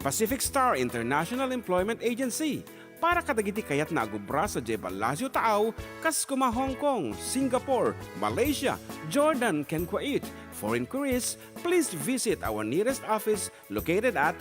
Pacific Star International Employment Agency. Para kadagiti kayat na agubra sa Jebalasyo Taaw, kas kuma Hong Kong, Singapore, Malaysia, Jordan, ken Kuwait. For inquiries, please visit our nearest office located at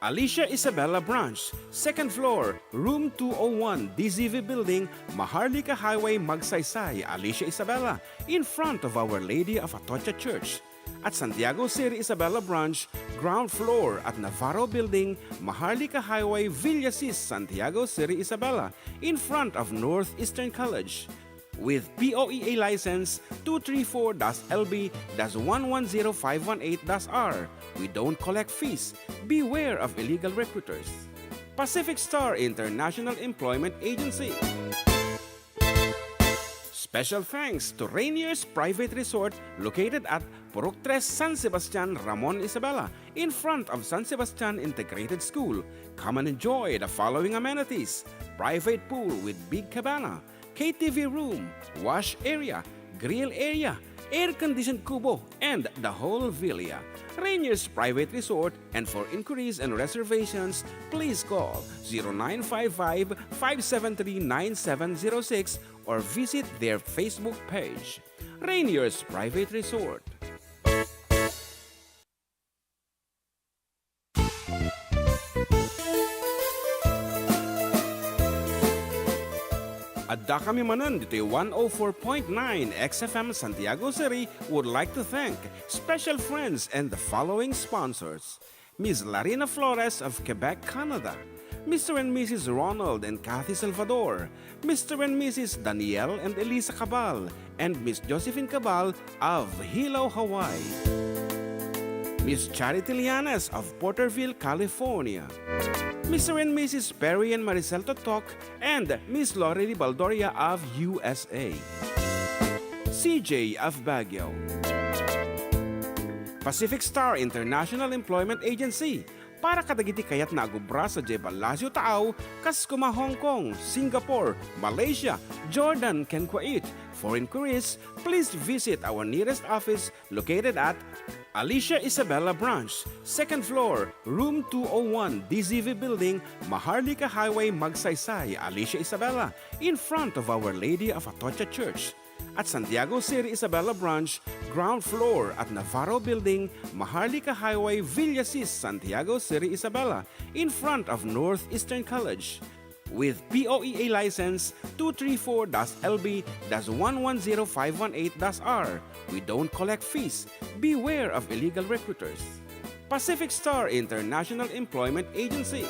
Alicia Isabella Branch, 2nd floor, room 201, DZV Building, Maharlika Highway, Magsaysay, Alicia Isabella, in front of Our Lady of Atocha Church. At Santiago City Isabela Branch, ground floor at Navarro Building, Maharlika Highway, Villasis, Santiago City Isabela, in front of Northeastern College. With POEA license 234-LB-110518-R, we don't collect fees. Beware of illegal recruiters. Pacific Star International Employment Agency. Special thanks to Rainier's Private Resort located at Purok 3 San Sebastian, Ramon Isabela, in front of San Sebastian Integrated School. Come and enjoy the following amenities: private pool with big cabana, KTV room, wash area, grill area, air-conditioned kubo, and the whole villa. Rainier's Private Resort, and for inquiries and reservations, please call 0955-573-9706 or visit their Facebook page. Rainier's Private Resort. Adda kami Manen dito 104.9 XFM Santiago City would like to thank special friends and the following sponsors: Ms. Larina Flores of Quebec, Canada, Mr. and Mrs. Ronald and Kathy Salvador, Mr. and Mrs. Danielle and Elisa Cabal, and Ms. Josephine Cabal of Hilo, Hawaii, Ms. Charity Lianes of Porterville, California, Mr. and Mrs. Perry and Maricel Totok, and Ms. Lorely Baldoria of USA, CJ of Baguio. Pacific Star International Employment Agency. Para kadagiti kayat na agubra sa Jebalasyo Taaw, kas kuma Hong Kong, Singapore, Malaysia, Jordan, ken Kuwait. For inquiries, please visit our nearest office located at Alicia Isabella Branch, 2nd floor, room 201, DZV Building, Maharlika Highway, Magsaysay, Alicia Isabella, in front of Our Lady of Atocha Church. At Santiago City Isabela Branch, ground floor at Navarro Building, Maharlika Highway, Villasis, Santiago City Isabela, in front of Northeastern College. With POEA license 234-LB-110518-R, we don't collect fees. Beware of illegal recruiters. Pacific Star International Employment Agency.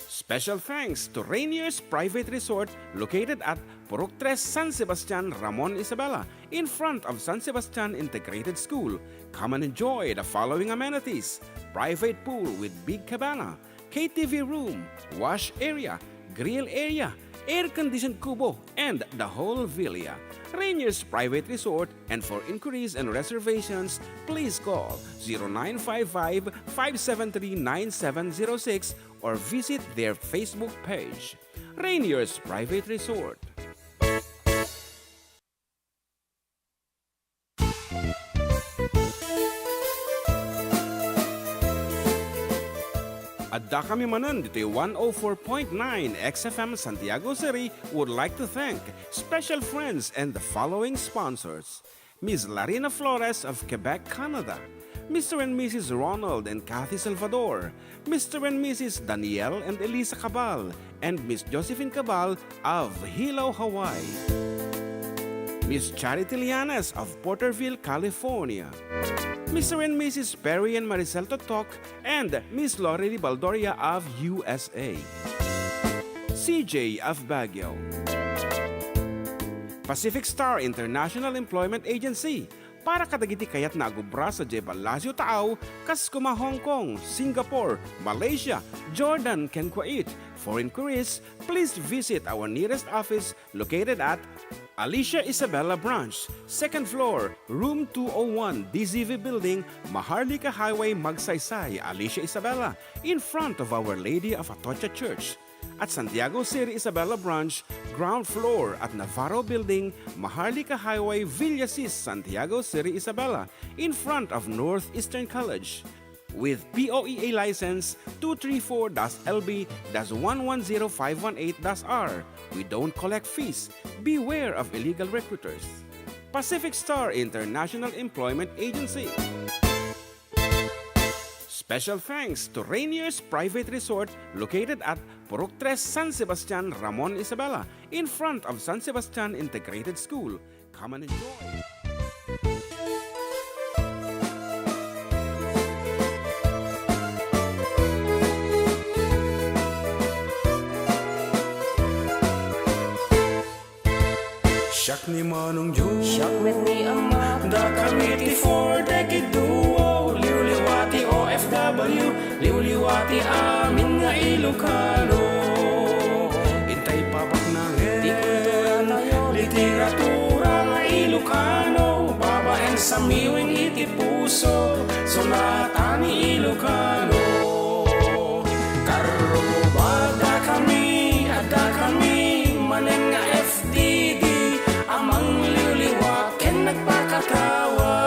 Special thanks to Rainier's Private Resort located at Purok 3 San Sebastian, Ramon Isabela, in front of San Sebastian Integrated School. Come and enjoy the following amenities: private pool with big cabana, KTV room, wash area, grill area, air-conditioned kubo, and the whole villa. Rainier's Private Resort, and for inquiries and reservations, please call 0955-573-9706 or visit their Facebook page. Rainier's Private Resort. Adda kami Manen dito 104.9 XFM Santiago City would like to thank special friends and the following sponsors: Ms. Larina Flores of Quebec, Canada, Mr. and Mrs. Ronald and Kathy Salvador, Mr. and Mrs. Danielle and Elisa Cabal, and Ms. Josephine Cabal of Hilo, Hawaii, Ms. Charity Lianes of Porterville, California, Mr. and Mrs. Perry and Maricel Totok, and Ms. Lorely Baldoria of USA, CJ of Baguio. Pacific Star International Employment Agency. Para kadagiti kayat na agubra sa Jebalasyo Taaw, kas kuma Hong Kong, Singapore, Malaysia, Jordan, ken Kuwait. For inquiries, please visit our nearest office located at Alicia Isabella Branch, 2nd floor, room 201, DZV Building, Maharlika Highway, Magsaysay, Alicia Isabella, in front of Our Lady of Atocha Church. At Santiago City Isabela Branch, ground floor at Navarro Building, Maharlika Highway, Villasis, Santiago City Isabela, in front of Northeastern College. with POEA license 234-LB-110518-R. We don't collect fees. Beware of illegal recruiters. Pacific Star International Employment Agency. Special thanks to Rainier's Private Resort located at Purok 3, San Sebastian, Ramon Isabela, in front of San Sebastian Integrated School. Come and enjoy. Siak ni Manong Joe, Siak met ni Ama, da committee for decade duo, liwliwati OFW, liwliwati amin nga Ilocano. Intay papak na ngin, literatura nga Ilocano, babaeng sa miwing iti puso, sonata ni Ilocano. Karubada kami, Adda kami, Manen nga FDD, amang liwliwat ken nagpakatawa.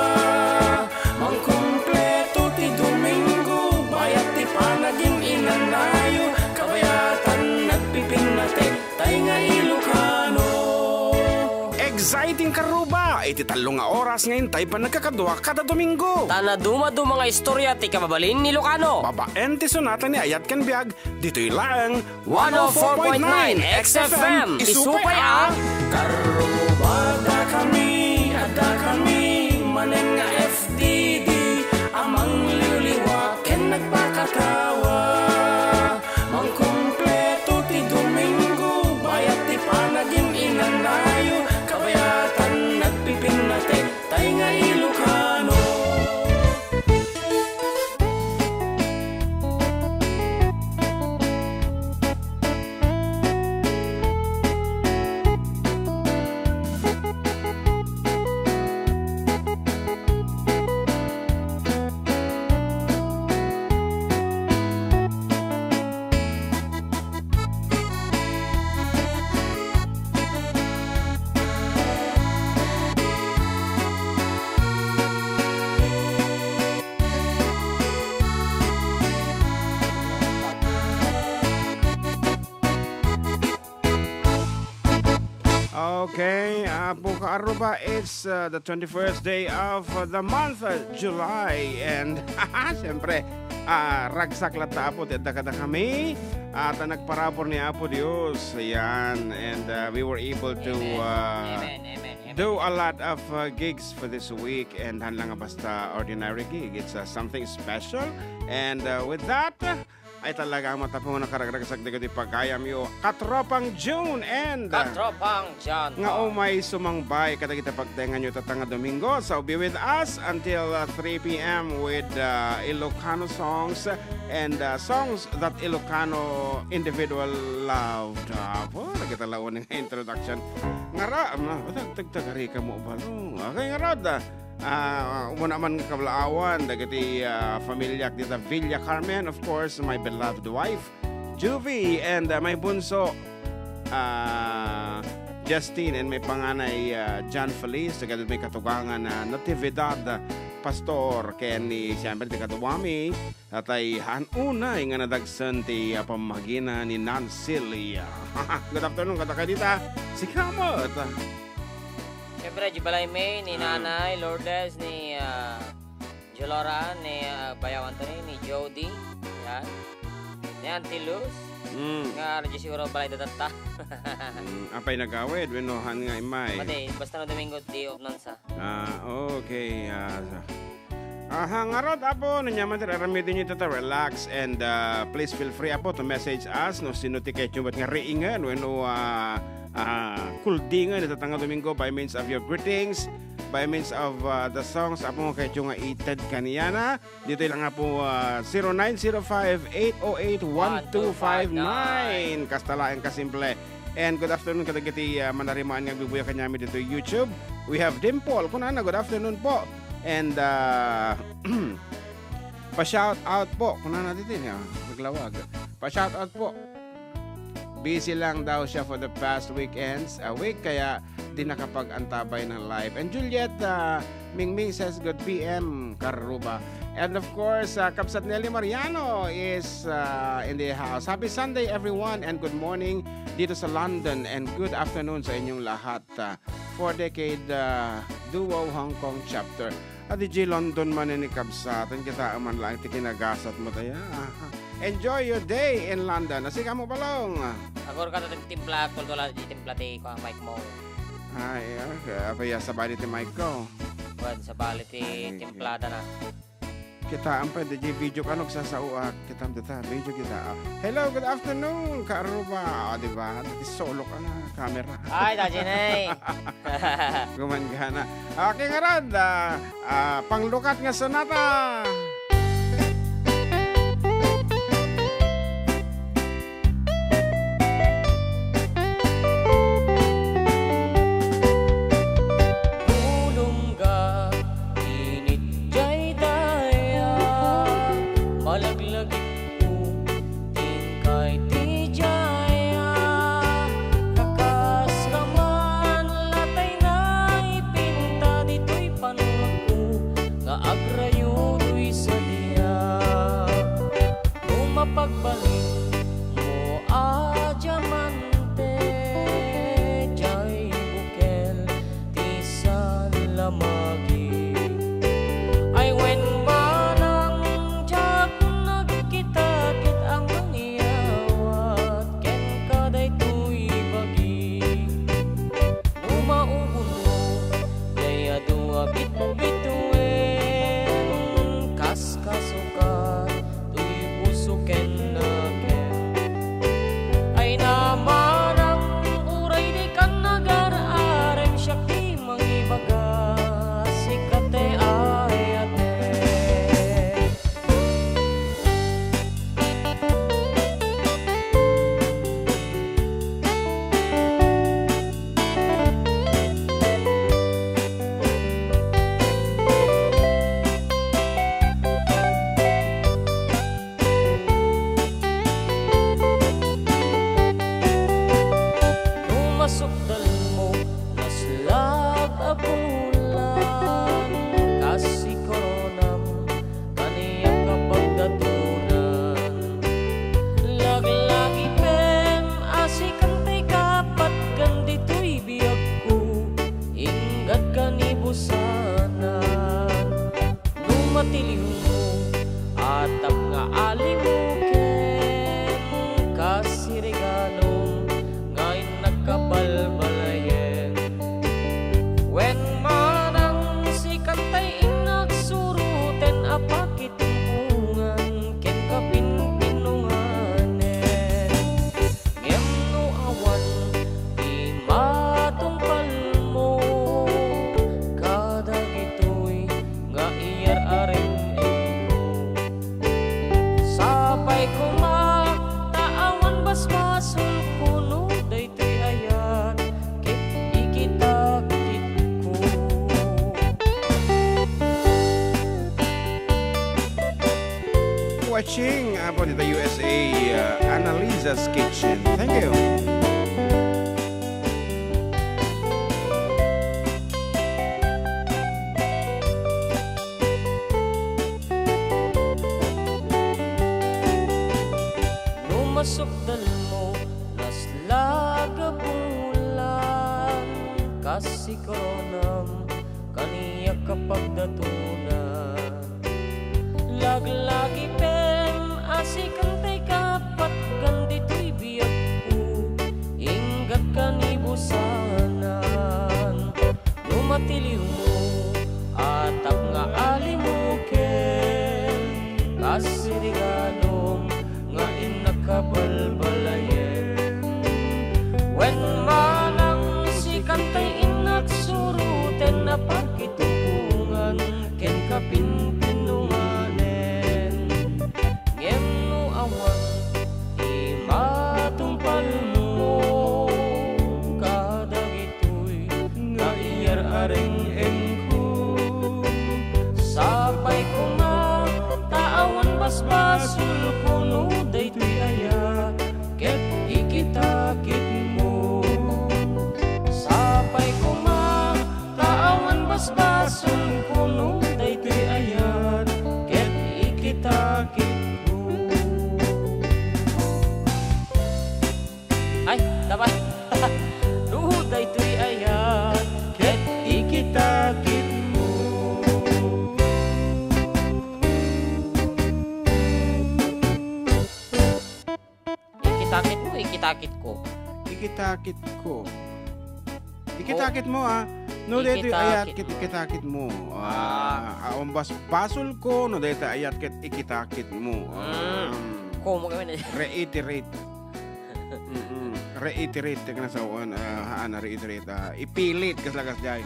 Mang kumpleto ti Domingo, bayat ti panaging inanayo, kabayatan nagpipinate, tay nga Ilocano. Exciting karuba! Iti talong nga oras ngayon tayo pa nagkakadwa kada Domingo. tanaduma-do mga istorya ti kababalin ni Ilocano. Babaen ti sonata ni Ayat Ken Biag, dito'y lang 104.9 XFM, isupay ang Karubada kami, Adda kami, Manen nga FDD, amang liwliwat ken nagpakatawa. Mang kumpleto ti Domingo, bayat ti panaging inanayo, kabayatan nagpipinate, tay nga Ilocano. Okay, po kaaruba, it's the 21st day of the month, July. And siyempre, ragsak lata po, kada kami. At nagparapor ni Apo Dios. Ayan, and we were able to do a lot of gigs for this week. And lang basta ordinary gig. It's something special. And with that, ay talaga matapong nakaragsasak di pagkayam yo Katropang June and Katropang John. nga umay sumangbay kada kita pagtengan nyo tatanga Domingo. So be with us until 3 p.m. with Ilocano songs and songs that Ilocano individual loved. Po, nagitalawan ng introduction. Ngara, tagtagari ka mo ba? Okay, ngara umuna man kablaawan dagiti familyak dita Villa Carmen, of course, my beloved wife Juvie, and my bunso Justine, and may panganay John Feliz, tagadit may katugangan na Natividad Pastor, kaya ni siyempre ti katuwami tatay hanunay nga nadagsan ti pamagina ni Nancy. Good afternoon katakay dita si Kamot. Siyempre, Jibalay May, ni Nanay, Lourdes, ni Jolora, ni Bayaw Anthony, ni Jody, yan. Ni Auntie Luz, nga radyo siguro balay datata. Apay nagawid, winohan nga imay. Mati, basta na Domingo, di off nun sa. Okay. Hangarot apo, nanyaman tira ramidin nyo tata, relax, and please feel free apo to message us, no sinutikate nyo ba't nga reingan, weno kuldingan ito tanga Domingo by means of your greetings, by means of the songs apo nga kayo nga ited kaniyana. Dito lang nga po 0905-808-1259 kastalaan kasimple. And good afternoon kadagiti manarimaan nga bibuya kanyami dito YouTube. We have Dimple, kunana, good afternoon po. And pa-shout out po, kunana dito niya, maglawag. Pa-shout out po. Busy lang daw siya for the past weekends, a week, kaya di nakapag-antabay ng live. And Juliet Mingming says, good PM, Karuba. And of course, Kapsat Nelly Mariano is in the house. Happy Sunday everyone and good morning dito sa London and good afternoon sa inyong lahat. 4-decade Duo Hong Kong chapter. At di London man ni Kapsatan kita man lang tikinagasat mo tayo. Enjoy your day in London. Asika mo balong. Ako ka timpla ko wala di timpla ti ko ang mic mo. Ay, okay. Apaya sa bali ti mic ko. Buwan sa bali ti timplada na. Kita ang pwede di video ka nagsasauak. Kita video kita. Hello, good afternoon. Kaaruba. O, diba? Solo ka na. Camera. Ay, dajin ay. Gumanga na. Okay nga rin. Panglukat nga sonata. Watching about the USA Annalisa's Kitchen. Thank you. Numasukdal mo nas laga bulan kasi koronam kaniya kapag datunan laglagi asikantay kapat gandito'y biyag ko ingat kanibusanan lumatiliw mo atap nga alimuken kasiriganom nga inakabalbalayen when manang sikantay inagsuruten na pagkitupungan ken kapinpinunganen imatumpal mo kadagito'y naiyar areng engko sapay ko nga taawan basbasul kuno daytoy aya ket ikitakit mo sapay ko nga taawan basbasul kuno daytoy aya ket ikitakit ko. Ikitakit ko. Ikitakit mo no dito ayat kit ikitakit mo. Basol ko no dito ayat kit ikitakit mo. Ko mo kami. Reiterate. Reiterate ka na sa reiterate. Ipilit kas lagas jay.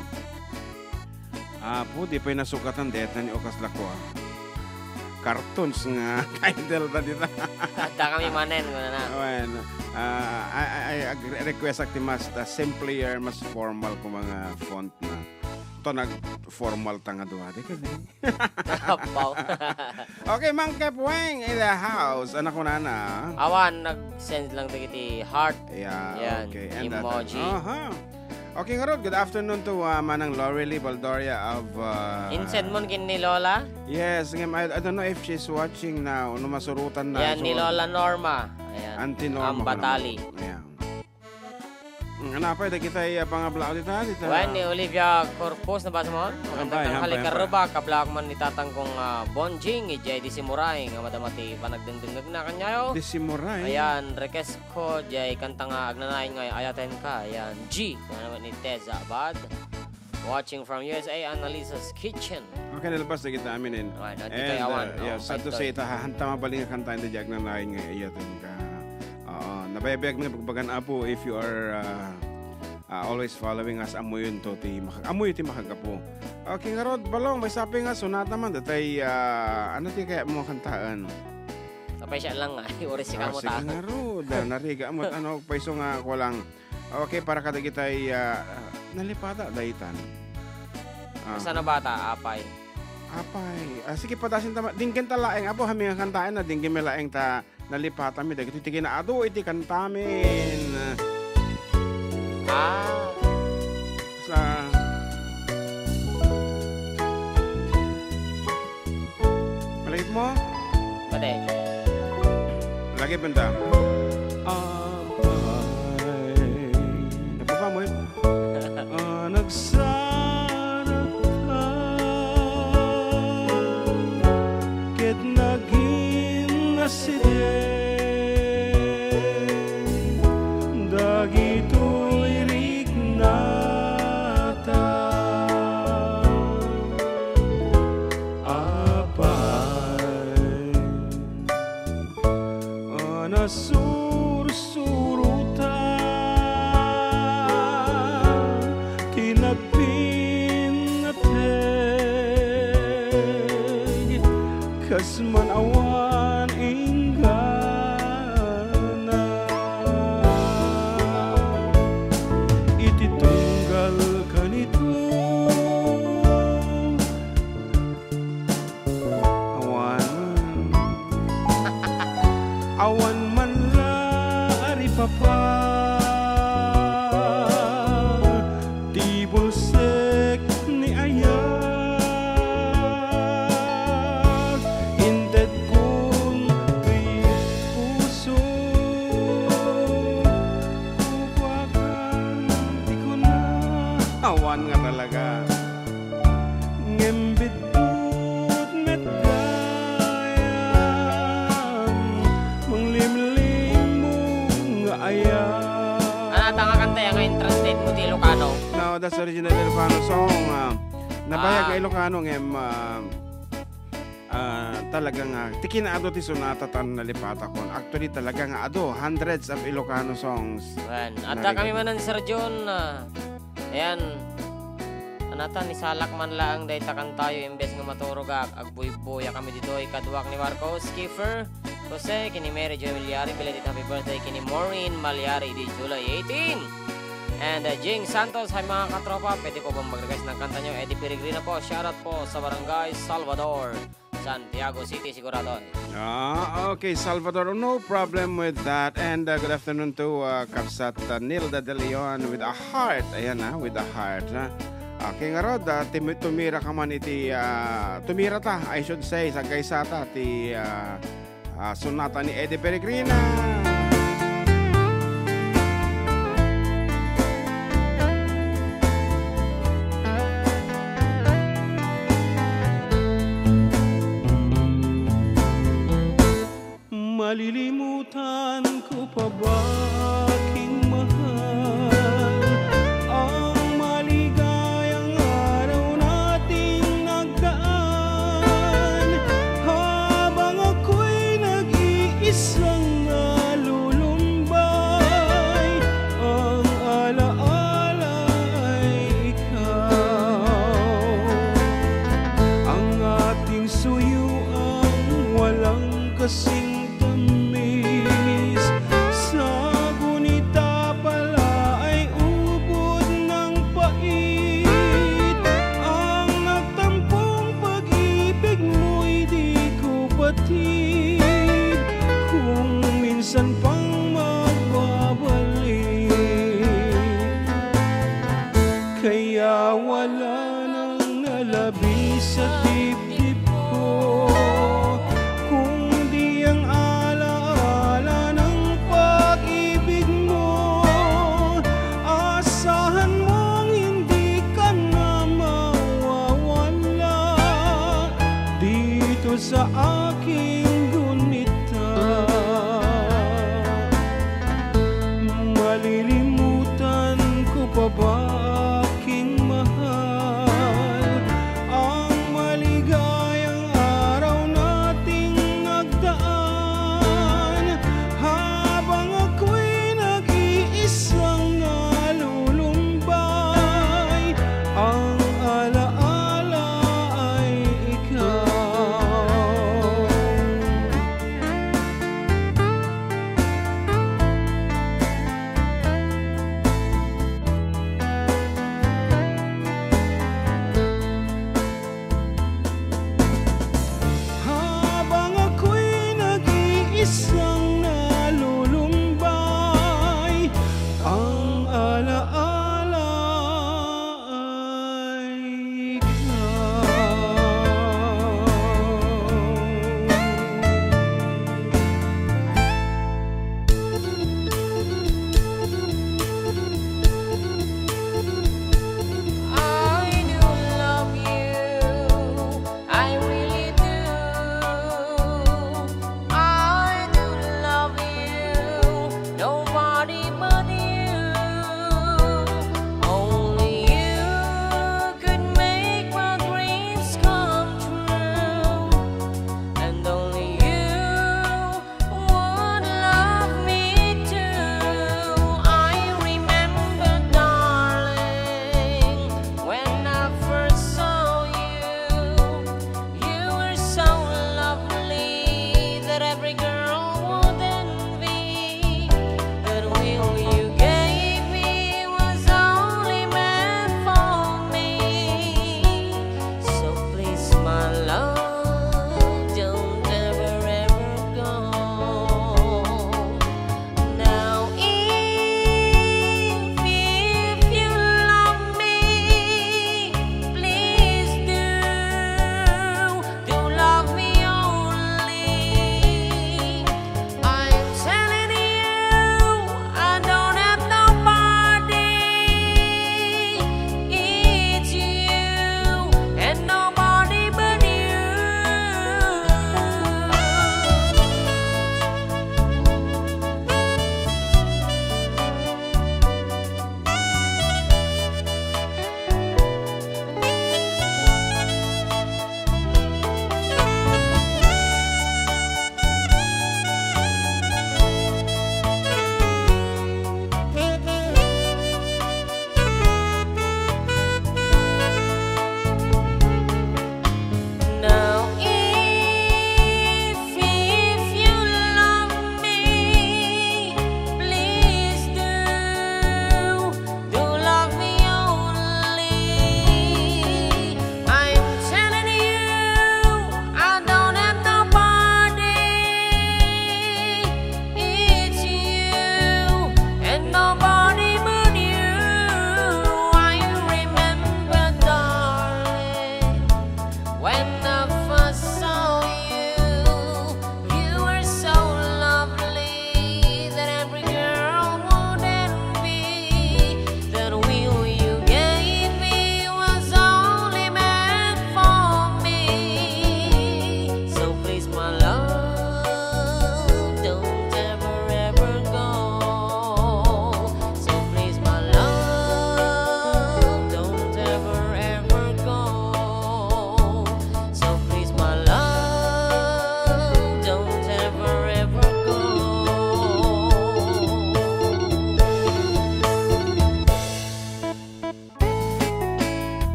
Po di pa nasukatan deta ni okas lako. Cartoons nga title ta dito. Adda kami manen ko na. Bueno, I request akti mas simpler, mas formal ko mga font na. Ito nag-formal tanga doon. Di kasi. Okay, Mang Kepweng in the house. Anak ko na. Awan, nag-send lang dito heart. Yeah, yan, okay. And emoji. Okay nga Rod, good afternoon to Manang Lorely Baldoria of... Insend mo kin ni Lola? Yes, I don't know if she's watching now. No, masurutan na. Yan, ni Lola Norma. Ayan. Auntie Norma. Ang Batali. Ayan. Ano pa, kita pang-ablao dito. Wen, ni Olivia Corpus, nabasa mo? Magandang halikaruba, kablak man ni tatang kong Bonjing, ijay di simuray, nga madamati panagdendengag na kanyayo. Di simuray? Ayan, request ko, jay kanta nga agnanayin nga ayaten ka. Ayan, G, nga naman ni Teza Abad. Watching from USA, Annalisa's Kitchen. Okay, nalabas na kita aminin. Right, at kay awan. Sad to say, hahanta mabaling nga kanta, hindi jag na nahin nga ayaten ka. Nabayabiyag mga pagbagan apo if you are always following us amoy yun to amoy ti makagapo. Okay nga Rod, balong may sapi nga sunat naman datay ano ti kaya mo kantaan? Tapay siya lang nga, oras ka mo ta. Sige nga Rod, nariga mo ano paiso nga ko lang. Okay, para kadagitay nalipata daytan. Asa na bata apay? Sige padasin tama. Dingken ta laeng apo hami nga kantaan na dingken mi laeng ta nalipatan mi dagiti iti kinaado iti kantamin. Sa Malagit mo? Pwede. Lagi benda. Napapa mo yun? Nagsarap ka ket naging aside dagito'y rignata apay nasursuruta tinagpinateg kas manawan ingana iti tunggal kanito awan man la aripapa di bulsek ni ayag inted kong puso kuwagan di ko na awan nga talaga ngembit put met Anata nga kanta yung translate mo ti Ilocano? No, that's original Ilocano song. Nabayag nga Ilocano ngem talagang tikinaado ti sonata tan nalipata kon. Actually talaga nga ado hundreds of Ilocano songs. Wen, adda kami manan Sir John. Ayan. Anata ni salak man lang day takan tayo imbes nga maturog agbuy-buya kami dito ay kadwak ni Marcos Kiefer. Jose, kini Mary Jo Malyari, belated happy birthday kini Maureen Malyari di July 18. And Jing Santos, hi mga katropa, pwede ko bang mag-request ng kanta nyo? Eddie Peregrina po, shoutout po sa Barangay Salvador, Santiago City, sigurado. Okay, Salvador, no problem with that. And good afternoon to Kapsat Nilda De Leon with a heart. Ayan with a heart. Okay nga Rod, tumira ka man iti, tumira ta, I should say, sa gaysata, ti sonata ni Eddie Peregrina. Malilimutan ko pa ba kasing tamis. Sa gunita pala ay ubod ng pait. Ang nagtampong pag-ibig mo'y di ko batid. Kung minsan pang magbabalik, kaya wala nang nalabis sa dibdib ko, kundi ang alaala ng pag-ibig mo. Asahan mong hindi ka na mawawala dito sa aking gunita. Malilimutan ko pa ba aking mahal, ang maligayang araw nating nagdaan, habang ako'y nag-iisang nalulumbay. Ang alaala ay ikaw. Habang ako'y nag-iisang nalulumbay, ang alaala ay ikaw. I do love you, I really do. I do love you, nobody but you. Only you could make my dreams come true, and only you would love me too. I remember, darling, when I first saw you, you were so lovely that every girl would envy. That will you gave me was only meant for me. So please, my love, don't ever, ever go. Now, if you love me, please do love me only. I'm telling you, I don't have nobody. It's you and nobody but you. Now, if you love me, please do love me only. I'm telling you, I don't have nobody. It's you and nobody but you. I remember, darling, when I first saw you, you were so lovely that every girl would envy. That will you gave me was only meant for me. So please, my love, don't ever, ever go. So please, my love, don't ever, ever go. So please, my love, don't ever, ever go.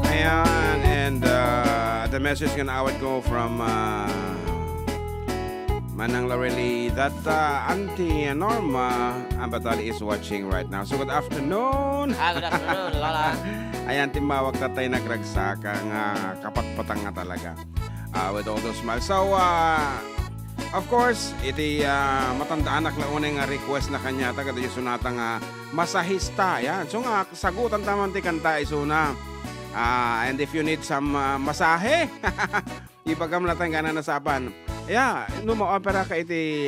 Ayan, and the message nga na awat ko from Manang Lorelei, that Auntie Norma Ambatali is watching right now. So good afternoon. Good afternoon, Lola. Ayan, timawag na tayo nagragsak ang kapatpatang nga talaga with all those smiles. So, of course, iti matandaan na unang request na kanya taga di sunata nga masahista. Yan. So nga, sagutan taman ti kanta isuna. And if you need some masahe, ipagamlatan ka na nasapan. Yeah, opera ka iti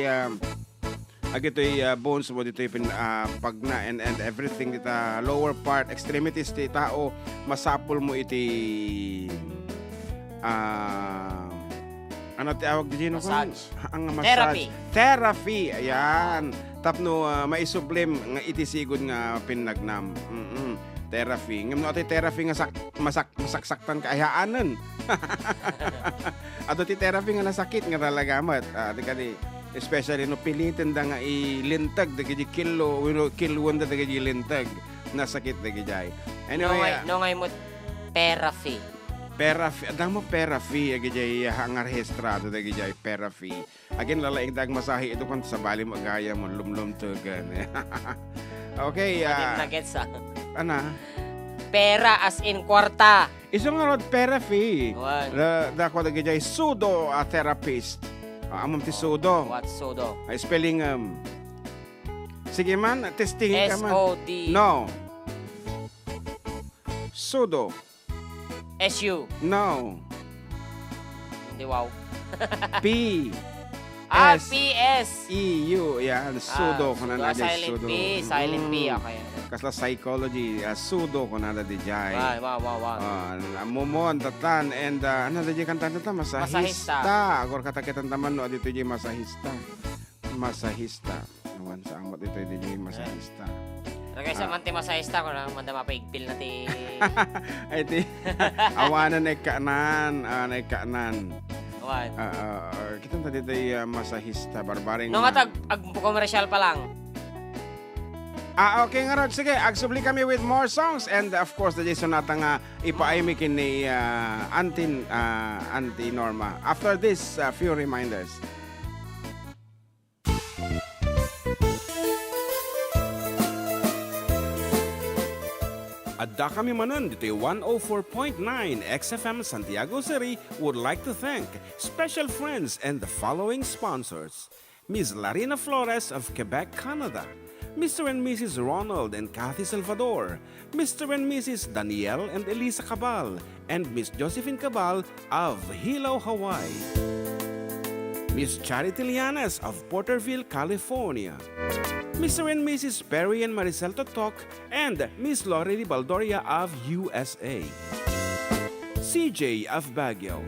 agito'y bones mo dito'y pagna and everything dita lower part extremities ti tao masapol mo iti ano ti awag di no Massage. ang massage therapy Ah. ayan tapno maisublim nga iti sigod nga pinagnam therapy ngam no ati therapy nga masaksaktan kaayaanen ato ti therapy nga nasakit nga talaga mat di especially no pilitin da nga ilintag dagiti kilo kilon da dagiti lintag nasakit dagiti anyway No ngay mo therapy. Therapy, adang mo therapy agay hangar rehistrado dagiti therapy. Again lalaing dag masahi ito kan sa bali magaya mo lumlum tugan. Okay, Nuggets ana? Pera as in kwarta. Iso nga rod therapy. What? Dako dagiti pseudo therapist. Amom ti pseudo. What sodo? Ay spelling sige man, testing ka man. S-O-D. No. Pseudo. S-U. No. Hindi wow. P. S. P-S. EU. Yan. Pseudo. Pseudo. Kunana Silent pseudo. P. Silent P. Okay. Kasla psychology. Pseudo kunana di jay. Wow. Momon, tatan, and ano na di kantan ta? Masahista. Agor katakitan taman no, dito di masahista. Masahista. Nawan sa amot dito di masahista. Lagay sa manti masahista ko na manda mapaigpil na ti... Ay ti, awanan ay kaanan. What? Kita tadi tayo masahista, barbaring... No nga ag-commercial pa lang. Okay nga Rod, sige, agsubli kami with more songs and of course, the Jason nata nga ipaimikin ni Auntie Norma. After this, few reminders. Adda kami manan dito 104.9 XFM Santiago City would like to thank special friends and the following sponsors. Ms. Larina Flores of Quebec, Canada. Mr. and Mrs. Ronald and Kathy Salvador. Mr. and Mrs. Danielle and Elisa Cabal. And Miss Josephine Cabal of Hilo, Hawaii. Miss Charity Lianes of Porterville, California. Mr. and Mrs. Perry and Maricel Totok, and Miss Lori Baldoria of USA. CJ of Baguio.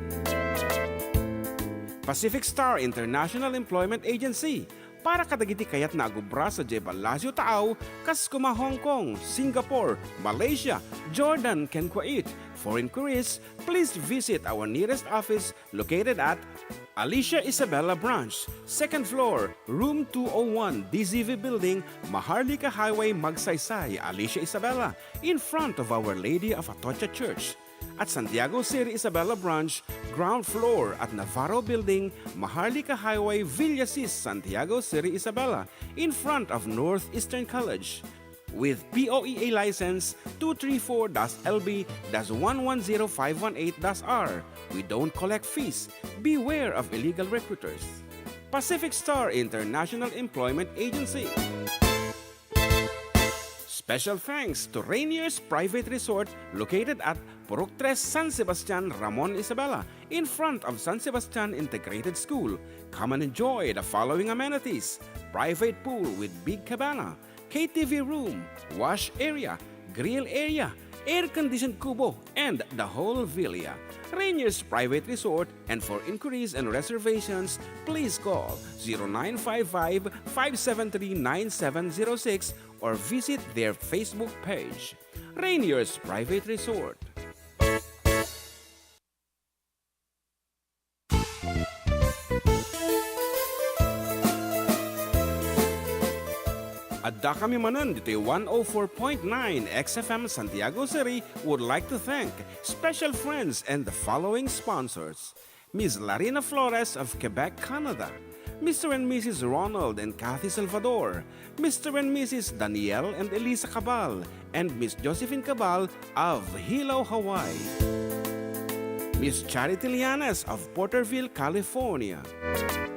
Pacific Star International Employment Agency. Para kadagiti kayat na agubra sa Jebalasio Taaw, kas kuma Hong Kong, Singapore, Malaysia, Jordan, ken Kuwait. For inquiries, please visit our nearest office located at Alicia Isabella Branch, 2nd floor, room 201, DZV Building, Maharlika Highway, Magsaysay, Alicia Isabella, in front of Our Lady of Atocha Church. At Santiago City Isabella Branch, ground floor at Navarro Building, Maharlika Highway, Villasis, Santiago City Isabella, in front of Northeastern College. With POEA license 234-LB-110518-R. We don't collect fees. Beware of illegal recruiters. Pacific Star International Employment Agency. Special thanks to Rainier's Private Resort located at Purok 3 San Sebastian, Ramon Isabela, in front of San Sebastian Integrated School. Come and enjoy the following amenities: private pool with big cabana, KTV room, wash area, grill area, air-conditioned kubo, and the whole villa. Rainier's Private Resort, and for inquiries and reservations, please call 0955-573-9706 or visit their Facebook page. Rainier's Private Resort. Adda kami manan dito 104.9 XFM Santiago City would like to thank special friends and the following sponsors. Ms. Larina Flores of Quebec, Canada. Mr. and Mrs. Ronald and Kathy Salvador, Mr. and Mrs. Danielle and Elisa Cabal, and Miss Josephine Cabal of Hilo, Hawaii. Miss Charity Lianas of Porterville, California.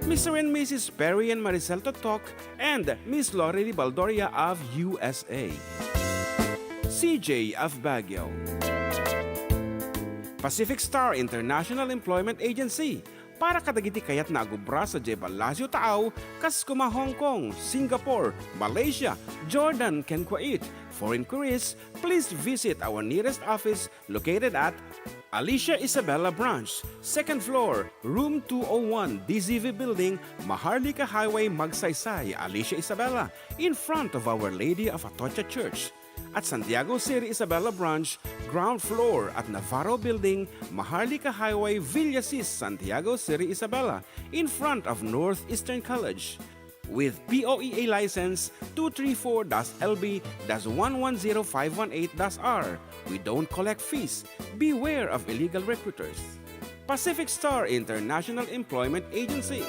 Mr. and Mrs. Perry and Maricel Totok, and Miss Lori Baldoria of USA. CJ of Baguio. Pacific Star International Employment Agency, para kadagiti kayat na agubra sa Jebel Lazio Taaw, kas kuma Hong Kong, Singapore, Malaysia, Jordan, ken Kuwait. For inquiries, please visit our nearest office located at Alicia Isabella Branch, 2nd floor, room 201, DZV Building, Maharlika Highway, Magsaysay, Alicia Isabella, in front of Our Lady of Atocha Church. At Santiago City Isabela Branch, ground floor at Navarro Building, Maharlika Highway, Villasis, Santiago City Isabela, in front of Northeastern College. With POEA license 234-LB-110518-R. We don't collect fees. Beware of illegal recruiters. Pacific Star International Employment Agency.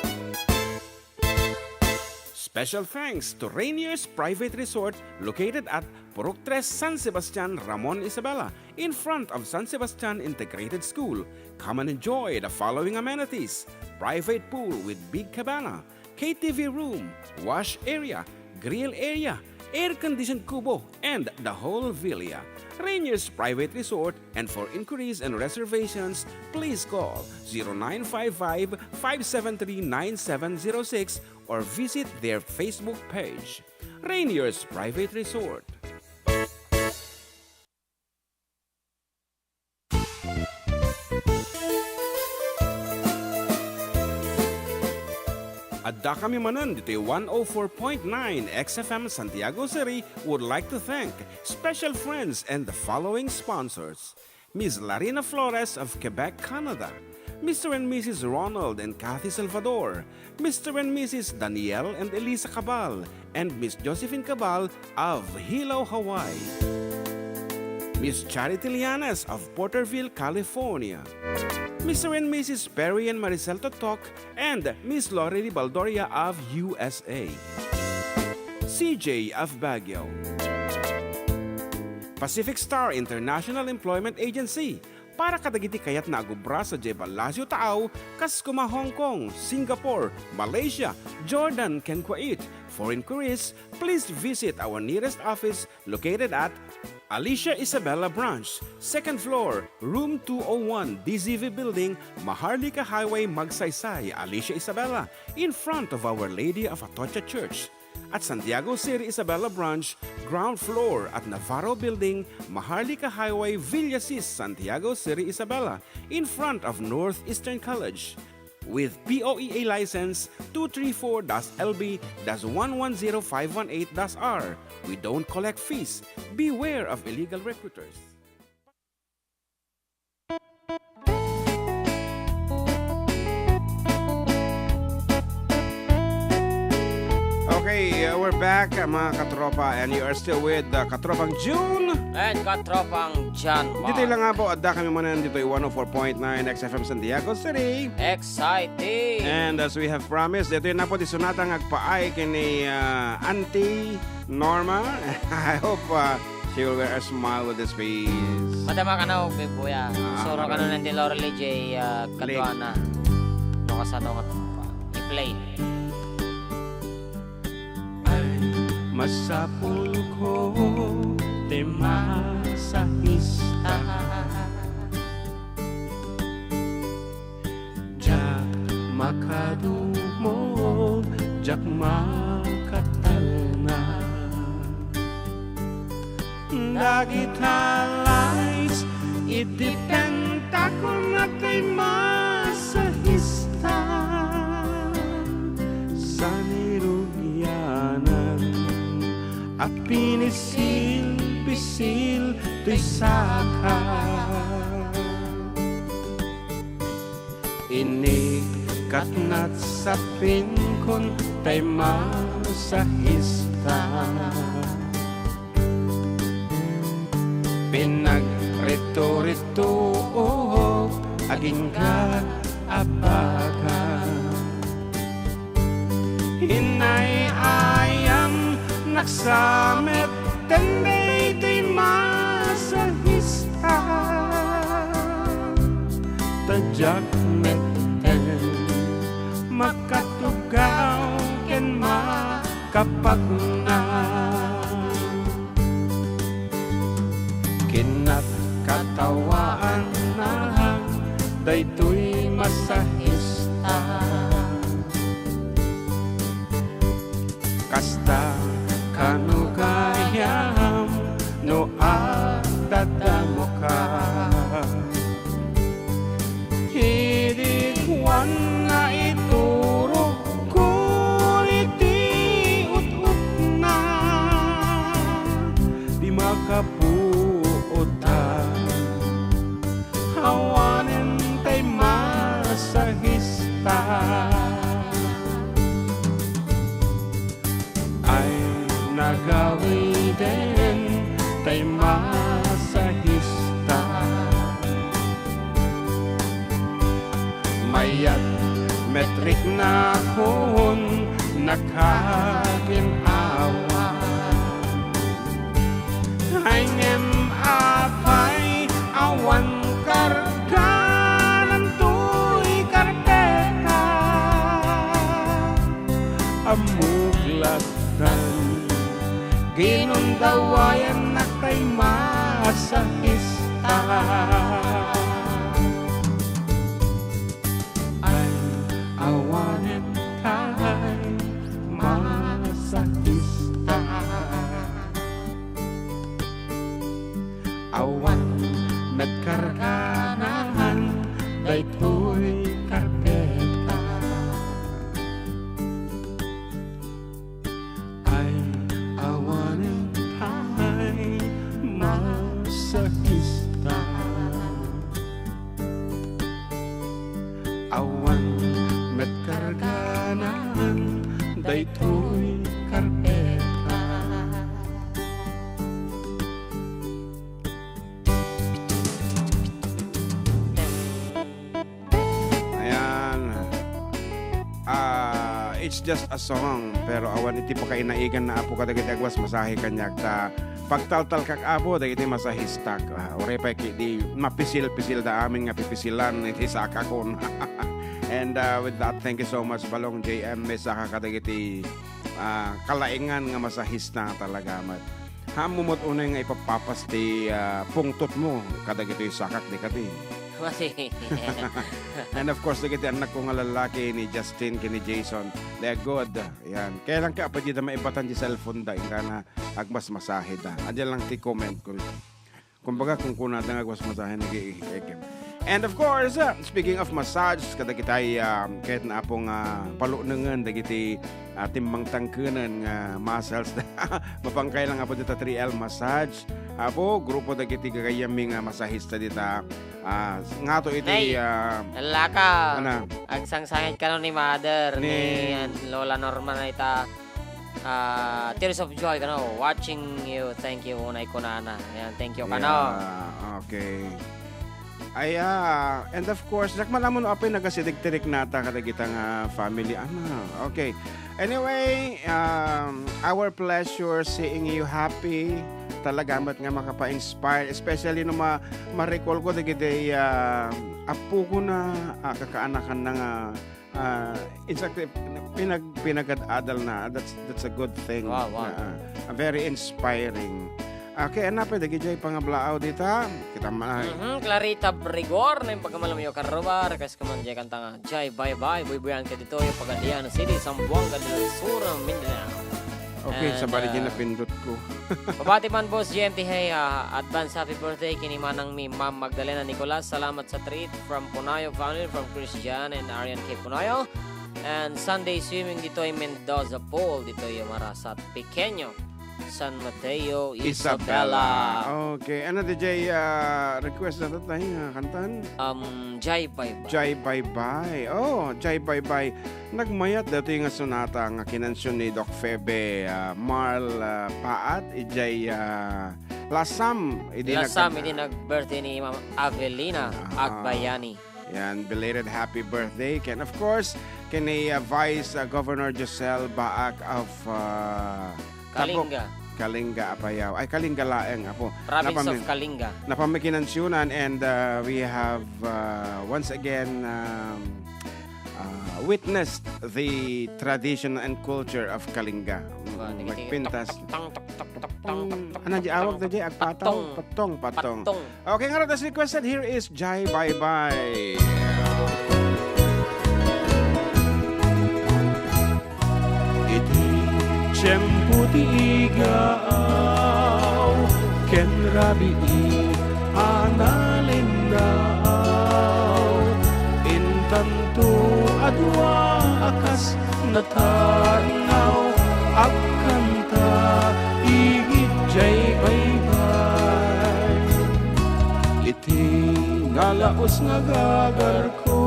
Special thanks to Rainier's Private Resort located at Purok 3 San Sebastian, Ramon Isabela, in front of San Sebastian Integrated School. Come and enjoy the following amenities: private pool with big cabana, KTV room, wash area, grill area, air-conditioned kubo, and the whole villa. Rainier's Private Resort, and for inquiries and reservations, please call 0955-573-9706 or visit their Facebook page. Rainier's Private Resort. Adda kami Manen dito 104.9 XFM Santiago City would like to thank special friends and the following sponsors: Ms. Larina Flores of Quebec, Canada, Mr. and Mrs. Ronald and Kathy Salvador, Mr. and Mrs. Danielle and Elisa Cabal, and Miss Josephine Cabal of Hilo, Hawaii. Miss Charity Lianas of Porterville, California. Mr. and Mrs. Perry and Maricel Totok, and Miss Lori Baldoria of USA. CJ of Baguio. Pacific Star International Employment Agency, para kadagiti kayat na agubra sa Jebel Lazio Taaw, kas kuma Hong Kong, Singapore, Malaysia, Jordan, ken Kuwait. For inquiries, please visit our nearest office located at Alicia Isabella Branch, 2nd floor, room 201, DZV Building, Maharlika Highway, Magsaysay, Alicia Isabella, in front of Our Lady of Atocha Church. At Santiago City Isabela Branch, ground floor at Navarro Building, Maharlika Highway, Villasis, Santiago City Isabela, in front of Northeastern College. With POEA license 234-LB-110518-R. We don't collect fees. Beware of illegal recruiters. Okay, we're back mga katropa, and you are still with Katropang June and Katropang John Mark. Dito lang nga po, Adda kami Manen dito 104.9 XFM Santiago City. Exciting! And as we have promised, dito yun na po disunata ngagpaay kini Auntie Norma. I hope she will wear a smile with this face. Madama ka na, Bibuya. Soro ka na ng Lorelei J. Kaduana. No kasano ka i-play. Masapul ko tema sa hista, jak makadumo, jak makatalna. Dagita lights, idipenta ko na kay masahista sa nirugyanan. At pinisil-pisil to'y saka. Inikat na't sa pinkon tay masahista. Pinagrito-rito aging ka abaga. Hinay-ayam naksamet Tenday ti masahista Tadyak meten Makatugaw ken makapagna Kinat katawaan na daytoy masahista Kasta kanugayam no adadamo ka Hidikwan na ituro kuliti ut-ut na Di makapuota Hawanin tay masahista Ay nagawi din tay masahista Mayat metrik na kun nakaginawa Ay ngem apay awan karganan tuy karteka Amuglatan ginundawayan na kay masahista Ay awanin kay masahista Awan nagkarganan daytoy karpeta Ay awanin kay masahista Awan nagkarganan daytoy karpeta It's just a song pero awan iti pakainaigan na apo kadagiti agwas masahe kanyak ta pagtaltal kak apo dagiti masahistak ore pa di mapisil-pisil da amin nga pipisilan iti sakakon and with that thank you so much Balong JM may saka kadagiti kalaingan nga masahista talaga mat hamumot unay nga ipapapas ti pungtot mo kadagiti sakak di kati And of course, nagiti anak ko nga lalaki ni Justin, kini Jason. They're good. Yan. Kaya lang ka pa dito maibatan di cellphone da. Inka na agmas masahe da. Adyan lang ti comment ko. Kumbaga kung kunata nga agmas masahe nag-iikim. And of course, speaking of massage, kada kitay kahit na apong palunangan dagiti timbang tangkunan nga muscles mapangkay lang apo dito 3L massage. Apo grupo dagiti gagayaming masahista dita. Nga to iti laka ano? agsangsangit ka ni mother ni Lola Norma na ita tears of joy kano watching you. Thank you unay kunana. Yan, thank you kano. Okay. Ay, and of course, nakmalamon apay nagasidig-tirik nata kadagitang family. Okay. Anyway, our pleasure seeing you happy. Talagamat nga makapa-inspire. Especially no ma-recall ko dagiti apo ko na kakaanakan na nga exactly pinagad-adal na. That's a good thing. Wow. Very inspiring. Okay, anapay dagiti pangablaaw dita. Kita Clarita Brigor na yung pagkamalam yung karubar kas kaman jay kanta nga Jai bye bye buyan ka dito yung pagadian City Sambuanga del Sur Mindanao. Okay, sa bali din napindot ko. Pabati man boss GMT hey advance happy birthday kini manang mi Ma'am Magdalena Nicolas. Salamat sa treat from Punayo family from Christian and Arian K. Punayo. And Sunday swimming dito ay Mendoza Pool dito yung Marasat Pequeño. San Mateo, Isabela. Okay. Ano DJ request na tayo kantan? Jai Bye Bye. Jai Bye Bye. Oh, Jai Bye Bye. Nagmayat dato yung sonata nga kinansyon ni Doc Febe Marl Paat ijay Lasam. Lasam idi nag-birthday ni Ma'am Avelina Agbayani. Yan, belated happy birthday. And of course, kini Vice Governor Giselle Baak of Kalinga. Kalinga Apayaw. Ay, Kalinga Laeng. Apo. Province of Kalinga. Napamikinansyunan and we have once again witnessed the tradition and culture of Kalinga. Magpintas. Ano di awag na di? Agpatong. Patong. Okay, nga as requested, here is Jai Bye Bye. Iti tiyempo ti igaaw ken rabi analinaaw intanto adwa akas natanaw agkanta igit jay baybay iti ngalaos nga gagar ko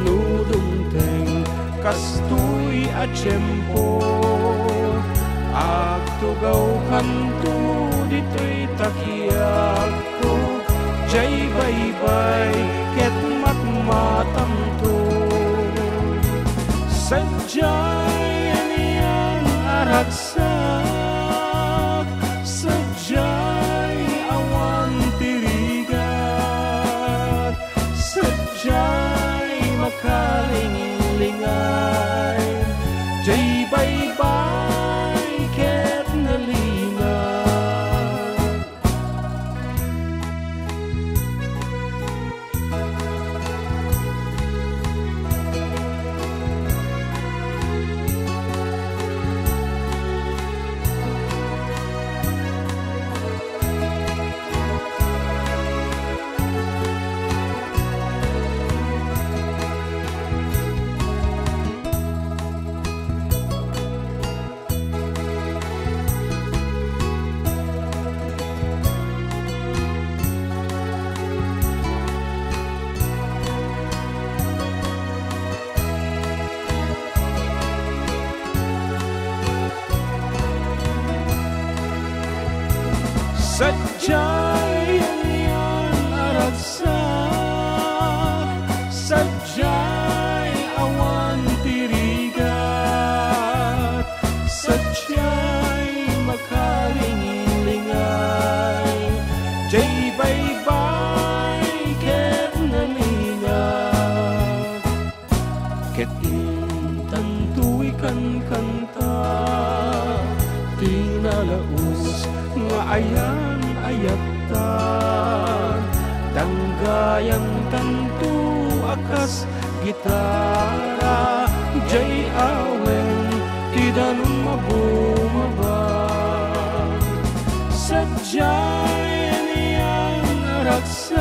nudumteng kastoy at tiyempo agtugaw kanto dito'y takiyak ko jay baybay ket matmatamto sadyay aniyang aragsak sadyay awan tirigat sadyay makalingay jay baybay ket nalingay sadyay aniyang aragsak sadyay awan tirigat sadyay makalingay jay baybay ket nalingay ket intantuy kan kanta tinalaos nga ayan ayatan danggayan tantu akas gitara jay awen tidanong mabumaba sadyay aniyang aragsak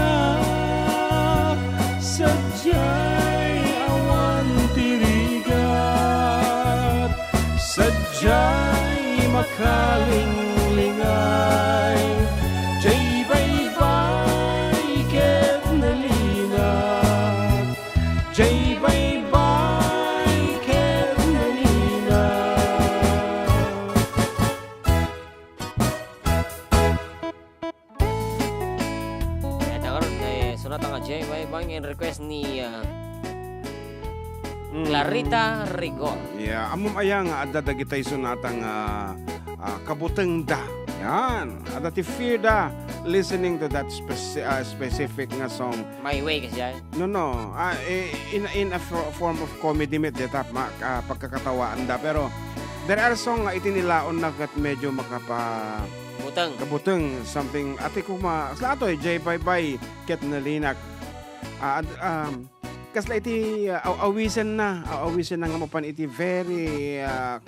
sadyay awan tirigat sadyay makalingay jay baybay ket nalingay jay baybay ket nalingay Karon kay sunat nga jay baybay ang request ni Clarita Rigor. Yeah, amom ayang adda dagitay sunatang kabuteng da. Yan, adda ti fear da listening to that specific nga song. My way kasi ay. No. In a form of comedy met deta pagkakatawaan da, pero there are song nga itinilaon na kat medyo kabuteng something ati kuma sa ato jay bye bye ket nalinak kasla iti awisan na nga mapan iti very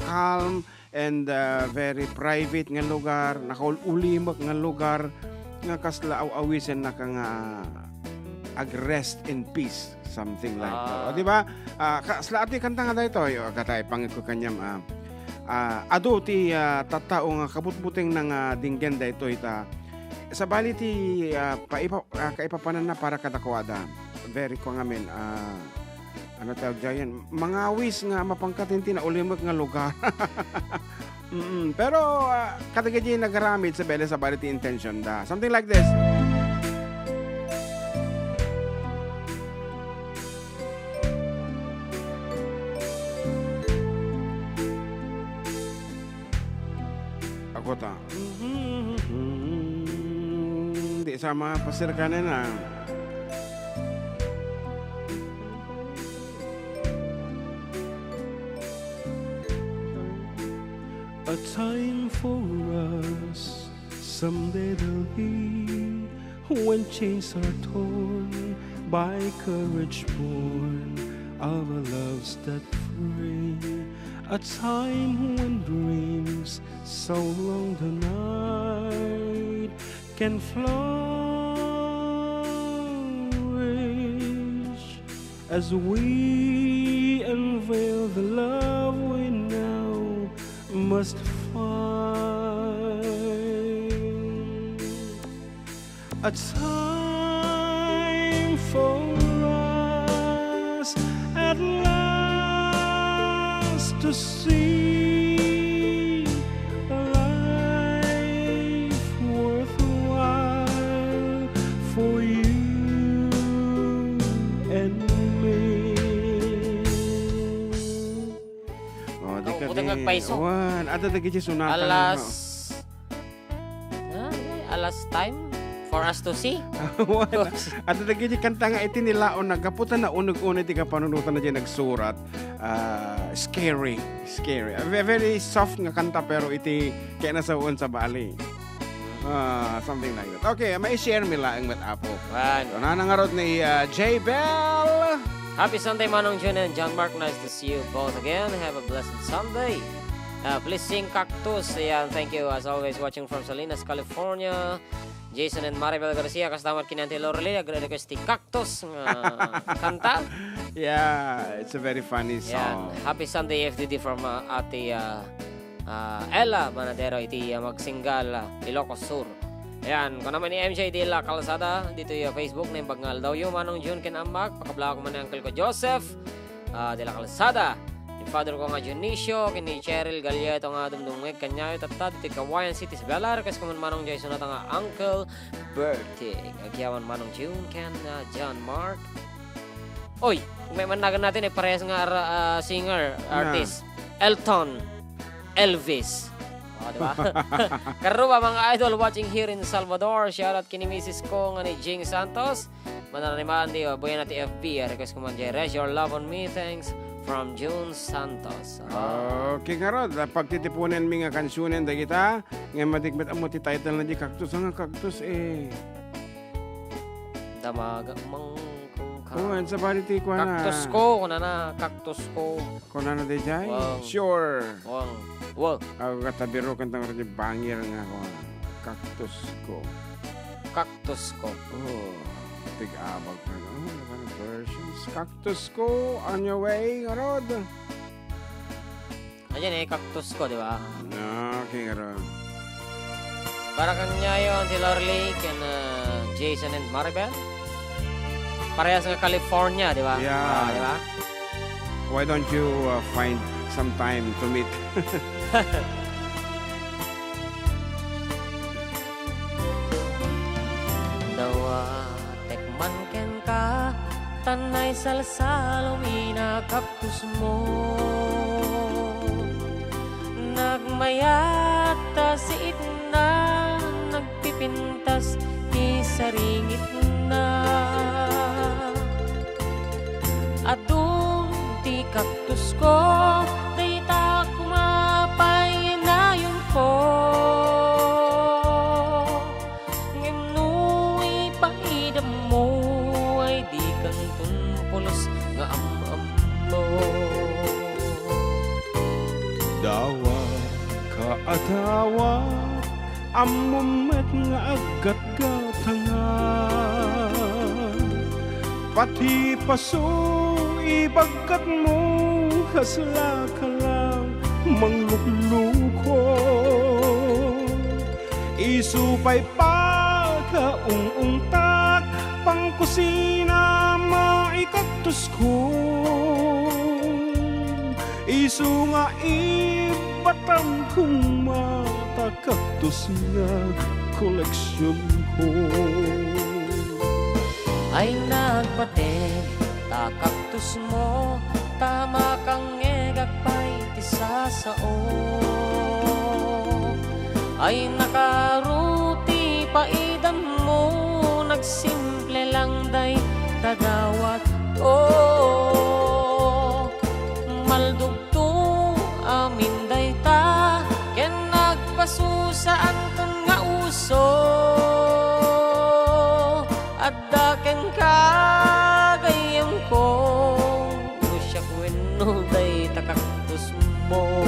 calm and very private nga lugar, nakaulimak nga lugar nga kasla awisan na kang ag-rest in peace, something like that. O, di ba? Kasla ati kanta nga dito, katay pangiko kanyam ado ti tatao nga kabutbuting ng dinggen dito ita sa bali ti kaipapanan na para kadakwada very ko ngamin ano tawag dyan mga wis nga mapangkatinti na ulimag nga lugar pero kadagiti nagaramid sa bali sa bali ti intention da something like this. ta. Di sama pasir kanan na. A time for us, someday there'll be, when chains are torn by courage born of a loves that free. A time when dreams so long the night can flourish as we unveil the love we now must find. A time for us at last to see a life worthwhile for you and me. Oh, di ka Utang nagpaiso. Wan, ada dagi sunatan. Alas time for us to see. Wan, ada dagi kanta nga iti nilaon nagaputan na unog-unay ti kapanunutan na dyan nagsurat. Scary. Very soft nga kanta pero iti kaya nasawon sa bali. Something like that. Okay, may share mi lang met apo. Wan. So, nanangarot ni J. Bell. Happy Sunday, Manong Jun and John Mark. Nice to see you both again. Have a blessed Sunday. Please sing Cactus. Ayan, thank you as always watching from Salinas, California. Jason and Maribel Garcia, kasama kinanti Lorelei, request ti Cactus kanta. Yeah, it's a very funny song. Ayan, happy Sunday FDD from ati Ella Manadero iti magsinggal Ilocos Sur. Ayan, kung naman ni MJ de la Calzada dito yung Facebook na yung bagngal daw yung Manong June kinambag. Pakabla ko man ni Uncle ko Joseph de la Calzada. Yung father ko nga Junicio, kini Cheryl Galieto nga dumdungig kanyayo tatad iti Kawayan City sa Belar. Kasi kuman Manong Jay sunata nga Uncle Bertie. Agyawan Manong June ken John Mark. Oy, may managan natin parehas nga singer, artist. Elton, Elvis. Oh, diba? Karuba mga idol watching here in Salvador. Shoutout kini Mrs. ko nga ni Jing Santos. Mananimaan di buhay natin FB. Request ko man dyan. Rest your love on me. Thanks from June Santos. Okay nga rod. Pagtitipunan mi nga kansunen da kita. Nga matikmet amo ti title na di Cactus. Ang Cactus Damaga mang kung ka. Kuhan sa bali ti kuha na. Cactus ko. Kunana. Cactus ko. Kuha na di jay? Wow. Sure. Wow. Ako katabiro kantang rin yung bangir nga ko. Cactus ko. Cactus ko. Oh, tig-abag pa. Oh, ano versions? Cactus ko on your way, nga rod. Ayan cactus ko, di ba? Okay, nga rod. Para kanya yun, si Lorelei, ken Jason and Maribel. Parehas nga California, di ba? Yeah. Di ba? Why don't you find some time to meet? Dawa, tekman ken ka, tanay salsalo mina cactus mo. Nagmayat ta si itna, nagpipintas isaringit na. Adung ti cactus ko, dayta kumapay na yun ko. Ngimnu'y paidam mo, ay di kang tunpulos nga am-am mo. Dawa ka atawa, amumet nga agat-gatanga. Pati paso ibagkat mo, kasla ka lang manglukluko. Isupay pa ka ung-ungtak, pangkusina maikaktus ko. Isu nga ibatang kong mata, kaktus nga koleksyon ko. Ay nagpatig, ta cactus mo, tama kang egagpay ti sasao. ay nakaruti paidan mo, nagsimple lang day tadawat maldugto amin day ta ken nagpasusaan ton nga uso adda ken kagayam ko usya wenno day takaktus mo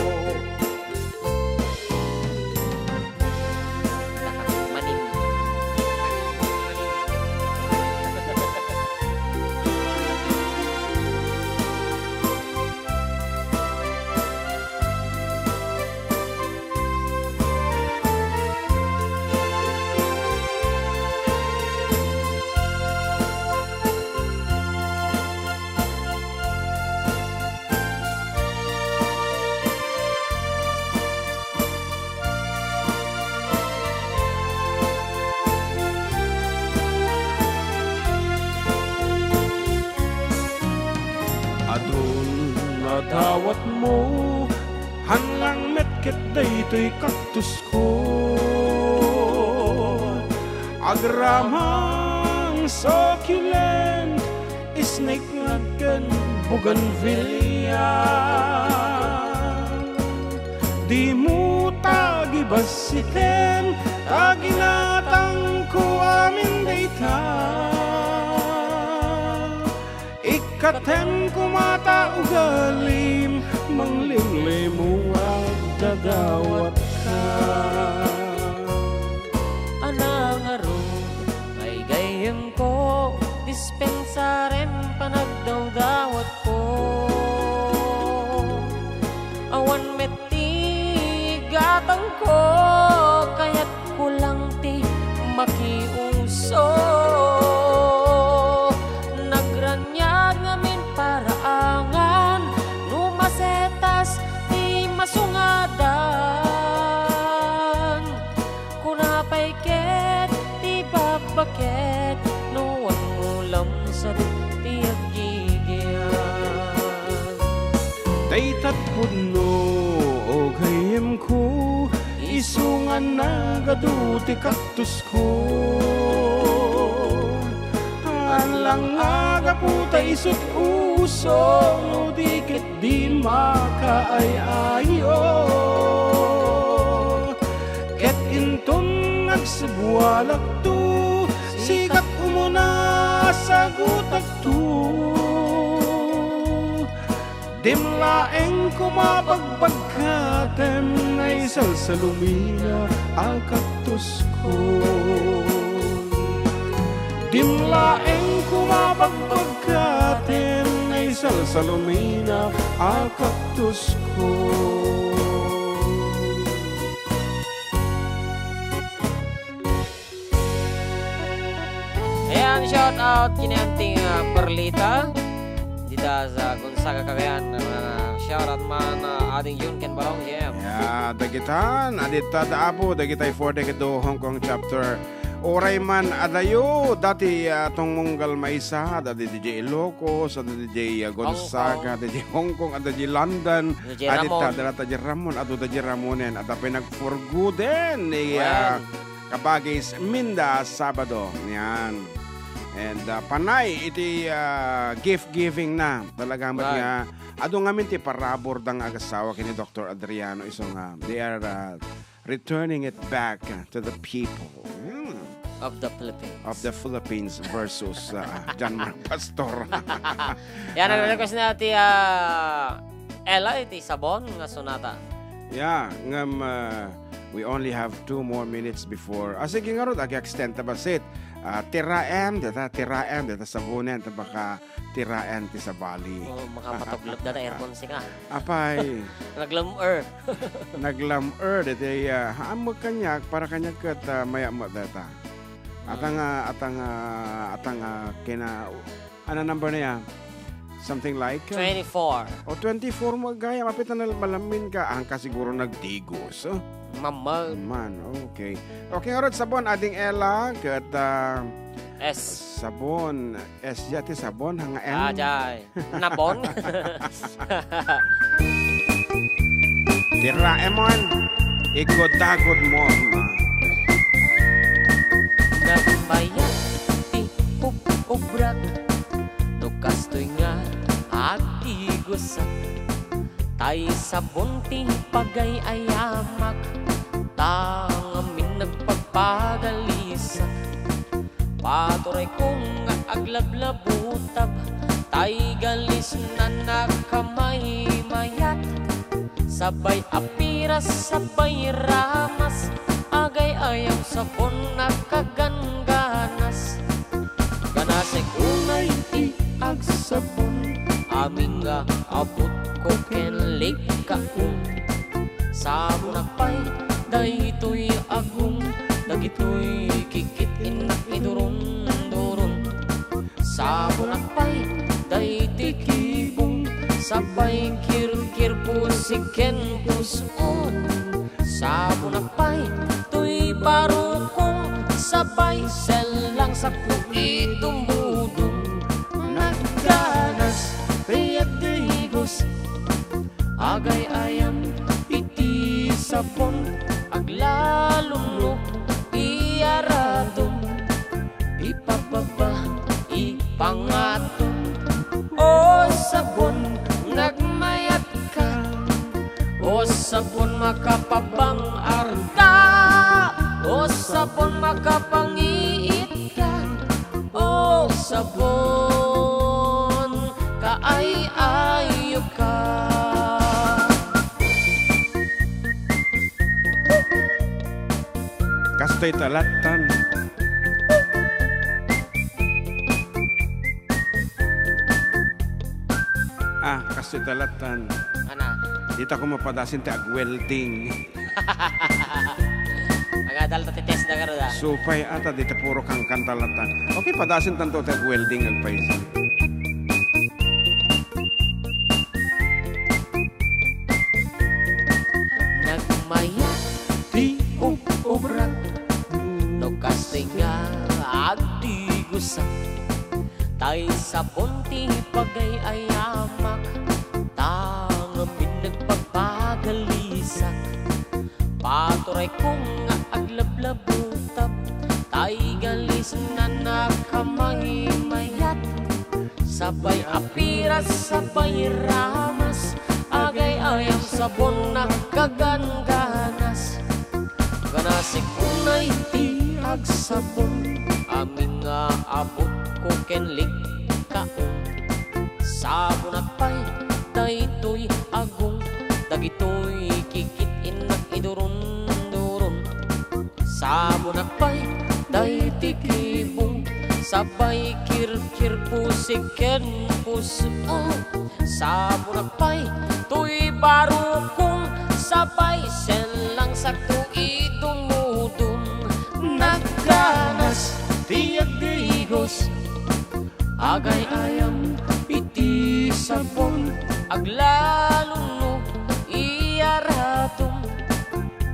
Dawat mo hanlang metket daytoy kaktus ko agramang succulent snake ngagken bougainvillea di mo tagibasiten taginatang ko amin dayta ikatem kumata ugalim manglimlim mo at dadawat ka anang aron ay gayem ko dispensarem panagdawdawat ko awan metigatang ko kaya't kulang ti makiuso nagranyag ngamin paraangan numasetas ti masungadan kunapay ket ti babaket nuwan ngulam sa ti agigyan daytat pudno o gayem ko isungan na gaduti kaktus ko lang aga puta isut uso no dikit di makaayayo ket inton nagsebualak tu sikat umuna sa gutak tu dimlaeng kumapagbagkatem ay salsalumina ang kaktus ko dimlaeng kumapagbagkatem ay salsalumina ang kaktus ko ayan shout out kinanting Perlita dita sa Gonzaga Cagayan shout out man ading yun ken balong jam Ya, dagitan, adita daapo, dagitay 4 do Hong Kong chapter. Oray man adayo, dati tong Monggal Maisa, dati DJ Ilocos, dati DJ Gonzaga, dati Hong Kong, dati London, adita dati Ramon, dati Ramonen, at pinagforguden ni Kabagis Minda Sabado. Yan. And panay iti gift giving na talaga nga ado ngamin ti parabor dang agasawa kini Dr. Adriano isong they are returning it back to the people of the Philippines versus John Mark Pastor. Yan nag-request na ti Ella iti sabon nga sonata. Yeah, ngam we only have 2 more minutes before. Sige nga ron, ag-extend ta basit. Tiraem data sabunen ta baka tiraem ti sa Bali. Oh, makapatuglap data aircon sika. Apay. Naglam-er dati haamog kanyak para kanyak ket maya mo data. Atang kina ano number na ya? Something like 24. O 24 mo gaya mapit na malamin ka ang kasiguro nagtigos. Mamag Man, okay. Okay, nga sabon ading Ella ket S. Sabon, S yati sabon hanga N. Jay. Nabon. Tiraemon. Igodagod mo. Nagbayad ti ubrat no kastoy nga ati gusak tay sabon ti pagay ayamak tangamin nagpagpagalisak paturay kong aglablabutab tay galis na nakamay mayat sabay apiras sabay ramas agay ayaw sabon nakagangganas ganasay unay ti agsabon aming nga abot ko kenlik kaung sabon akpay daytoy agong dagitoy kikit inak idurun-durun sabon akpay dayti kibong sabay kirkir pusiken puson sabon akpay tuy barukong sabay selang sa kuki dumudong nagganas riyadigos agay ayam iti sabon aglalunok iyaradong ipababa ipangatong o sabon nagmayat ka o sabon makapabang arda o sabon makapangiit ka o sabon kaay-ayo ka Kastoy talatan. Kastoy talatan. ana Dito ko mapadasin ti ag-welding. agadal ta test na karo da Supay ata dito puro kang kantalatan. Okay, padasin tanto ti ag-welding agpaisin. nagmaya ti ubrat no kastoy nga agdi gusak tay sabon ti pagay ayamak tangamin nagpagpagalisak paturay kong nga aglablabutab tay galis na nakamay mayat sabay apiras sabay ramas agay ayang sabon na kagangganas ganasik unay ti agsabon aming nga abot ko kenlik kaong sabon akpay daytoy agong dagitoy kikit inak idurun-durun sabon akpay dayti kibong sabay kirkir pusiken puson sabon akpay tuy barukong sabay selang sakto idumudong nagganas tiyadigos agay ayam iti sabon aglalunok iyaratong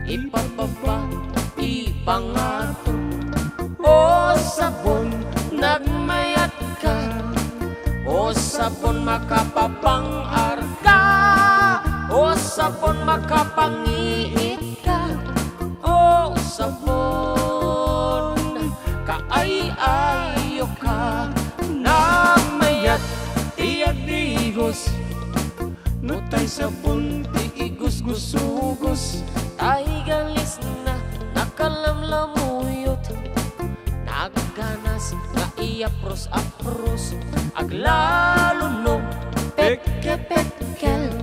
ipababa ipangatong o sabon nagmayat ka o sabon makapapang arda o sabon makapangiit ka o sabon kaay-ayo ka nagmayat tiyadigos no tay sabon ti igus-gusugos tay galis na nakalamlamuyot nagganas nga iapros-apros aglalunok peke-pekel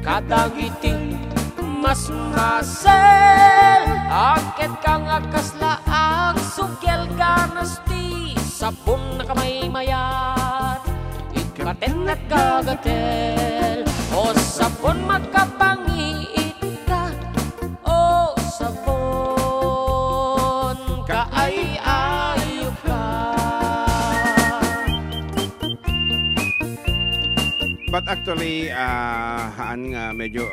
kadagiti mas masel akit kang akasla ang sugel ganas ti sabon na kamay mayat ikaten at gagatel o sabon makapangiit ka o sabon kaay-ayo ka. But actually, haan nga medyo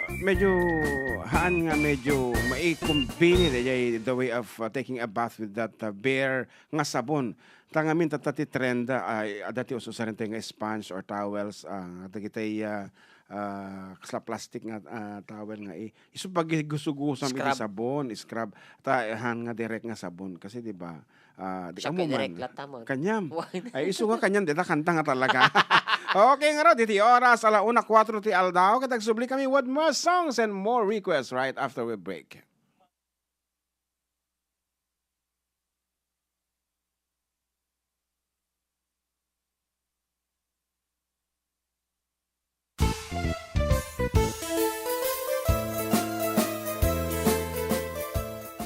maikumbini the way of taking a bath with that bare nga sabon. Tangamin tatati trenda ay dati uso sa rin nga sponge or towels. Dagitay sa plastic nga towel nga iso pag gusugusam iti Scrub. sabon, scrub ta han nga direct nga sabon kasi di ba di Siya ka mo direct man lata mo. kanyam Why? ay iso nga kanyam dita kanta nga talaga. Okay nga raw diti oras 1:04 ti aldaw katag subli kami with more songs and more requests right after we break.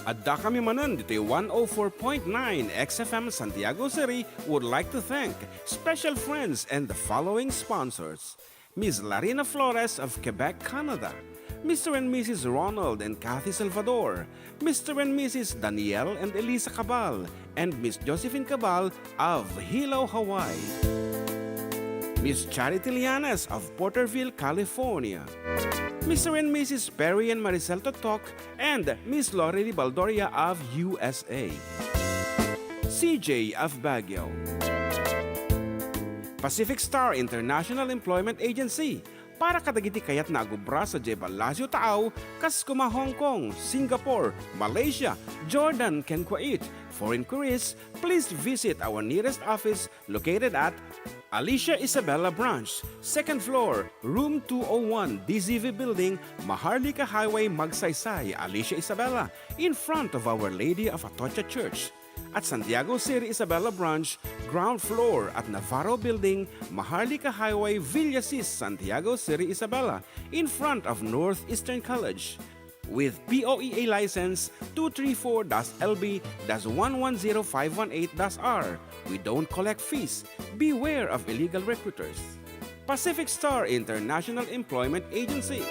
Adda kami manan dito 104.9 XFM Santiago City would like to thank special friends and the following sponsors. Ms. Larina Flores of Quebec, Canada. Mr. and Mrs. Ronald and Kathy Salvador. Mr. and Mrs. Danielle and Elisa Cabal. And Miss Josephine Cabal of Hilo, Hawaii. Miss Charity Lianas of Porterville, California. Mr. and Mrs. Perry and Maricel Totok, and Miss Lorely Baldoria of USA. CJ of Baguio. Pacific Star International Employment Agency. Para kadagiti kayat na agubra sa Jebel Lazio Taaw, kas kuma Hong Kong, Singapore, Malaysia, Jordan, ken Kuwait. For inquiries, please visit our nearest office located at Alicia Isabella Branch, 2nd floor, room 201, DZV Building, Maharlika Highway, Magsaysay, Alicia Isabella, in front of Our Lady of Atocha Church. At Santiago City Isabella Branch, ground floor at Navarro Building, Maharlika Highway, Villasis, Santiago City Isabella, in front of Northeastern College. With POEA license 234-LB-110518-R. We don't collect fees. Beware of illegal recruiters. Pacific Star International Employment Agency.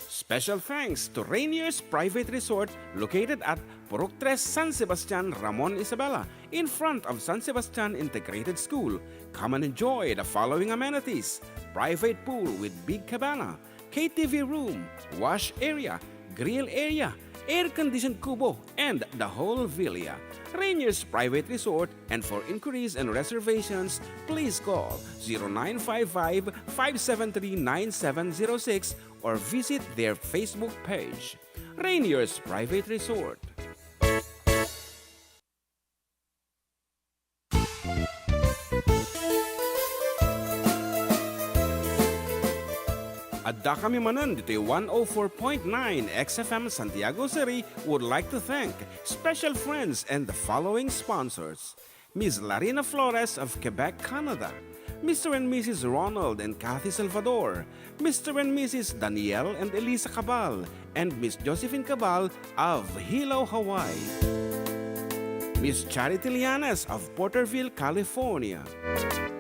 Special thanks to Rainier's Private Resort located at Purok 3 San Sebastian, Ramon Isabela, in front of San Sebastian Integrated School. Come and enjoy the following amenities: private pool with big cabana, KTV room, wash area, grill area, air-conditioned kubo, and the whole villa. Rainier's Private Resort, and for inquiries and reservations, please call 0955-573-9706 or visit their Facebook page. Rainier's Private Resort. Adda kami manan dito 104.9 XFM Santiago City would like to thank special friends and the following sponsors. Ms. Larina Flores of Quebec, Canada. Mr. and Mrs. Ronald and Kathy Salvador. Mr. and Mrs. Danielle and Elisa Cabal. And Miss Josephine Cabal of Hilo, Hawaii. Miss Charity Lianas of Porterville, California.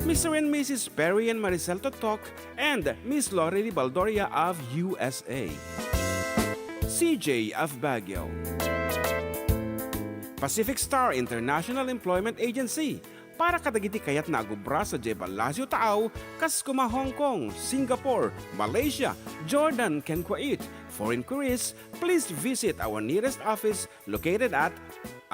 Mr. and Mrs. Perry and Maricel Totok, and Miss Lorely Baldoria of USA. CJ of Baguio. Pacific Star International Employment Agency. Para kadagiti kayat na agubra sa Jebel Lazio Taaw, kas kuma Hong Kong, Singapore, Malaysia, Jordan, ken Kuwait. For inquiries, please visit our nearest office located at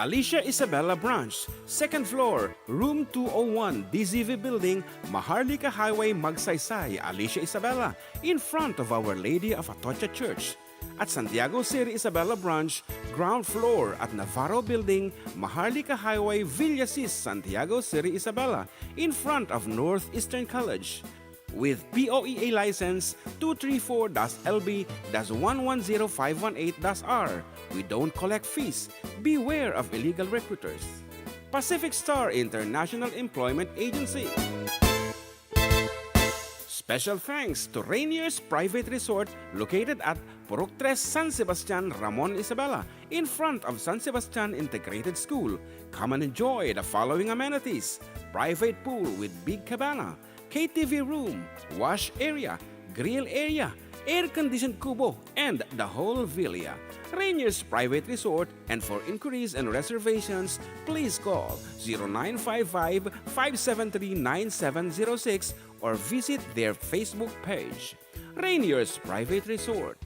Alicia Isabella Branch, 2nd floor, room 201, DZV Building, Maharlika Highway, Magsaysay, Alicia Isabella, in front of Our Lady of Atocha Church. At Santiago City Isabella Branch, ground floor at Navarro Building, Maharlika Highway, Villasis, Santiago City Isabella, in front of Northeastern College. With POEA license 234-LB-110518-R. We don't collect fees. Beware of illegal recruiters. Pacific Star International Employment Agency. Special thanks to Rainier's Private Resort located at Purok 3 San Sebastian, Ramon Isabela, in front of San Sebastian Integrated School. Come and enjoy the following amenities: private pool with big cabana, KTV room, wash area, grill area, air-conditioned kubo, and the whole villa. Rainier's Private Resort, and for inquiries and reservations, please call 0955-573-9706 or visit their Facebook page. Rainier's Private Resort.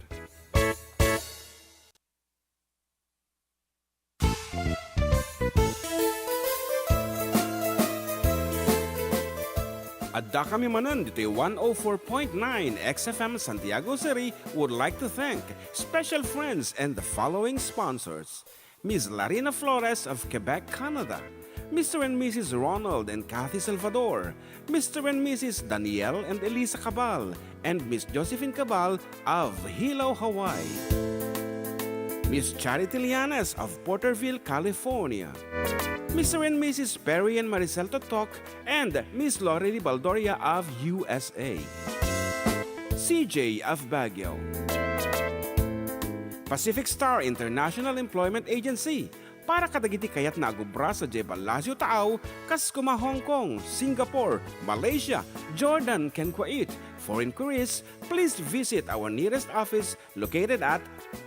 Adda Adda kami Manen dito 104.9 XFM Santiago City would like to thank special friends and the following sponsors. Ms. Larina Flores of Quebec, Canada. Mr. and Mrs. Ronald and Kathy Salvador. Mr. and Mrs. Danielle and Elisa Cabal. And Miss Josephine Cabal of Hilo, Hawaii. Miss Charity Lianes of Porterville, California. Mr. and Mrs. Perry and Maricel Totok and Miss Lori Baldoria of USA. CJ of Baguio. Pacific Star International Employment Agency para kadagiti kayat na agubra sa Jebalasio Taaw, kas kuma Hong Kong, Singapore, Malaysia, Jordan, ken Kuwait. For inquiries, please visit our nearest office located at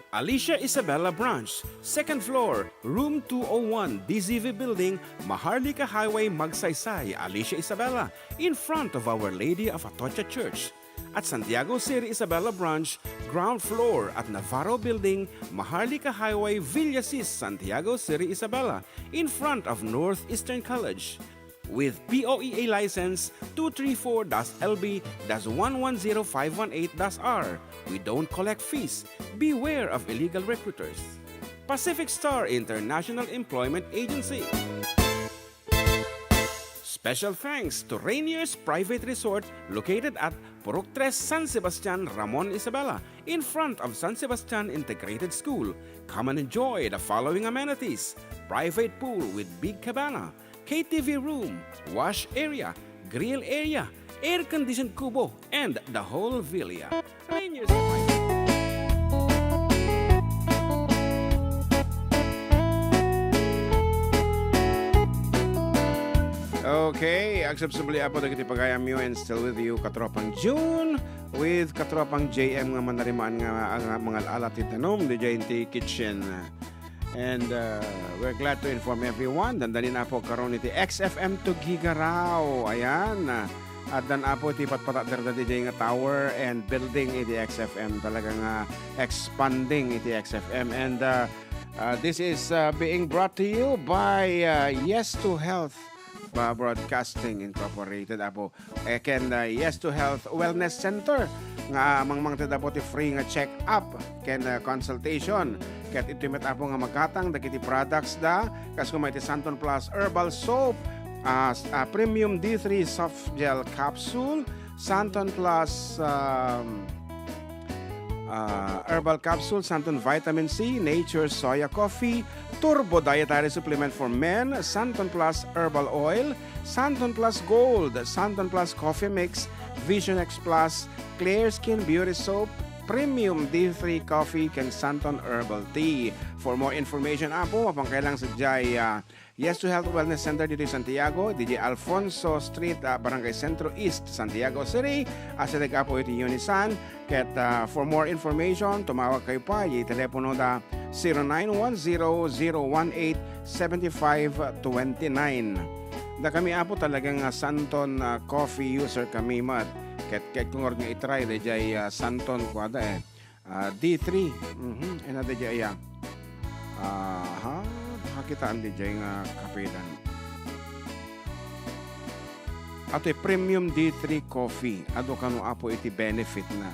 Alicia Isabella Branch, 2nd floor, room 201, DZV Building, Maharlika Highway, Magsaysay, Alicia Isabella, in front of Our Lady of Atocha Church. At Santiago City Isabella Branch, ground floor at Navarro Building, Maharlika Highway, Villasis, Santiago City Isabella, in front of Northeastern College. With POEA license 234-LB-110518-R. We don't collect fees. Beware of illegal recruiters. Pacific Star International Employment Agency. Special thanks to Rainier's Private Resort located at Purok 3 San Sebastian, Ramon Isabela, in front of San Sebastian Integrated School. Come and enjoy the following amenities: private pool with big cabana, KTV room, wash area, grill area, air-conditioned kubo, and the whole villa. Rainier's Private. Okay, acceptably apo dagiti pagayam you and still with you Katropang June with Katropang JM nga manarimaan nga mga alat itanom DJ Inti Kitchen. And we're glad to inform everyone dandalin na po karon iti XFM to Gigaraw. Ayan. At dan apo iti patpatader da DJ nga tower and building iti XFM talagang expanding iti XFM and this is being brought to you by Yes to Health Broadcasting Incorporated apo ken Yes to Health Wellness Center nga mangmang ted apo ti free nga check up ken consultation ket iti met apo nga magkatang dagiti products da kas kumay ti Santon Plus Herbal Soap, Premium D3 Soft Gel Capsule, Santon Plus Herbal Capsule, Santon Vitamin C, Nature Soya Coffee, Turbo Dietary Supplement for Men, Santon Plus Herbal Oil, Santon Plus Gold, Santon Plus Coffee Mix, Vision X Plus, Clear Skin Beauty Soap, Premium D3 Coffee, kang Santon Herbal Tea. For more information apo, mapangkailang sa Jai Yes to Health Wellness Center dito sa Santiago, DJ Alfonso Street, Barangay Centro East, Santiago City. Asya po iti Unisan. Ket for more information, tumawag kayo pa. Yung telepono da 0910-018-7529. Da kami apo talagang Santon coffee user kami mat. Ket kung nga itry, DJ Santon kwada D3. And DJ kitaan DJ nga kapitan. Ato Premium D3 Coffee. Ado kanu apo iti benefit na.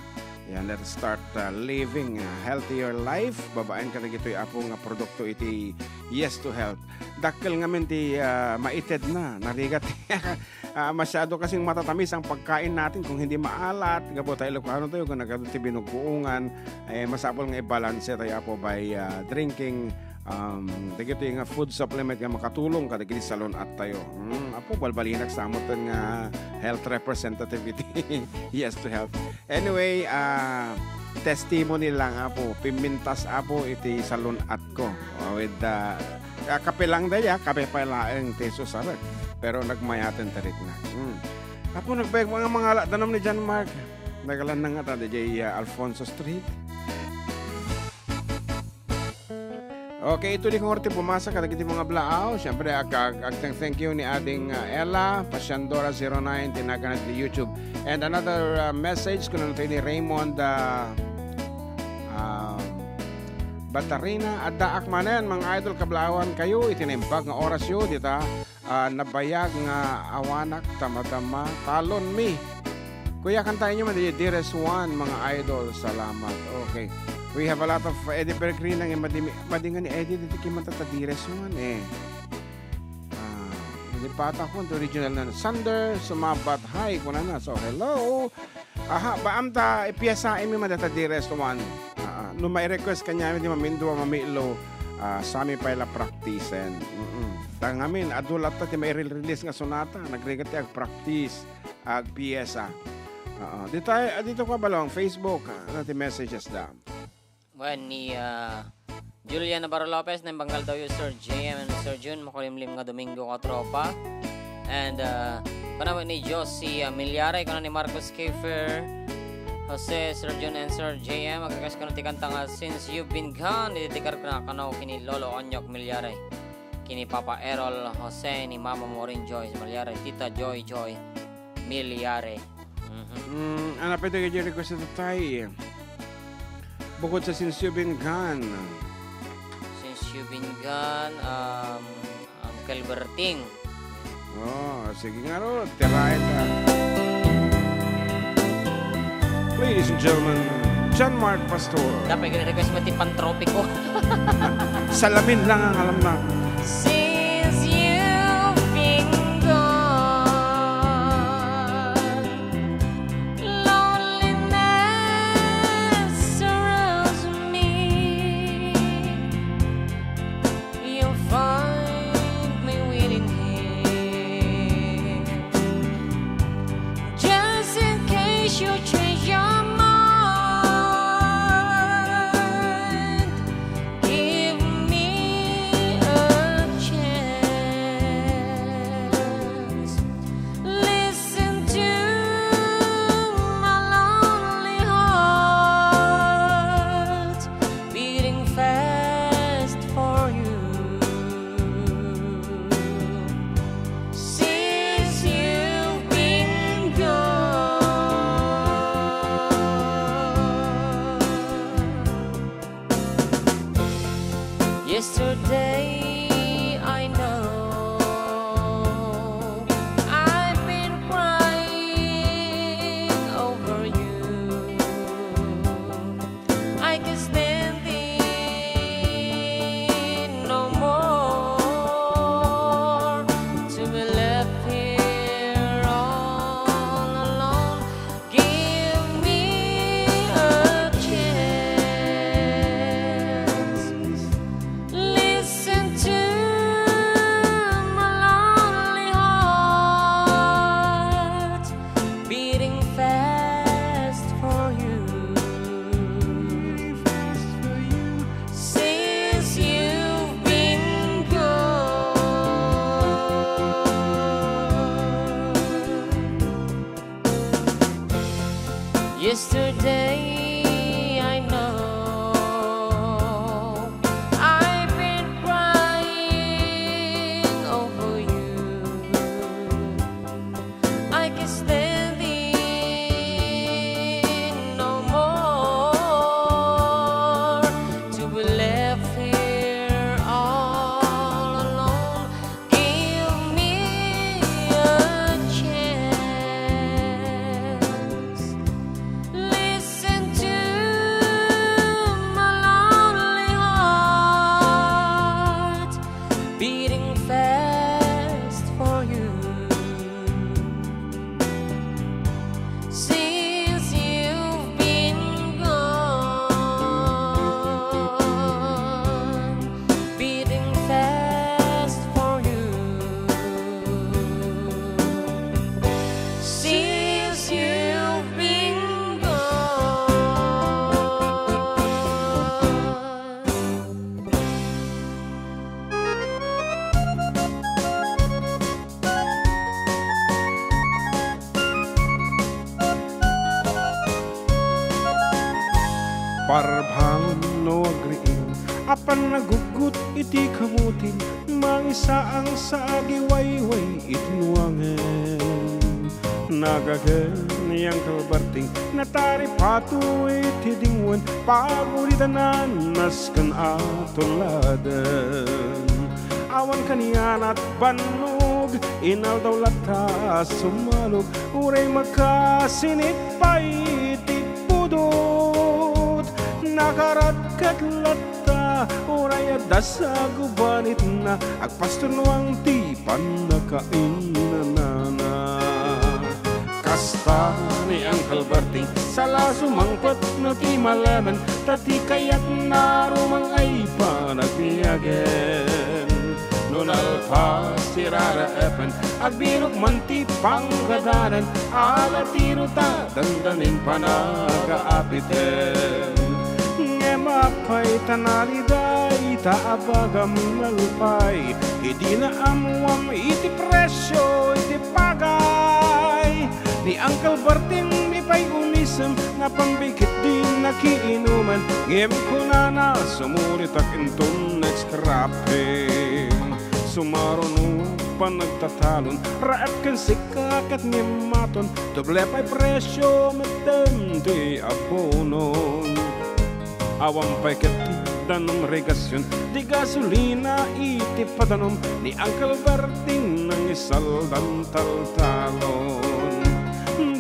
Yan, let's start living a healthier life. Babaen ka na gito'y apo nga produkto iti Yes to Health. Dakkel nga men ti maited na. Narigat. Masyado kasing matatamis ang pagkain natin kung hindi maalat. Gabo tayo Ilocano tayo kung nagado ti binuguungan. Masapol nga i-balance tayo apo by drinking dagito yung food supplement nga makatulong kada kini salon at tayo. Apo balbalinak sa amoton nga health representative iti Yes to Health. Anyway, testimony lang apo, pimintas apo iti salon at ko. With kape lang daya, kape pa lang teso sarat. Pero nagmayaten tarik na. Apo nagbayag mga danom ni John Mark. Nagalan na nga ta DJ Alfonso Street. Okay, ito di kong orte pumasa kadagiti mga blaaw. Siyempre, thank you ni ating Ella, Pasyandora09, tinaganat ni YouTube. And another message, kung ano ni Raymond Batarina, Adda, Manen, mga idol kablawan kayo, itinimbag nga oras yun, dita, nabayag nga awanak, tama-tama, talon mi. Kuya, kantahin nyo man, dearest one, mga idol, salamat. Okay. We have a lot of Eddie Bergreen lang, madingan ni Eddie, dito kimantata dearest one, Nilipata ko, ito original na Sander, sumabat, hi, kuna na. So, hello. Aha, baamta, ipiyasa, imi madata dearest one. No may request kanya, hindi mamindo, mamilo, sa amin pa ila practice. Tangamin, adulat ta, may release nga sonata, nagregati ag practice, ag piyesa. Dito ko balong, Facebook, natin messages da. Well, ni Julia Navarro Lopez ng Banggal daw yung Sir JM and Sir Jun, makulimlim nga Domingo ka tropa. And panawin ni Josie Milyare, ikaw na ni Marcos Kiefer, Jose, Sir Jun and Sir JM, magagas ka na tikanta nga Since You've Been Gone, ititikar ko na kanaw kini Lolo Onyok Milyare, kini Papa Errol Jose, ni Mama Maureen Joyce Milyare, Tita Joy Milyare. Ano pwede kayo request ito tayo? Bukod sa Since You've Been Gone. Since You've Been Gone, Uncle Berting. Sige nga ro, tirahin ka. Ladies and gentlemen, John Mark Pastor. Dapat i-request mo ti Pantropiko. Salamin lang ang alam na. Since you've been gone, loneliness surrounds me. You'll find me waiting here, just in case you change your mind. Give me a chance. Listen to my lonely heart beating fast for you. Since you've been gone. Yesterday, I know I've been crying over you. I can stand it no more, to be left here all alone. Give me a chance. Listen to my lonely heart beating fast for you. Since you've been gone. Yesterday, I know I've been crying over you. I can stand it no more, to be left here all alone. Give me a chance. Listen to my lonely heart beating fast for you. Since you've been gone, beating fast for you. Since you've been gone. Parabang no agriin, apan nagugut iti kamutin, mangisa ang sa agiwayway itnuangan. nagagan niyang kalbarting natari patu itidingwan paguritanan naskan atuladan awan kaniyan at banog inal daw lata sumalog uray makasinit pa itipudot nakarat katlata uray adda sa gubanit na agpastunuang tipan nakainanana kasta ni ang kalbarting sala sumangpot na ti malaman tati kayat narumang ay panagbiyagen nunalpas tiraraapan agbirok man ti panggadanan alatiro ta dandanin panagaapiten mapay tanaliday taabagam nalupay hindi na amuam iti presyo iti pagay ni Uncle Bartin ipay unisam nga pangbikit din nakiinuman ngem ko na sumulit akintong next rapping sumaron panagtatalon raat kan sikak at ngematon doble pay presyo matem di abonon awang paikati danong regasyon di gasolina iti padanom ni Uncle Berting ng isal dan taltalon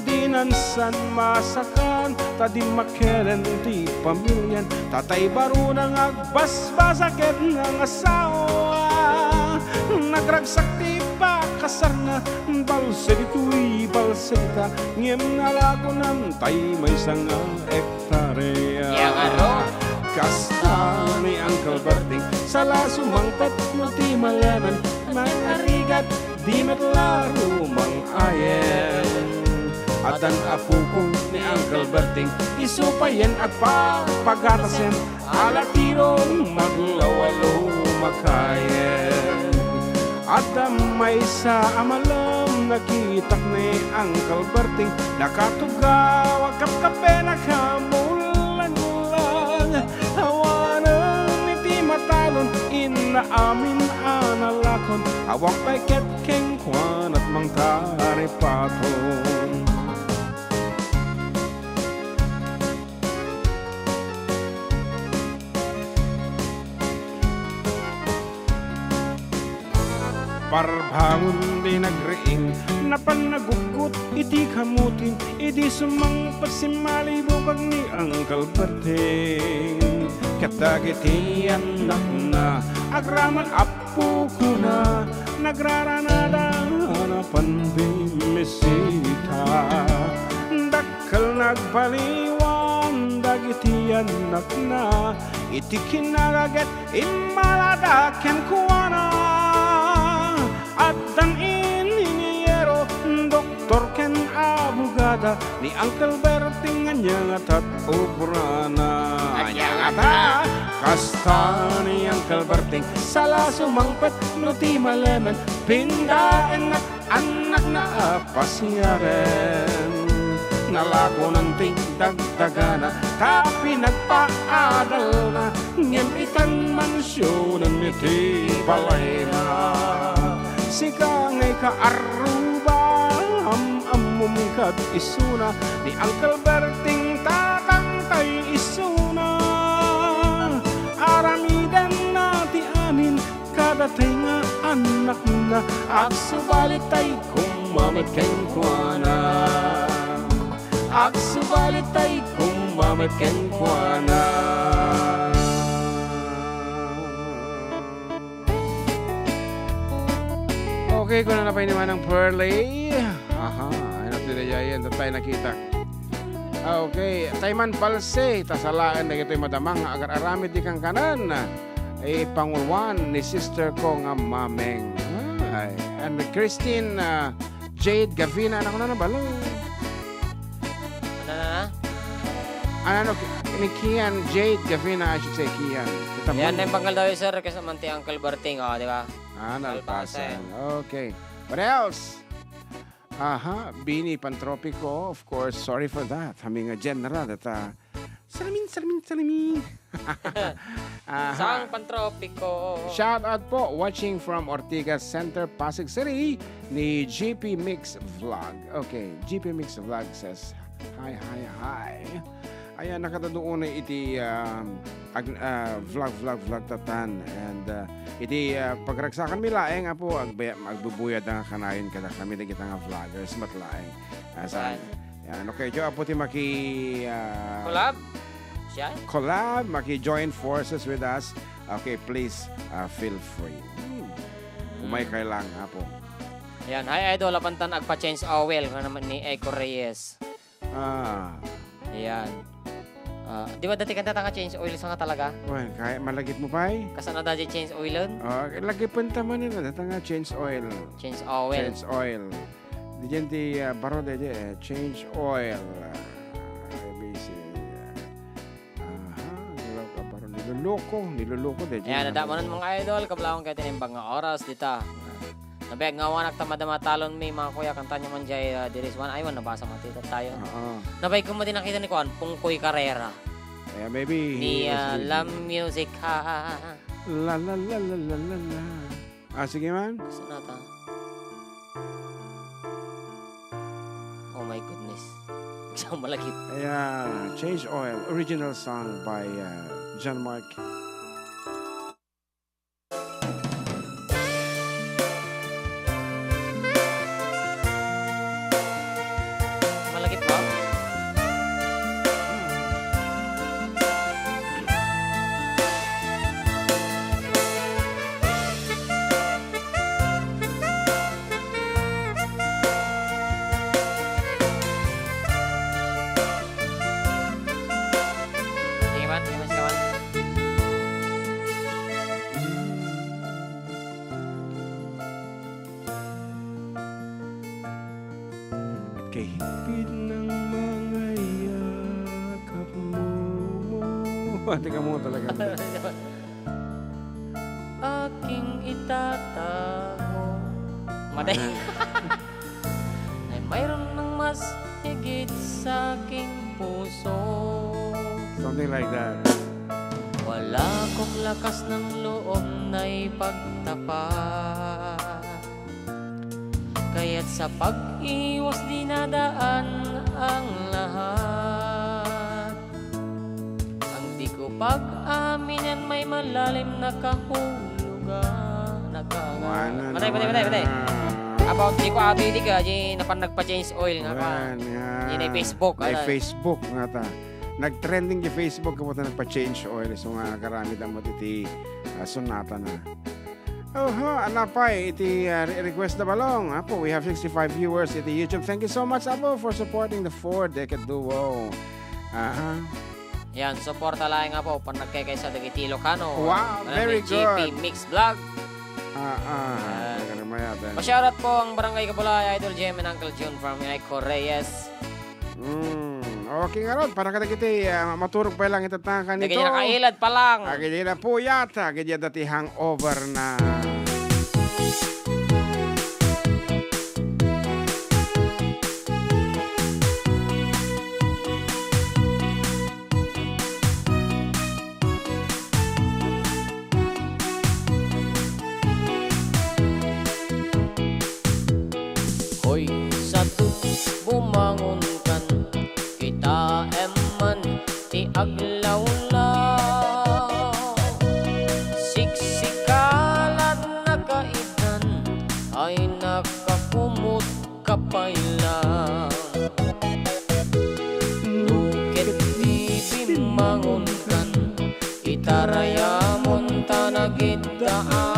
di nansan masakan tadi makeren di pamilyan tatay baro nang agbasbasaket ng asawa nagragsak di pakasar na balse dito'y balse ka ngem nalago ng tay may sanga ektarya kasta ni Uncle Berting sala sumangpet no ti malaman nangarigat di metlaro mang ayen atan apuko ni Uncle Berting isupayen at pagpagatasen alatiron maglawalo makayen Adda may sa amalam nakitak ni Uncle Berting nakatugaw kapkape nakamulan-ulan hawanan iti matalon inaamin analakon awang paiket keng kwan at mang taripaton parbangon di nagreing napanagugot iti kamutin iti sumang pasimalibukag ni Uncle Berting kadagiti anak na agraman apo ko na nagraranada na panbimisita dakkel nagbaliwan dagiti anak na iti kinaraget imaladaken kuwana at ang inhinyero doktor ken abogada ni Uncle Berting anyang at obrana anyang ata kasta ni Uncle Berting sala sumangpet no ti malaman pindaen at anak na apasyaren nalago ng ting dagdagana tapi nagpaadal na ngem itan mansyonan iti balay na sika ngay kaaruba amum kad isuna ni Uncle Berting tatangtay isuna aramidan na ti amin kadatay nga anak na agsubalitay kumamat keng kuana agsubalitay kumamat keng kuana okay, kung na napay naman ng Pearly. Aha, ayun at nilayayan. Doon tayo nakita. Okay, Tayman Palse. Tasalaan na ito'y madamang agar-aramid di kang kanan. Ay pangulwan ni sister ko nga mameng. Ay, and Christine Jade Gavina. Anak ko na nabalo. Ano ni Kian Jade Gavina, I should say Kian. Yan na yung panggal daw sir kasi manti Uncle Berting, di ba? Nalpasan. Okay. What else? Aha, Bini Pantropico, of course. Sorry for that. Haming a general that Salamin. Sang pantropiko. Shout out po, watching from Ortigas Center, Pasig City, ni GP Mix Vlog. Okay, GP Mix Vlog says, hi. Ayan, nakatadoon na iti vlog tatan. And iti pagragsakan mi laeng, apo, agbubuyad nga kanayon kada kami na kita nga vloggers, matlaeng. Saan? Yan, okay, Jo, apo ti maki... Collab? Siya? Collab, maki-join forces with us. Okay, please feel free. Umay kay lang, apo. Yan, hi idol, lapantan agpa-change oil nga naman ni Eco Reyes. Yan. Di ba dati ka change oil sa nga talaga? Well, kaya malagit mo pa eh. Kasana dati change oilon? Lagi punta man nila, dati nga change oil. Change oil. Change oil. Diyan di baro de change oil. ABC. Niloloko de. Yan, nadamanan mga idol, kablawang kayo tinimbang nga oras dita. Nabeg nga wanak tamadama talon may mga kuya kanta nyo man jay diris one aywan nabasa mo tito tayo. Nabay ko mo din nakita ni Kuan Pungkoy Carrera. Yeah, maybe ni La Music ha. La. Sige man. Sonata. Oh my goodness. Isang malagip. Yeah, Change Oil, original song by John Mark. Malagip ba? Kahigpit ng mga yakap mo. Teka mo talaga. Aking itatago. Matay. Ay mayroon ng mas higit sa aking puso. Something like that. Wala kong lakas ng loob na ipagtapat. Kaya't sa pag-iwas dinadaan ang lahat. Ang di ko pag-aminan may malalim na kahulugan. Matay. About di ko abili ka, di napan nagpa-change oil nga ka. Di na Facebook. Ay Facebook nga ta. Nag-trending di Facebook kapag nagpa-change oil. So nga karamit ang matiti sunata na. Anapay, iti request na balong. Apo, we have 65 viewers iti YouTube. Thank you so much, Apo, for supporting the 4-decade duo. Yan, suporta lang nga po pan nagkay sa kadagiti Ilocano. Wow, very good. GP Mix Vlog. Pa-shoutout po ang Barangay Kabulay, Idol Jem and Uncle June from Eco Reyes. Okay nga ron, para kadagiti maturog pa lang itatangkan nito. Kaya nakailad pa lang. Kaya na po yata, kaya dati hangover na. Hoy, sa bumangon kan kita eman ti aglaw-law. Siksikalan na kaitan ay nakakumot kapailang. Nukit di bimangon kan itarayamon tanagidaan.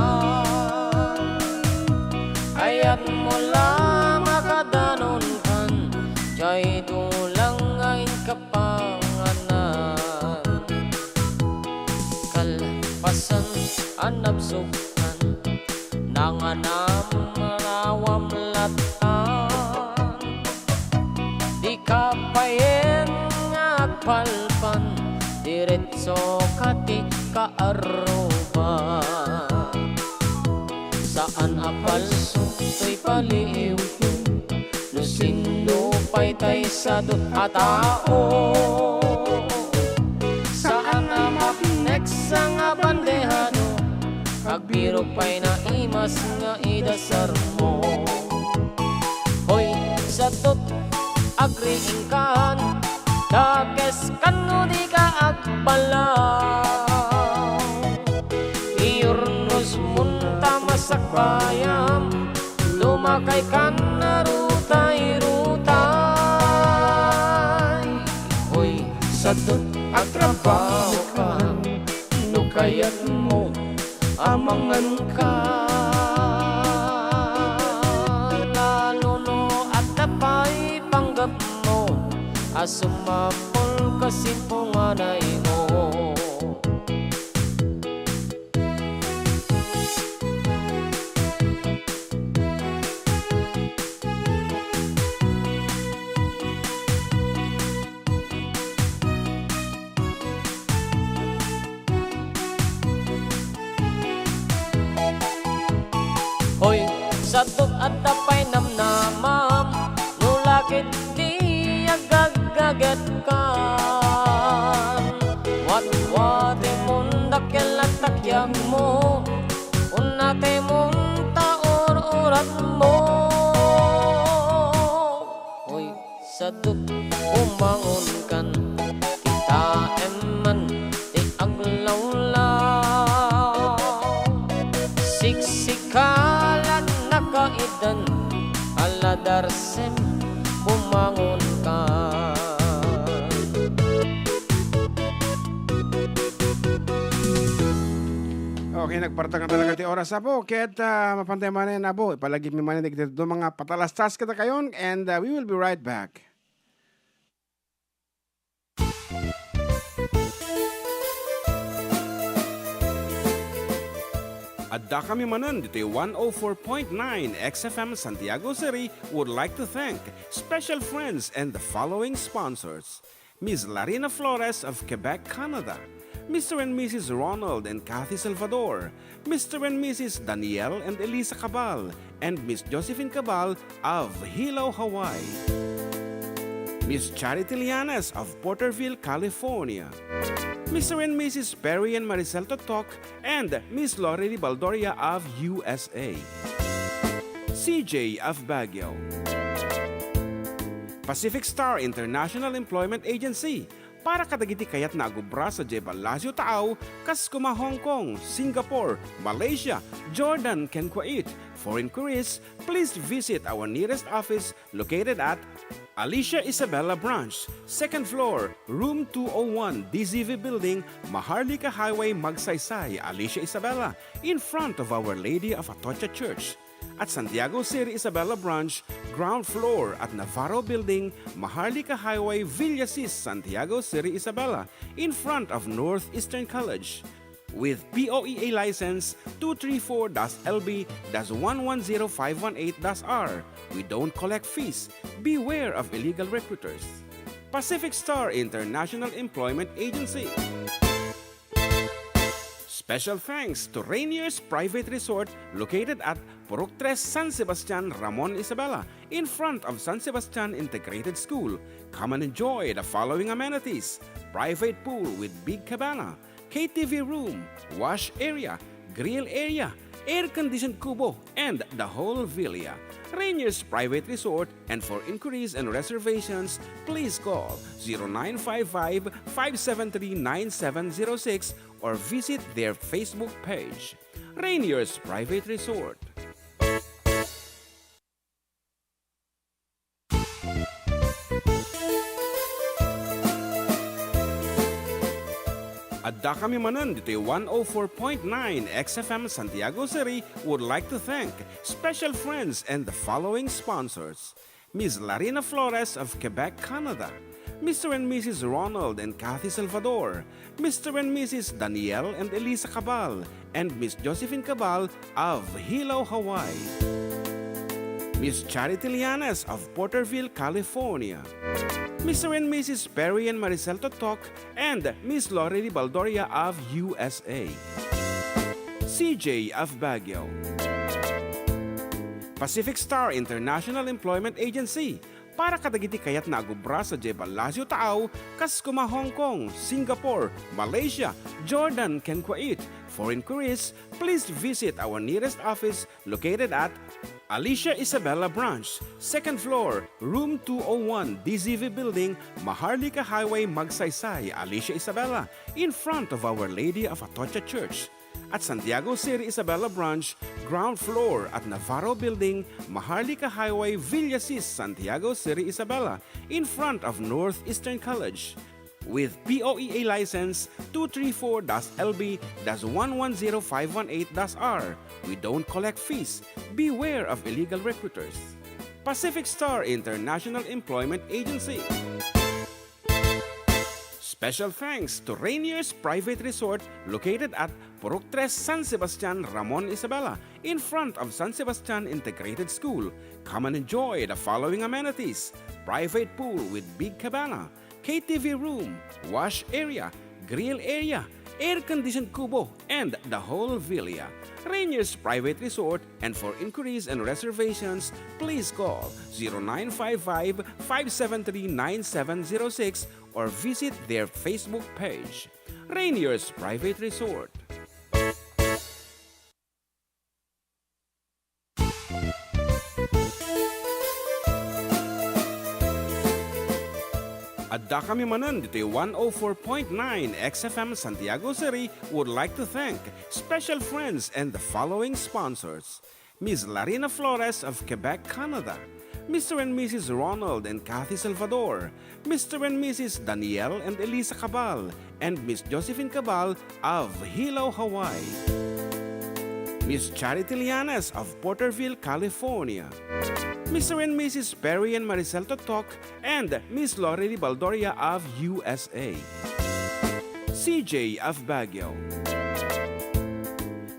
Ayat mo lang makadanon kan jay dulang ngayon kapanganan. Kalpasan anabsukan nanganam manawam latan. Di kapayen ngagpalpan diretso kati kaaruban. Saan apalso to'y paliw Lusindo pa'y tay sa dut atao. Rupay na imas nga idasar mo. Hoy, sa tot agriing kan, dakes kanu di ka agpalaw. Iurnos munta masakbayam, lumakay kan na rutay-rutay. Hoy, sa tot agtrabaho ka, nukayat mo amangan ka. Lalo no at napay panggap mo, asumapol kasimpunganay mo. Hoy, sa tuk at tapay namnamam, nulakit di agagaget kan. Wat-wate mon dakkel at takyag mo, unate mon taor-urat mo. Hoy, sa tuk umangon kan, kita eman di aglawlaw. Siksikalan nakaidan, aladarsem bumangon ka. Okay, nagpartakan talaga ti oras abo. Kaya't mapantay manen abo. Ipalagi mi manen dito mga patalastas kita kayon. And we will be right back. Adda kami manan dito 104.9 XFM Santiago City would like to thank special friends and the following sponsors. Ms. Larina Flores of Quebec, Canada. Mr. and Mrs. Ronald and Kathy Salvador. Mr. and Mrs. Danielle and Elisa Cabal. And Miss Josephine Cabal of Hilo, Hawaii. Miss Charity Lianas of Porterville, California. Mr. and Mrs. Perry and Maricel Totok, and Miss Lori Baldoria of USA. CJ of Baguio. Pacific Star International Employment Agency, para kadagiti kayat na agubra sa Jebel Lazio Taaw, kas kuma Hong Kong, Singapore, Malaysia, Jordan, ken Kuwait. For inquiries, please visit our nearest office located at Alicia Isabella Branch, 2nd floor, room 201, DZV Building, Maharlika Highway, Magsaysay, Alicia Isabella, in front of Our Lady of Atocha Church. At Santiago City Isabella Branch, ground floor at Navarro Building, Maharlika Highway, Villasis, Santiago City Isabella, in front of Northeastern College. With POEA license 234-LB-110518-R. We don't collect fees. Beware of illegal recruiters. Pacific Star International Employment Agency. Special thanks to Rainier's Private Resort located at Purok 3, San Sebastian, Ramon Isabela, in front of San Sebastian Integrated School. Come and enjoy the following amenities: private pool with big cabana, KTV room, wash area, grill area, air-conditioned kubo, and the whole villa. Rainier's Private Resort, and for inquiries and reservations, please call 0955-573-9706 or visit their Facebook page. Rainier's Private Resort. Adda kami manan dito 104.9 XFM Santiago City would like to thank special friends and the following sponsors. Ms. Larina Flores of Quebec, Canada. Mr. and Mrs. Ronald and Kathy Salvador. Mr. and Mrs. Danielle and Elisa Cabal. And Miss Josephine Cabal of Hilo, Hawaii. Miss Charity Lianas of Porterville, California. Mr. and Mrs. Perry and Maricel Totok, and Miss Lori Baldoria of USA. CJ of Baguio. Pacific Star International Employment Agency, para kadagiti kayat na agubra sa Jebel Lasio Taaw, kas kuma Hong Kong, Singapore, Malaysia, Jordan, ken Kuwait. For inquiries, please visit our nearest office located at Alicia Isabella Branch, 2nd floor, room 201, DZV Building, Maharlika Highway, Magsaysay, Alicia Isabella, in front of Our Lady of Atocha Church. At Santiago City Isabella Branch, ground floor at Navarro Building, Maharlika Highway, Villasis, Santiago City Isabella, in front of Northeastern College. With POEA license 234-LB-110518-R. We don't collect fees. Beware of illegal recruiters. Pacific Star International Employment Agency. Special thanks to Rainier's Private Resort located at Purok 3, San Sebastian, Ramon Isabela, in front of San Sebastian Integrated School. Come and enjoy the following amenities: private pool with big cabana, KTV room, wash area, grill area, air-conditioned kubo, and the whole villa. Rainier's Private Resort, and for inquiries and reservations, please call 0955-573-9706 or visit their Facebook page. Rainier's Private Resort. Adda kami Manen dito 104.9 XFM Santiago City would like to thank special friends and the following sponsors: Ms. Larina Flores of Quebec, Canada, Mr. and Mrs. Ronald and Kathy Salvador, Mr. and Mrs. Danielle and Elisa Cabal, and Miss Josephine Cabal of Hilo, Hawaii, Miss Charity Lianes of Porterville, California, Mr. and Mrs. Perry and Maricel Totok, and Miss Lorely Baldoria of USA, CJ of Baguio,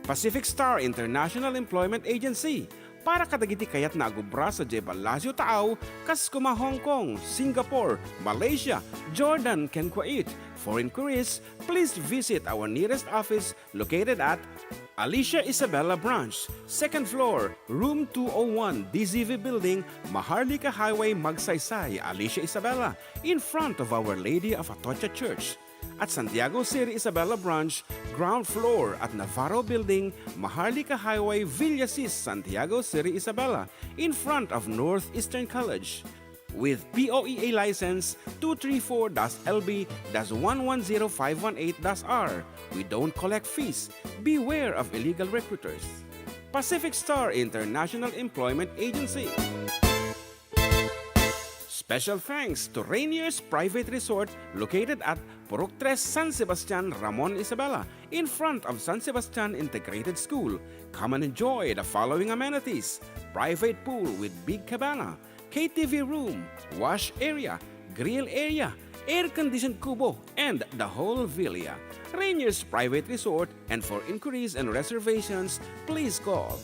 Pacific Star International Employment Agency, para kadagiti kayat na agubra sa Jebel Lasio Taaw, kas kuma Hong Kong, Singapore, Malaysia, Jordan, ken Kuwait. For inquiries, please visit our nearest office located at Alicia Isabella Branch, 2nd floor, room 201, DZV Building, Maharlika Highway, Magsaysay, Alicia Isabella, in front of Our Lady of Atocha Church. At Santiago City Isabella Branch, ground floor at Navarro Building, Maharlika Highway, Villasis, Santiago City Isabella, in front of Northeastern College. With POEA license 234-LB-110518-R. We don't collect fees. Beware of illegal recruiters. Pacific Star International Employment Agency. Special thanks to Rainier's Private Resort located at Purok 3, San Sebastian, Ramon Isabela, in front of San Sebastian Integrated School. Come and enjoy the following amenities: private pool with big cabana, KTV room, wash area, grill area, air-conditioned kubo, and the whole villa. Rainier's Private Resort, and for inquiries and reservations, please call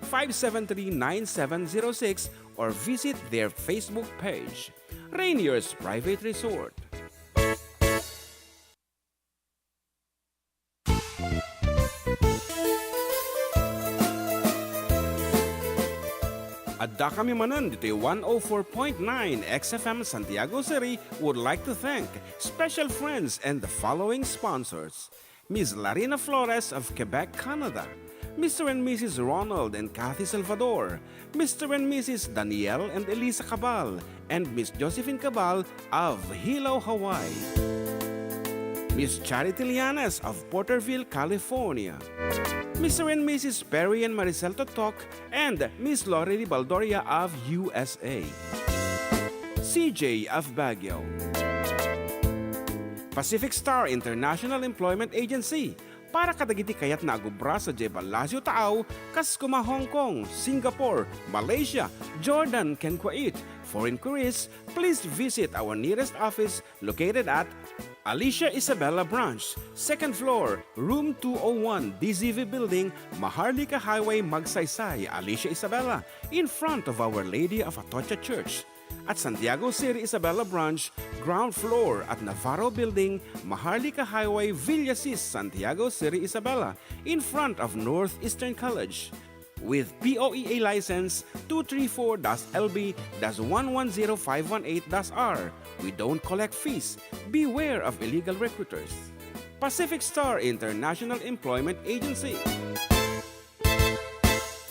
0955-573-9706 or visit their Facebook page. Rainier's Private Resort. Adda kami Manen dito 104.9 XFM Santiago City would like to thank special friends and the following sponsors: Ms. Larina Flores of Quebec, Canada, Mr. and Mrs. Ronald and Kathy Salvador, Mr. and Mrs. Danielle and Elisa Cabal, and Miss Josephine Cabal of Hilo, Hawaii, Miss Charity Lianes of Porterville, California, Mr. and Mrs. Perry and Maricel Totok, and Miss Lorely Baldoria of USA, CJ of Baguio, Pacific Star International Employment Agency, para kadagiti kayat na agubra sa Jebel Lasio Taaw, kas kuma Hong Kong, Singapore, Malaysia, Jordan, ken Kuwait. For inquiries, please visit our nearest office located at Alicia Isabella Branch, 2nd floor, room 201, DZV Building, Maharlika Highway, Magsaysay, Alicia Isabella, in front of Our Lady of Atocha Church. At Santiago City Isabella Branch, ground floor at Navarro Building, Maharlika Highway, Villasis, Santiago City Isabella, in front of Northeastern College. with POEA license 234-LB-110518-R. We don't collect fees. Beware of illegal recruiters. Pacific Star International Employment Agency.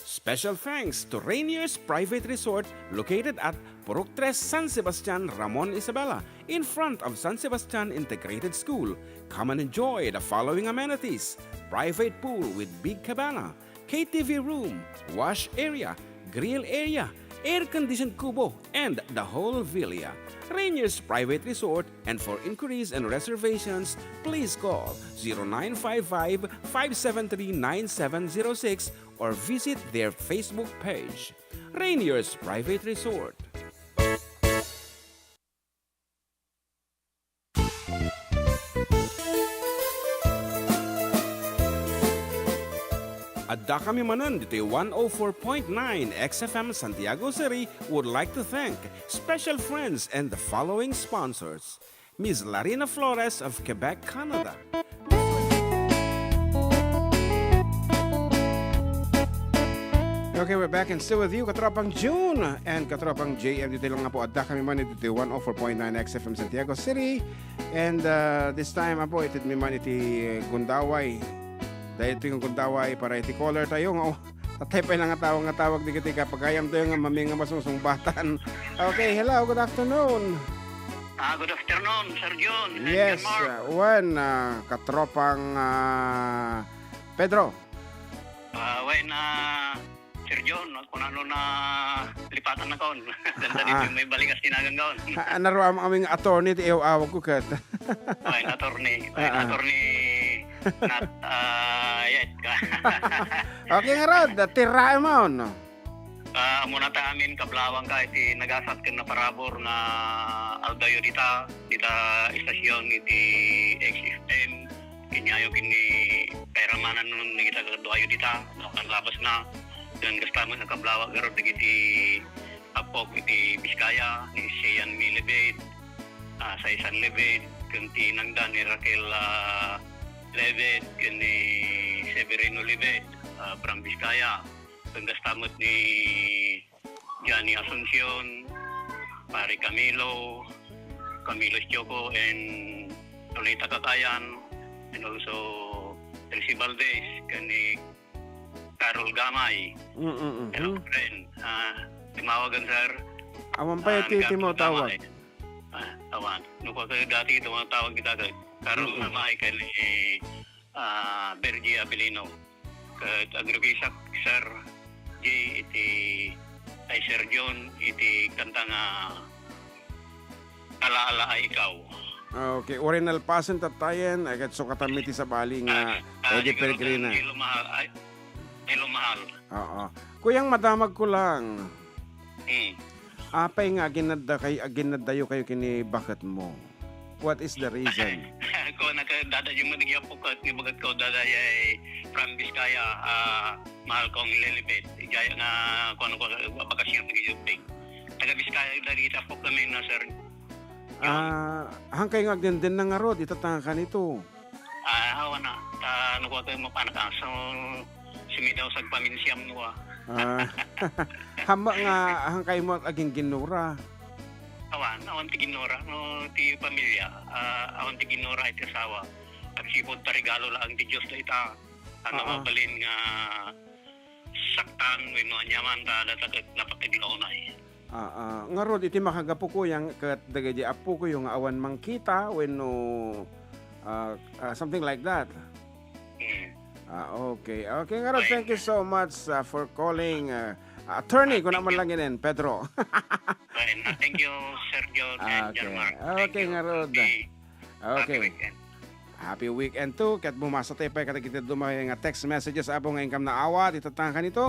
Special thanks to Rainier's Private Resort located at Purok 3, San Sebastian, Ramon Isabela, in front of San Sebastian Integrated School. Come and enjoy the following amenities: private pool with big cabana, KTV room, wash area, grill area, air-conditioned kubo, and the whole villa. Rainier's Private Resort, and for inquiries and reservations, please call 0955-573-9706 or visit their Facebook page. Rainier's Private Resort. Adda kami Manen dito 104.9 XFM Santiago City would like to thank special friends and the following sponsors. Ms. Larina Flores of Quebec, Canada. Okay, we're back and still with you, Katropang June and Katropang JM. Dito lang nga po, Adda kami Manen dito 104.9 XFM Santiago City. And this time po, ito mi man iti Gundaway. Dahil ito yung kundaway para iti caller tayo nga. Tatay pa lang nga tawag di kita pagkayam tayo nga mami nga masungbatan. Okay, hello, good afternoon. Good afternoon, Sir John. Yes, katropang Pedro. Sir John, kung ano na lipatan na kaon. Ganda dito may balikas tinagang kaon. Naro aming attorney ti awag ko kat. Attorney not yet ka. Okay nga rod, tirae mo no. Muna ta amin kablawang ka iti nagasat ken na parabor na aldayo dita istasyon iti XFM kinyayo kini peramanan nun kita kaduayo dita kan labas na dan gastamo sa kablawa garod iti apok iti Biskaya ni Sian Milibed sa isan Lebed kunti nangdan ni Raquel Lebed kini Severino Lebed from Biskaya paggastamot ni Johnny Asuncion, Pare Camilo Choco and Lolita Kakayan and also Elsie Valdez kani Carol Gamay. Hello friend. Timawagan sir. Awan pa iti mo tawag. Awan. Nuko ka dati ito ang tawag kita kay Carol Gamay kani Bergie Abilino. Kat agribisak sir J iti ay Sir John iti kanta nga Alaala ay ikaw. Okay, original pasen tatayen agad so katamiti sa bali nga Eddie Peregrina. Hello mahal. Oo. Kuyang madamag ko lang. Apay nga ginadayo kayo kini bakit mo? What is the reason? Ko nakadadayo mo digya po kat ni bagat ko dadayay from Biskaya mahal kong lilibet. Gaya nga kung ano ko bakasyon nag-yuping. Taga Biskaya dali po kami na sir. Hangkay nga din na nga rod itatanga ka nito. Hawa na. Ano ko kayo mapanak so sumidaw sa paminsyam nuwa. Hamba nga hangkay mo aging ginura. Awan ti ginora no ti pamilya. Awan ti ginora iti asawa. Agsipod tarigalo lang ti Dios ita. Mabalin nga saktan wenno anyaman ta datat napatiglaonay. Nga rod iti makagapo ko yang kat dagiti apo ko yung awan mangkita wenno something like that. Okay nga rod, thank you so much for calling attorney ko naman lang yun Pedro. Thank you Sir John and John Mark. Okay nga rod. Okay. Happy weekend too. Kat bumasa tayo pa kita dumay nga text messages abo nga income na awa dito tangkan ito.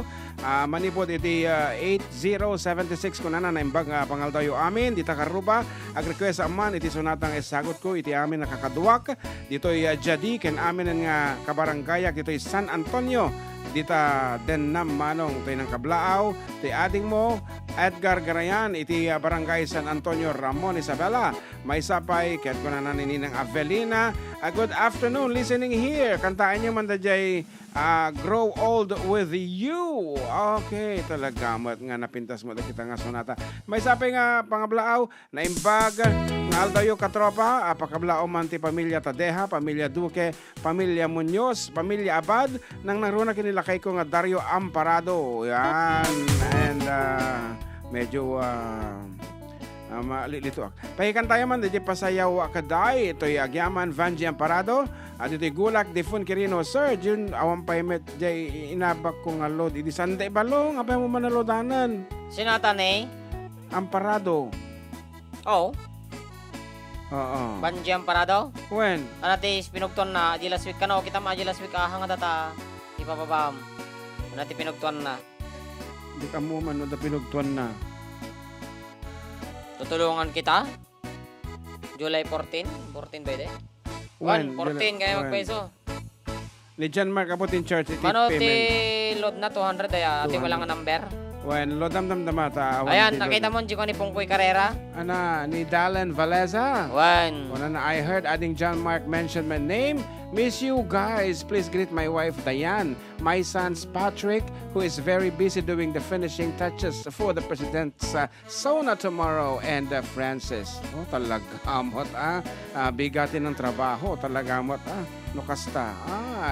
Manipod iti 8076 kunana na imbag pangal tayo amin dita karuba. Ag request aman iti sunatang isagot ko iti amin nakakaduwak. Dito jadi ken amin nga kabaranggayak dito San Antonio. Dita den nam manong tayo ng kablaaw, tayo ading mo, Edgar Garayan, iti Barangay San Antonio, Ramon, Isabela. May sapay, kaya't ko na naninang Avelina. Good afternoon, listening here. Kantaan niyo man dajay Grow Old With You. Okay, talaga. Nga napintas mo da kita nga sonata. May sapay nga pangablaaw, na imbag, nga aldayo katropa, pakablaaw man ti pamilya Tadeha, pamilya Duque, pamilya Muñoz, pamilya Abad, nang naruna kinilakay ko nga Dario Amparado. Yan. And medyo malilito ak. Pahikan tayo man, di pasayaw akaday. Ito'y Agyaman, Vanji Amparado. At ito'y Gulak, Difun Quirino. Sir, Jun, awang pahimet, di inabak ko nga load. Idi sande balong, apay mo man nalodanan. Sinata ni? Amparado. Oh. Oo. Banjam parado? When? Anati pinugton na, di last week ka na, kita ma di last week ahang data. Ipapabam. Anati pinugton na. Di ka mo man, da pinugtuan na. Tutulungan kita? July 14? 14 ba ide? When? 14 kaya magpeso. Ni John Mark abot in church. Mano ti load na 200 ay ati walang number? When? Lodam damdamata. Ayan, nakita mo si ni Pungkoy Carrera? Ana, ni Dalen Valeza. One. When I heard adding John Mark mention my name, miss you guys. Please greet my wife Diane, my sons Patrick, who is very busy doing the finishing touches for the president's sauna tomorrow, and Francis. Oh, talagamot bigatin ng trabaho, talagamot nukasta.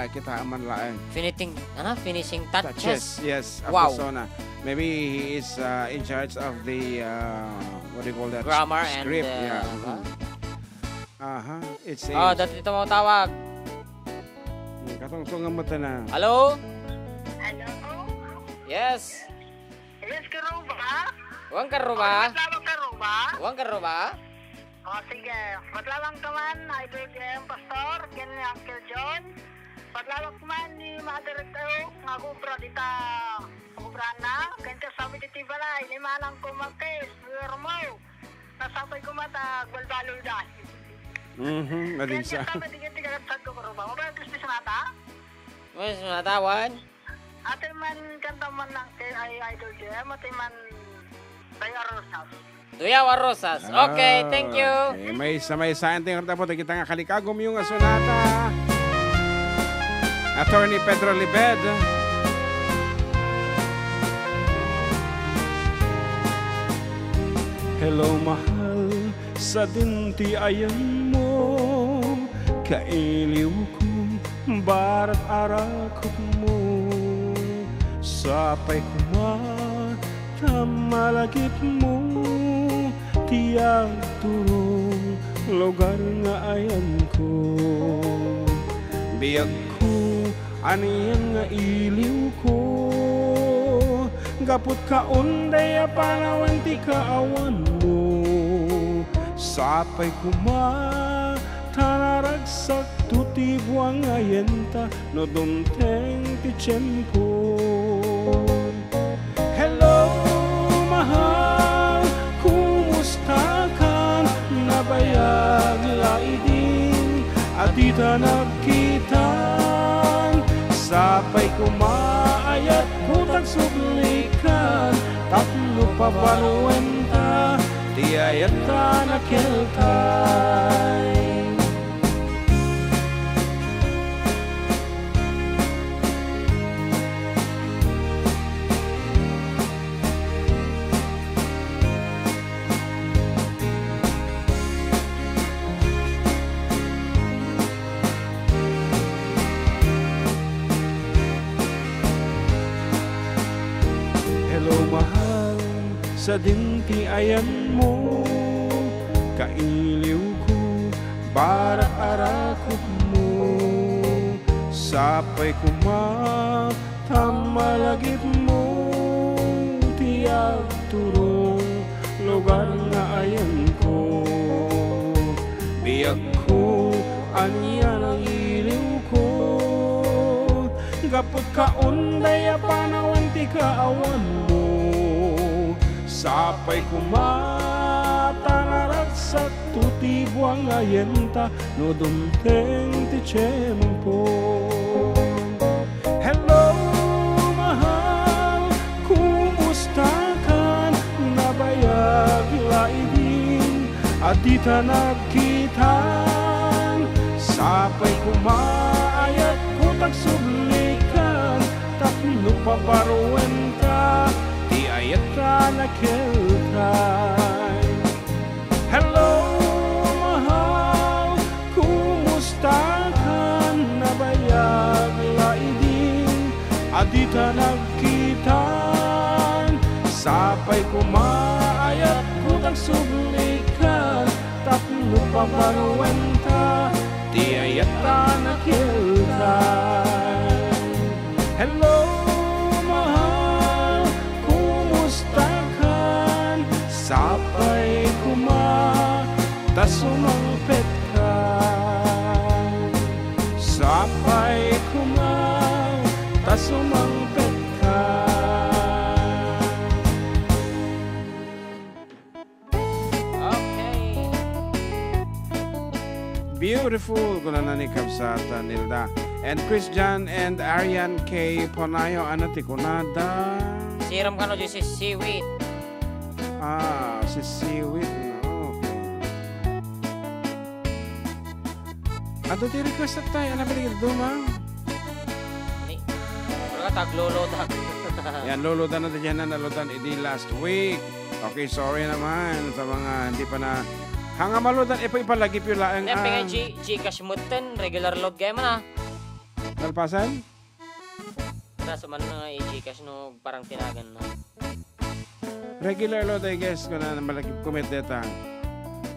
Kita man laeng. Finishing touches. Yes, of wow. the sauna. Maybe he is in charge of the what do you call that? Grammar script. and It's dati ito mo tawag. Katong-tungan mo na. Hello? Hello? Yes. Yes, karuba? Huwag karuba? Matlawang karuba? Huwag karuba? O, sige. Matlawang ka man, Idol Jem, Pastor, ken ni Uncle John. Matlawang ka man ni Mother Teo, nga kubra dita, kubra na. Kaya sabi diti balay, ni manang kumakis, buwer mo. Nasapay ko mata, gwalbalol dahil. Madin Kaya sa. sabi diti kagatag ko karuba. Mabaya Kristi sa nata? Mas natawan? Ate man kanta man ng kay Idol Jem, ate man tayo Rosas. Duyaw Rosas. Okay, thank you. Okay. May saan tingin po kita nga kalikagom yung sonata. Attorney Pedro Libed. Hello mahal, sa dinti ayan mo, kailiw ko, barat arakot mo, sapay kumata malagip mo, tiyag turong lugar nga ayan ko. Biyag Ko, aniyan nga iliw ko, gapot ka unday panawan ti kaawan mo, sapay kumatanaragsak tuti buwang ayenta no dumteng ti tiyempo. Hello mahal, kumusta ka? Nabayag laidin at ita nagkitan, sapay kumaayat kutag sublikan, tatlo pa banuwenta tiyayat ka nakiltay. Hello mahal, sa dinti ayan mo, kailiw ko, barat arakot mo, sapay kumamalagip mo, tiyag turong lugar nga ayan ko. Biyag ko, aniyan ang iliw ko, gapot ka unday panawan ti kaawan mo, sapay kumatanaragsak tuti buwang ayenta no dumteng ti tiyempo. Hello mahal, kumusta ka? adita nagkitan, sapay kumayat kutag sublikan, tapno paparuan ka, di ayat ka nakiltay. Hello, mahal, kumusta ka? Nabayag laidin, adita nagkitan, sapay kumayat kutag sublikan, tapno paparuan ka, di ayat ka nakiltay. Hello, mahal, kumusta ka? Sapay tasumangpet ka, sapay tasumangpet ka. Okay. Beautiful kuna na ni Kabsata Nilda. And Christian and Arian K. Ponayo anati kunada. Siram ka no dyan si seaweed. Si Seaweed. Okay. Ato ti request at tayo. Alam mo rin dumang. Ni. Pero ka taglolodag. Yan, luludan natin dyan na naludan edi last week. Okay, sorry naman sa mga hindi pa na hanga maludan, ipalagip yung laang Yan, pingay Gcash mutten, regular load kayo man nalpasan? Nasa man na i-Gcash no, parang tinagan na. Regular load, I guess, kung na malagip commit data.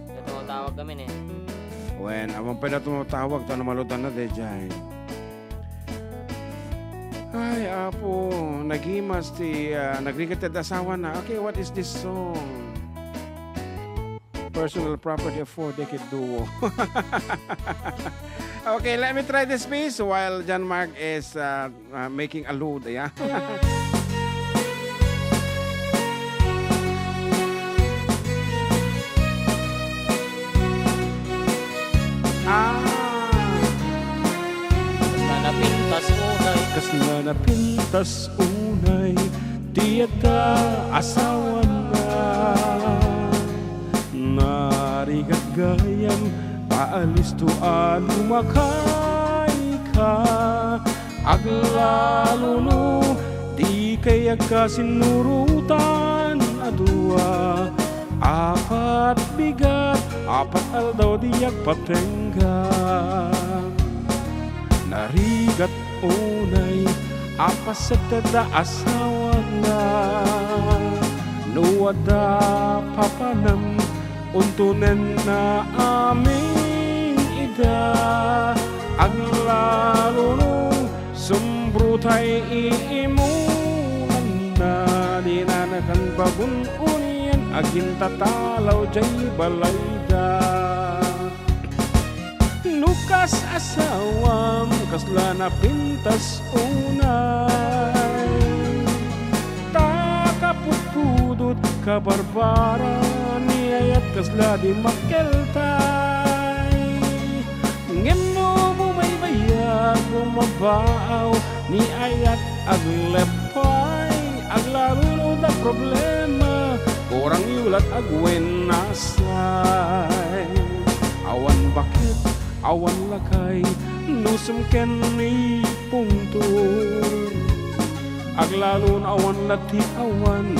Ito tawag kami eh. When, amang pa na tumatawag, ito na maludan na de dyan. Ay, apo, nagimas ti, nagrigatid asawa na. Okay, what is this song? Personal property of 4-decade duo. Okay, let me try this piece while John Mark is making a load. Yeah. Napintas unay. Kasla napintas unay, tiyata asawa na. Narigat gayam, paalis to lumakay ka. Aglalo no, di kaya ka sinurutan adua. Apat bigat, apat aldaw diyak patengga. Narigat unay, apas sa tada asawa na. Nuwada papanam, untunen na aming ida. Aglalo no, sumbrutay iimunan na. Dinanakan babun unian, agin tatalaw jay balayda. Nukas asawam, kasla na pintas unay. Takapupudot kabarbara, niyayat kasla di makeltay. Ngeno bumaybayag, bumabaaw, niyayat aglepay. Aglarunod ang problema, kurang yulat agwen nasay. Awan bakit, awan lakay, nusum ken ni pungtun. Aglalun awan lati awan,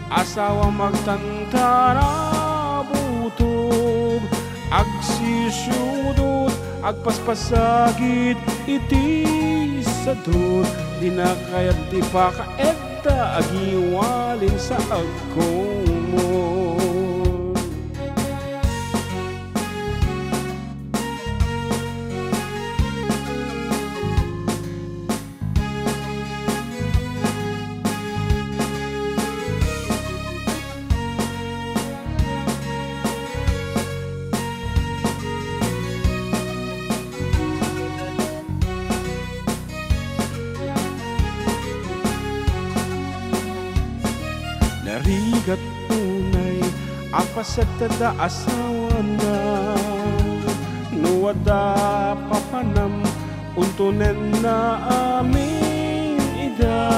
asawa magtantara butog. Agsisyudot, agpaspasagit, iti sadot. Di na kayat di pa kaedda, agiwalin sa agkomon. Narigat unay, apas at tada asawa na. Nuwada papanam, untunen na aming ida.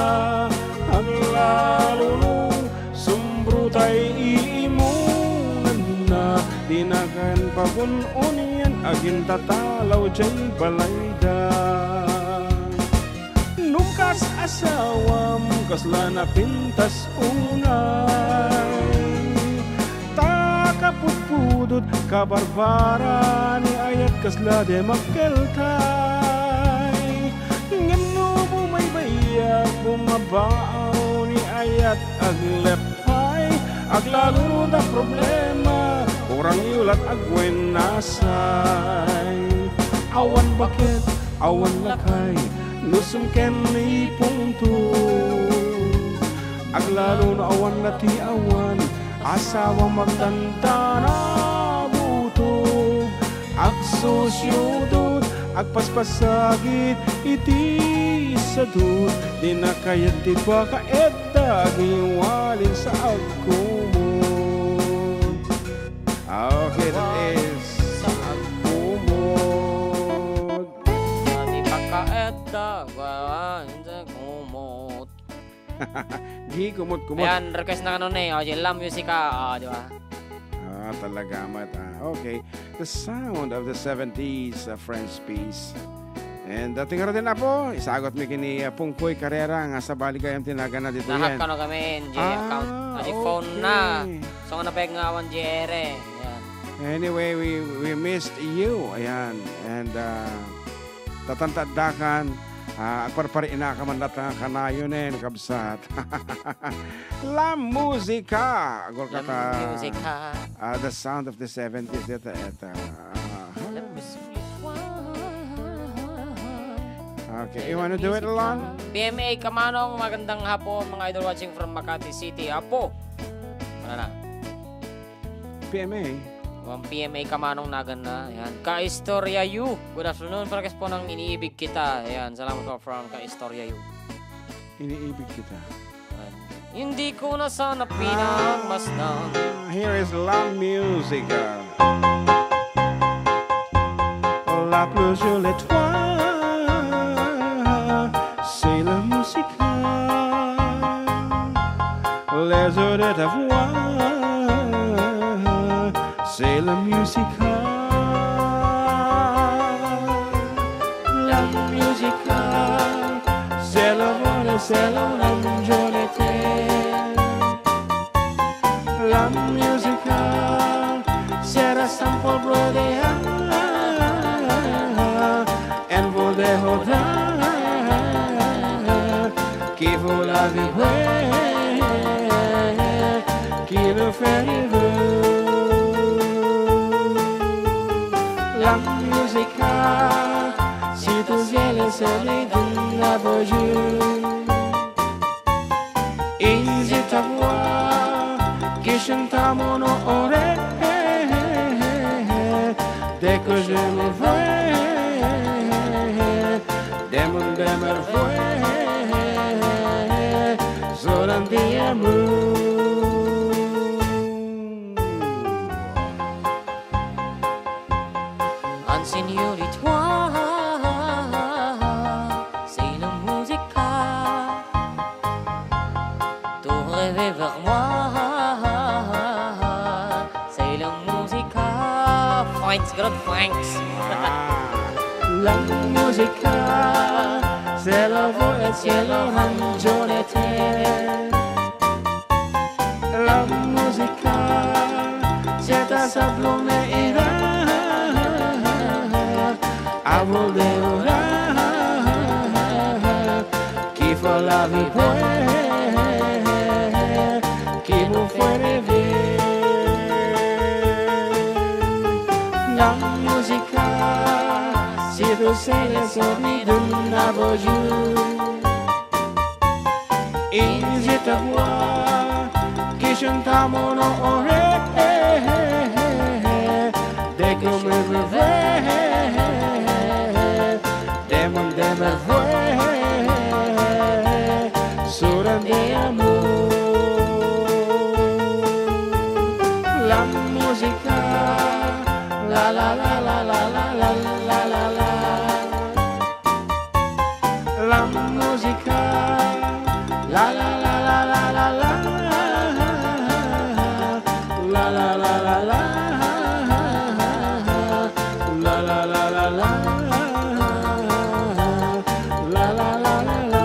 Ang lalo no, sumbrutay iimunan na. Dinakan pagununian agin tatalaw jay balayda. Nungkas asawam kasla na pintas unay. Takaputpudot kabarbara ni ayat kasla de magkeltay. Ngano may bayag bumabaaw ni ayat aglepay. Aglalo na problema kurang yulat agwen nasay. Awan bakit, awan lakay nusum ken ni punto. Aglalo na awan na ti awan asawa magtanda na buto. Agsosyudot agpaspasagit iti sadut. Di na kayat ti ba ka edda giwalin sa agkumot. Okay, that is Sa agkumot. Di pagkaeta, gawan sa kumot. Gi kumot-kumot. Ayan, request na kanun eh. O, La Musica. O, di ba? Talaga mat. Okay, the sound of the 70s French piece. And tingaro din na po, isagot mi kini Pungkoy Carrera nga sa bali kayang tinaga na dito Nahak yan. ka no kami. Account. Phone na. So, nga napayag nga awan jere. Ayan. Anyway, we missed you. Ayan. And tatantadakan agparpari ina ka man lata kanayon kabsat. La Musica. Agol ka La Musica. the sound of the 70s ito. Okay, you wanna do it alone? PMA Kamanong, magandang hapon mga idol watching from Makati City. Apo. Ano na? PMA. PMA Kamanong nagan na. Ayan. Kaistorya You. Good afternoon. Parakas po ng iniibig kita. Ayan. Salamat po from Kaistorya You. Iniibig kita. Ayan. Hindi ko na sana pinagmasdan. Here is La Musica. La plus je l'étoile. C'est la musica. Les heures de ta voix. C'est la musica. La musica. C'est la voix, c'est la ragione. La musica. Será sample brodea. En vol de rodar. Qui vaut la vie, qui le fait rêver. La musica, si tu cielo se le donne bonjour. Easy ta voix, qui chante à mon oreille. Dès que je me vois, des mondes de merveilles, solan di amour. Enseigne-lui-toi, c'est la musica. Tout rêver vers moi, c'est la musica. Thanks, good thanks. La musica, c'est la voix e cielo ragione te. La musica, c'est ta sablone ira. A vol de orar, qui faut la vie, qui vous fait rêver. La musica, si tu sei le sorri d'un beau jour. Easy ta voix, qui chante à mon oreille. Dès que me réveille, des mondes de merveilles, sourant d'amour. La musica, la la la la la la la la la la. La musica, la la la la la la la. La la la la la. La la la la la.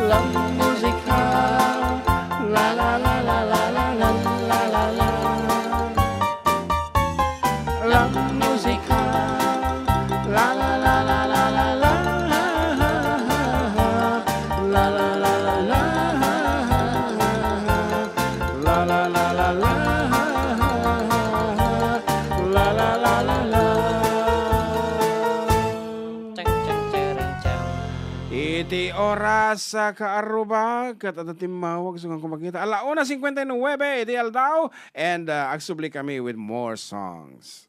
La musica. La la la la la la la la la la. La musica. La la la la la la la. La la la la la. La la la la la. La la la la la. Chang, chang, charang, chang. Iti oras sa kaarubag kat timawag sa kung makita. 1:59 iti aldaw and agsubli kami with more songs.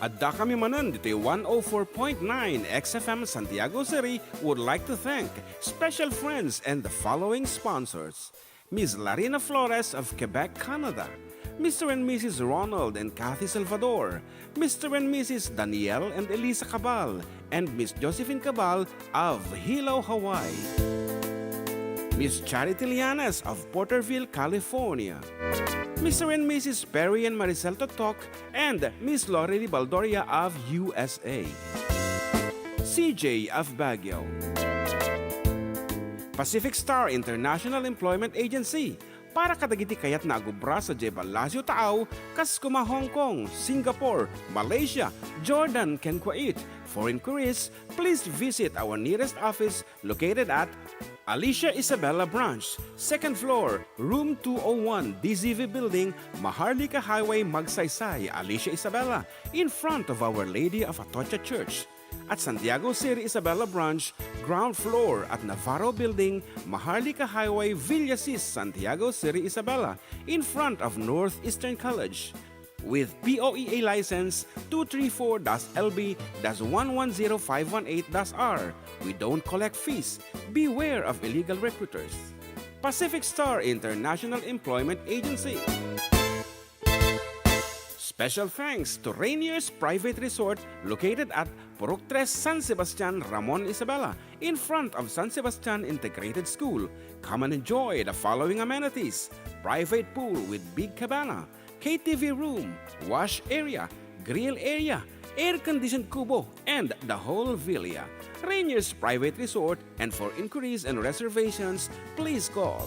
Adda kami manan dito 104.9 XFM Santiago City would like to thank special friends and the following sponsors. Ms. Larina Flores of Quebec, Canada. Mr. and Mrs. Ronald and Kathy Salvador. Mr. and Mrs. Danielle and Elisa Cabal. And Miss Josephine Cabal of Hilo, Hawaii. Miss Charity Lianas of Porterville, California. Mr. and Mrs. Perry and Maricel Totok, and Miss Lorely Baldoria of USA. CJ of Baguio. Pacific Star International Employment Agency. Para kadagiti kayat na agubra sa Jebel Lazio Taaw, kas kuma Hong Kong, Singapore, Malaysia, Jordan, ken Kuwait. For inquiries, please visit our nearest office located at Alicia Isabella Branch, 2nd floor, room 201, DZV Building, Maharlika Highway, Magsaysay, Alicia Isabella, in front of Our Lady of Atocha Church. At Santiago City Isabella Branch, ground floor at Navarro Building, Maharlika Highway, Villasis, Santiago City Isabella, in front of Northeastern College. With POEA license 234-LB-110518-R. We don't collect fees. Beware of illegal recruiters. Pacific Star International Employment Agency. Special thanks to Rainier's Private Resort located at Purok 3 San Sebastian, Ramon Isabela, in front of San Sebastian Integrated School. Come and enjoy the following amenities: private pool with big cabana, KTV room, wash area, grill area, air-conditioned kubo, and the whole villa. Rainier's Private Resort, and for inquiries and reservations, please call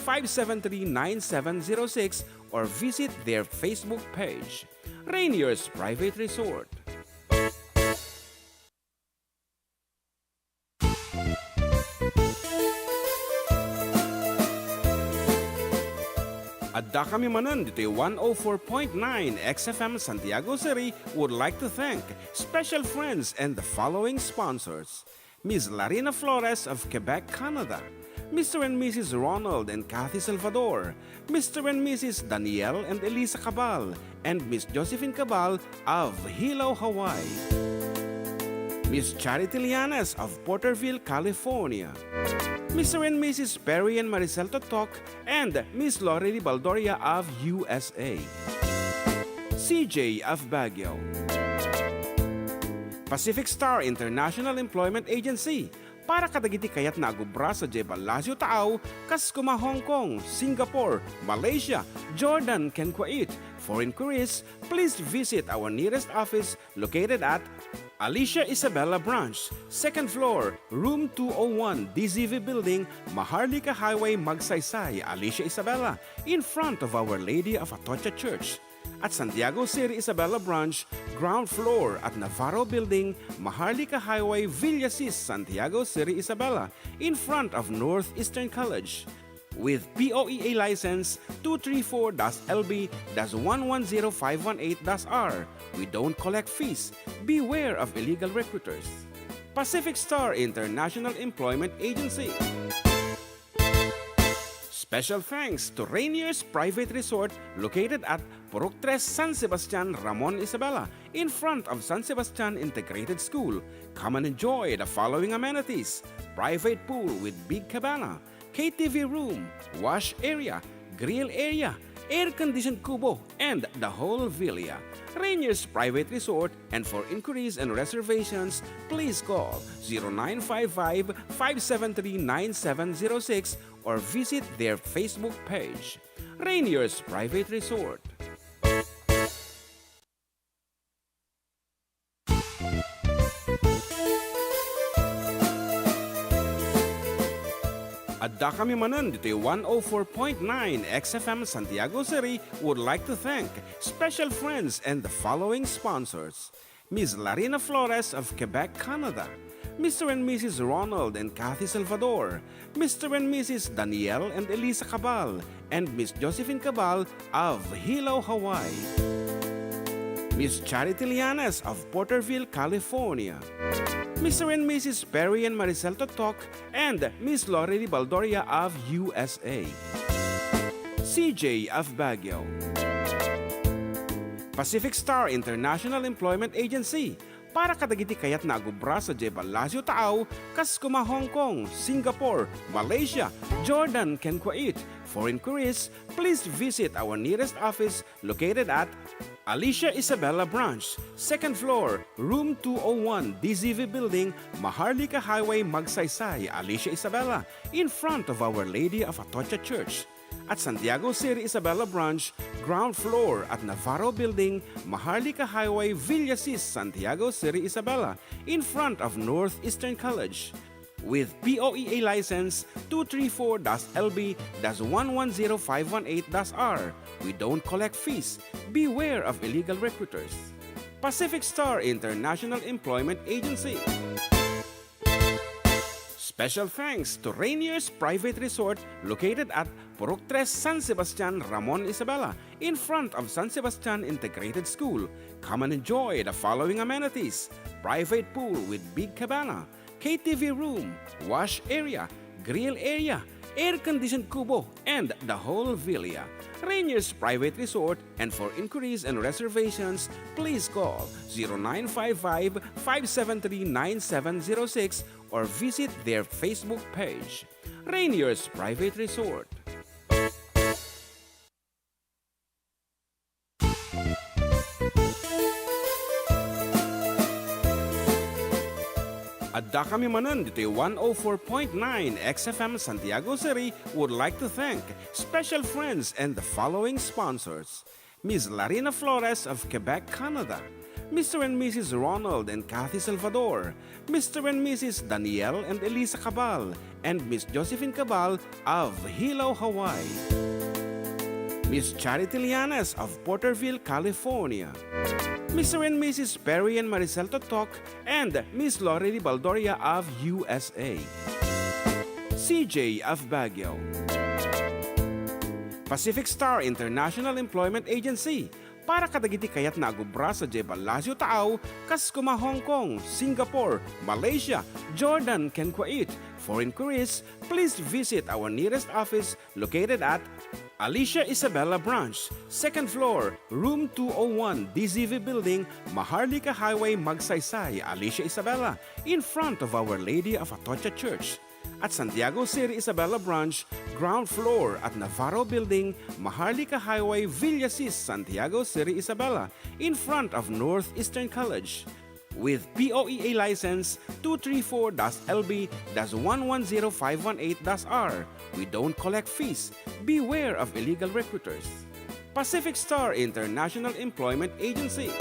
0955-573-9706 or visit their Facebook page. Rainier's Private Resort. Adda kami manan dito 104.9 XFM Santiago City would like to thank special friends and the following sponsors. Ms. Larina Flores of Quebec, Canada. Mr. and Mrs. Ronald and Kathy Salvador. Mr. and Mrs. Danielle and Elisa Cabal. And Miss Josephine Cabal of Hilo, Hawaii. Miss Charity Lianas of Porterville, California. Mr. and Mrs. Perry and Maricel Totok, and Miss Lorely Baldoria of USA. CJ of Baguio. Pacific Star International Employment Agency. Para kadagiti kayat na agubra sa Jebel Lazio Taaw, kas kuma Hong Kong, Singapore, Malaysia, Jordan, ken Kuwait. For inquiries, please visit our nearest office located at Alicia Isabella Branch, 2nd floor, room 201, DZV Building, Maharlika Highway, Magsaysay, Alicia Isabella, in front of Our Lady of Atocha Church. At Santiago City Isabella Branch, ground floor at Navarro Building, Maharlika Highway, Villasis, Santiago City Isabella, in front of Northeastern College. With POEA license 234-LB-110518-R. We don't collect fees. Beware of illegal recruiters. Pacific Star International Employment Agency. Special thanks to Rainier's Private Resort located at Purok 3 San Sebastian, Ramon Isabela, in front of San Sebastian Integrated School. Come and enjoy the following amenities: private pool with big cabana, KTV room, wash area, grill area, air-conditioned kubo, and the whole villa. Rainier's Private Resort, and for inquiries and reservations, please call 0955-573-9706 or visit their Facebook page. Rainier's Private Resort. Adda kami Manen dito 104.9 XFM Santiago City would like to thank special friends and the following sponsors. Ms. Larina Flores of Quebec, Canada. Mr. and Mrs. Ronald and Kathy Salvador. Mr. and Mrs. Danielle and Elisa Cabal. And Miss Josephine Cabal of Hilo, Hawaii. Miss Charity Lianas of Porterville, California. Mr. and Mrs. Perry and Maricel Totok, and Miss Lorely Baldoria of USA. CJ of Baguio. Pacific Star International Employment Agency, para kadagiti kayat na agubra sa Jebel Lazio Taaw, kas kuma Hong Kong, Singapore, Malaysia, Jordan, ken Kuwait. For inquiries, please visit our nearest office located at Alicia Isabella Branch, 2nd floor, room 201, DZV Building, Maharlika Highway, Magsaysay, Alicia Isabella, in front of Our Lady of Atocha Church. At Santiago City Isabella Branch, ground floor at Navarro Building, Maharlika Highway, Villasis, Santiago City Isabella, in front of Northeastern College. With POEA license 234-LB-110518-R. We don't collect fees. Beware of illegal recruiters. Pacific Star International Employment Agency. Special thanks to Rainier's Private Resort located at Purok 3 San Sebastian, Ramon Isabela, in front of San Sebastian Integrated School. Come and enjoy the following amenities: private pool with big cabana, KTV room, wash area, grill area, air-conditioned kubo, and the whole villa. Rainier's Private Resort, and for inquiries and reservations, please call 0955-573-9706 or visit their Facebook page. Rainier's Private Resort. Adda kami Manen dito 104.9 XFM Santiago City would like to thank special friends and the following sponsors. Ms. Larina Flores of Quebec, Canada. Mr. and Mrs. Ronald and Kathy Salvador. Mr. and Mrs. Danielle and Elisa Cabal. And Miss Josephine Cabal of Hilo, Hawaii. Miss Charity Lianas of Porterville, California. Mr. and Mrs. Perry and Maricel Totok, and Miss Lorely Baldoria of USA. CJ of Baguio. Pacific Star International Employment Agency, para kadagiti kayat na agubra sa Jebel Lazio Taaw, kas kuma Hong Kong, Singapore, Malaysia, Jordan, ken Kuwait. For inquiries, please visit our nearest office located at Alicia Isabella Branch, 2nd floor, room 201, DZV Building, Maharlika Highway, Magsaysay, Alicia Isabella, in front of Our Lady of Atocha Church. At Santiago City Isabella Branch, ground floor at Navarro Building, Maharlika Highway, Villasis, Santiago City Isabella, in front of Northeastern College. With POEA license 234-LB-110518-R. We don't collect fees. Beware of illegal recruiters. Pacific Star International Employment Agency.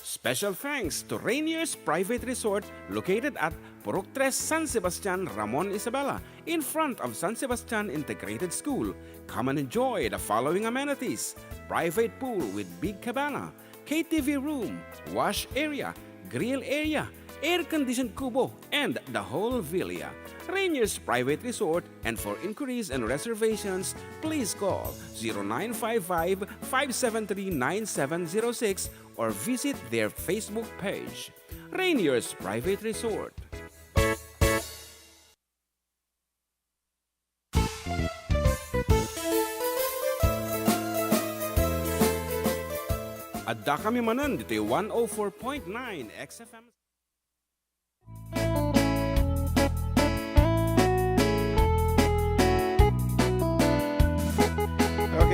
Special thanks to Rainier's Private Resort located at Purok 3 San Sebastian, Ramon Isabela, in front of San Sebastian Integrated School. Come and enjoy the following amenities: private pool with big cabana, KTV room, wash area, grill area, air-conditioned kubo, and the whole villa. Rainier's Private Resort, and for inquiries and reservations, please call 0955-573-9706 or visit their Facebook page. Rainier's Private Resort. Adda kami Manen dito 104.9 XFM.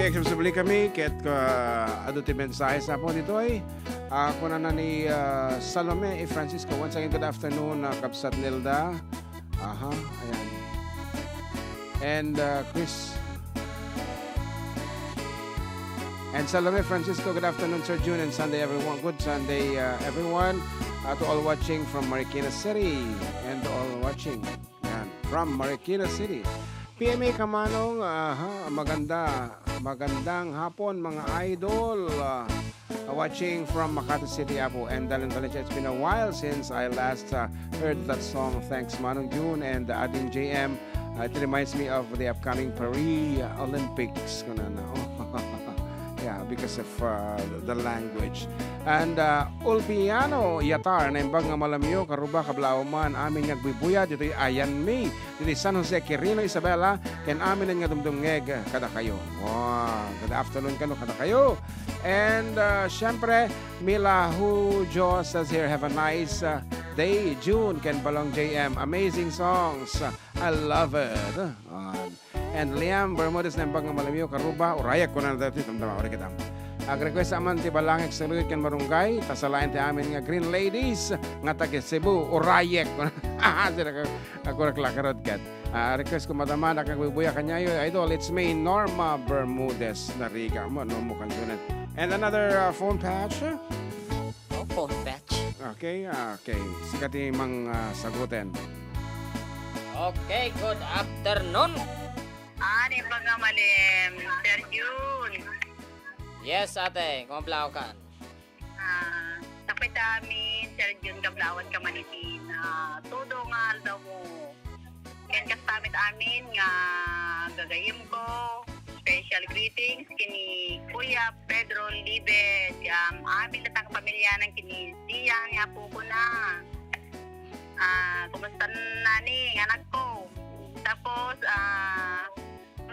Okay, accessible kami. Ket aduti mensahe sa po dito ay ako na ni Salome Francisco. Once again, good afternoon, Kapsat Nilda. Aha, ayan. And Chris. And Salome Francisco, good afternoon, Sir June, and Sunday, everyone. Good Sunday, everyone. To all watching from Marikina City. And all watching from Marikina City. PMA Kamanong, magandang hapon mga idol. Watching from Makati City, Apo. And Dalin Valencia, it's been a while since I last heard that song. Thanks, Manong June and Adin JM. It reminds me of the upcoming Paris Olympics. Yeah, because of the language. And Ulpiano Yatar na imbang nga malamyo karuba kablaw man amin nga gbibuya dito ayan mi dito San Jose Quirino Isabela ken amin nga dumdumngeg kada kayo. Wow, good afternoon kano kada kayo. And syempre Mila Hujo says here, have a nice day. June ken Balong JM, amazing songs, I love it. And Liam Bermudez na imbang nga malamyo karuba urayak ko na dito tamtama ora kita. Request aman ti balangek sa luyot kan marunggay tasalain ti amin nga Green Ladies nga taga Cebu urayek ako raklakarod kat request ko madaman akang bubuya kanyayo idol it's me Norma Bermudez na riga mo no mo kanjunan. And another phone patch. Phone patch. Okay, sikati mang sagutin. Okay, good afternoon. Ani ba nga malim, Sir June? Yes, ate. Kumablaw ka. Tapit amin, Sir June, kablawan ka manitin. Todo nga daw mo. Yan kastamit amin nga gagayim ko. Special greetings kini Kuya Pedro Libes. Amin latang pamilya ng kini Siyang nga po ko na. Kumusta na ni anak ko? Tapos,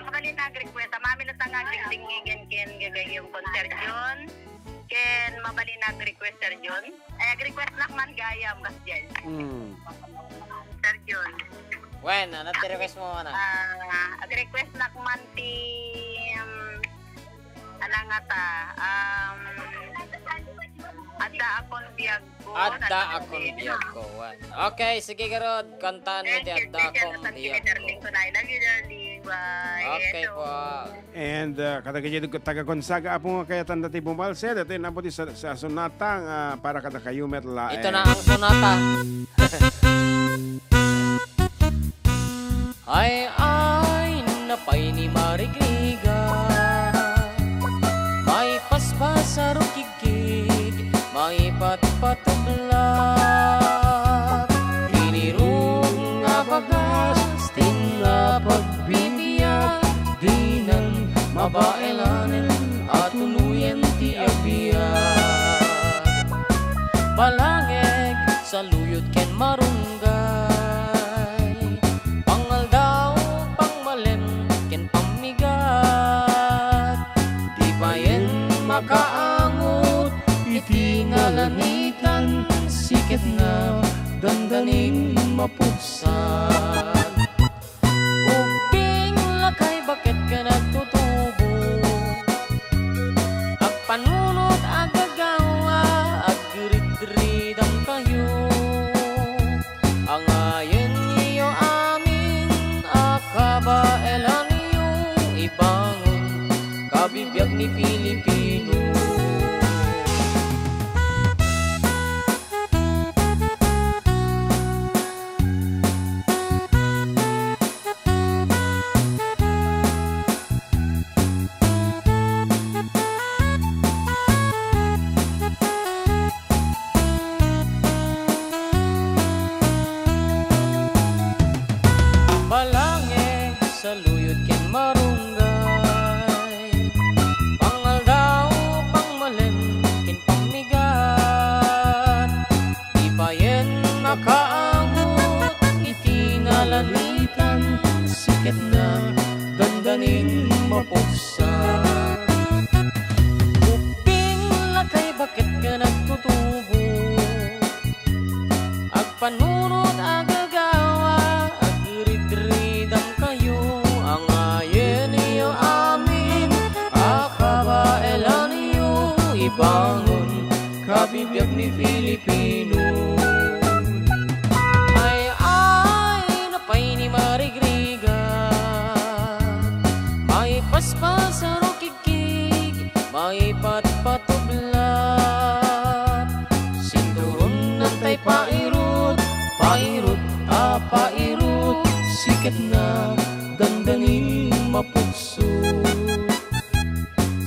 makali nag-request. Mami na tanga glingigan ken gagayong concert yun. Ken mabali nag-request Sir John. Ay, nag-request na man gayam kas dyan. Sir John. When? Ano ti-request mo, anak? Nag-request na man ti anang ata Adda akong biyag ko. Adda akong biyag ko. Okay, sige karod. Kantaan mo ti Adda akong biyag ko. I love you, darling. Bye. Okay po. And kada kaya taga Gonzaga apo nga kaya tanda ti bumalsed at nabuti sa sunatang para kada kayo metla. Ito na ang sonata. Ay napay ni Marigriga. May paspas sa rukigig. May patpatublat. Hinirong nga bagas. Tinga pagbibiyag. Di nang mabailanin at tuluyan ti abiyag. Balangeg sa luyot ken marunggay. Pangal daw pangmalem ken pamigat. Di bayen makaangot iti nalanitan. Sikit na dandanin mapuksan. Kay bakit ka nagtutubo? Agpanunod agagawa, agrid-ridang kayo. Ang ayon niyo amin, akabaelan niyo ibangon, kabibiyag ni Pilipino. Balangeg sa luyot ken marunggay. Pangal daw pangmalem ken pamigat. Di bayen makaangot iti nalanitan. Sikit na dandanin mapuksan. Uping lakay bakit ka nagtutubo? Agpanunod agagawa, agrid-ridang kayo. Ang ayen niyo amin, pairot, sikat na dandaning mapukso.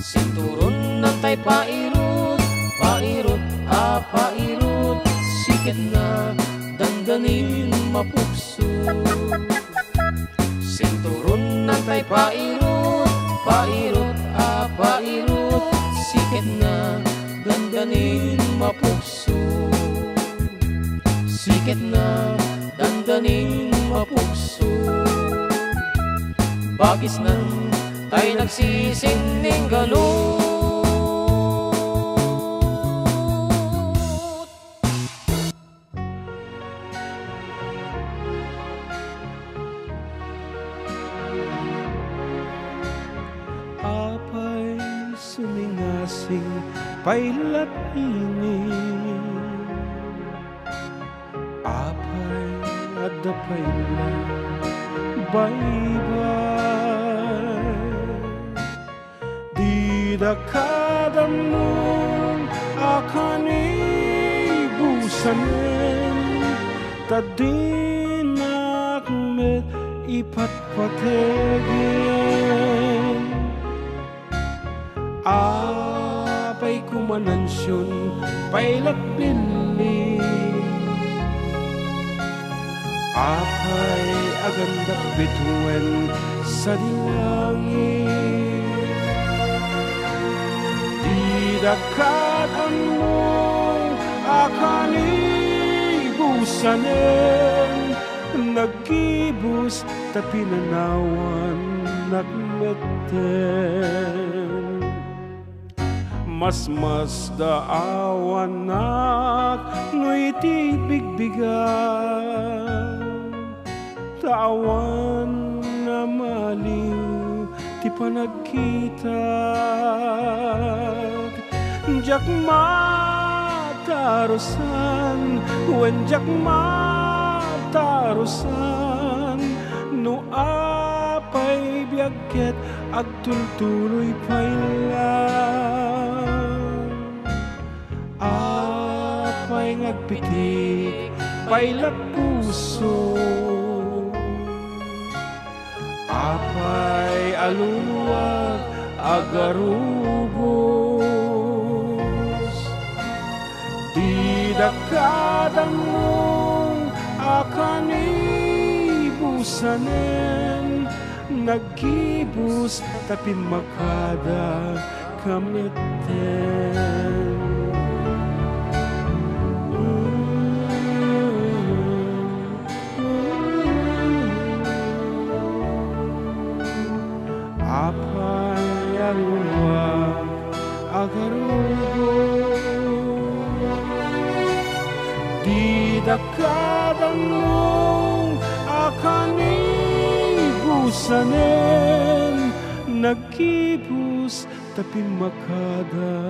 Sinturon ng tay pairot, pairot, pairot, sikat na dandaning mapukso. Sinturon ng tay pairot, pairot, pairot, sikat na dandaning mapukso. Sikat na dandaning mapukso. Bagis nang tayo nagsisinding galot. Apay sumingasing pailat ini, apay adda paila baybay, di dakadamong akan ibusanin, tadinak met ipatpategin. Apay kumanansyon pailat bili, apay aganda bituin sa dilangit. Didakadan mo akan ibusanin, nagkibus tapi nanawan nagmeten. Mas daawan nak no'y tibigbigan, tawan na maliw ti panagkita. Jak matarusan, wen jak matarusan, no apay biyaget agtultuloy pailan. Apay ngagpitik pailat puso, apay aluwag agarubos. Didakadan mo akan ibusanin, nagkibus tapi makada kamiten. Apay aluwag agarubos. Didakadan mo akan ibusanin, nagkibus tapi makada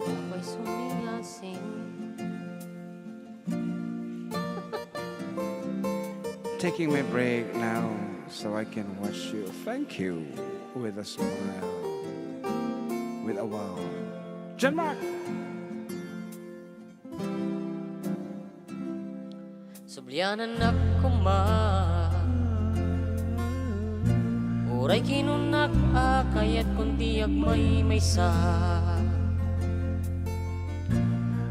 Apay sumingasing. Taking my break now so I can watch you. Thank you with a smile, with a wow. John Mark! Sublianan ako uray kinunak kayat kundi agmay maysa.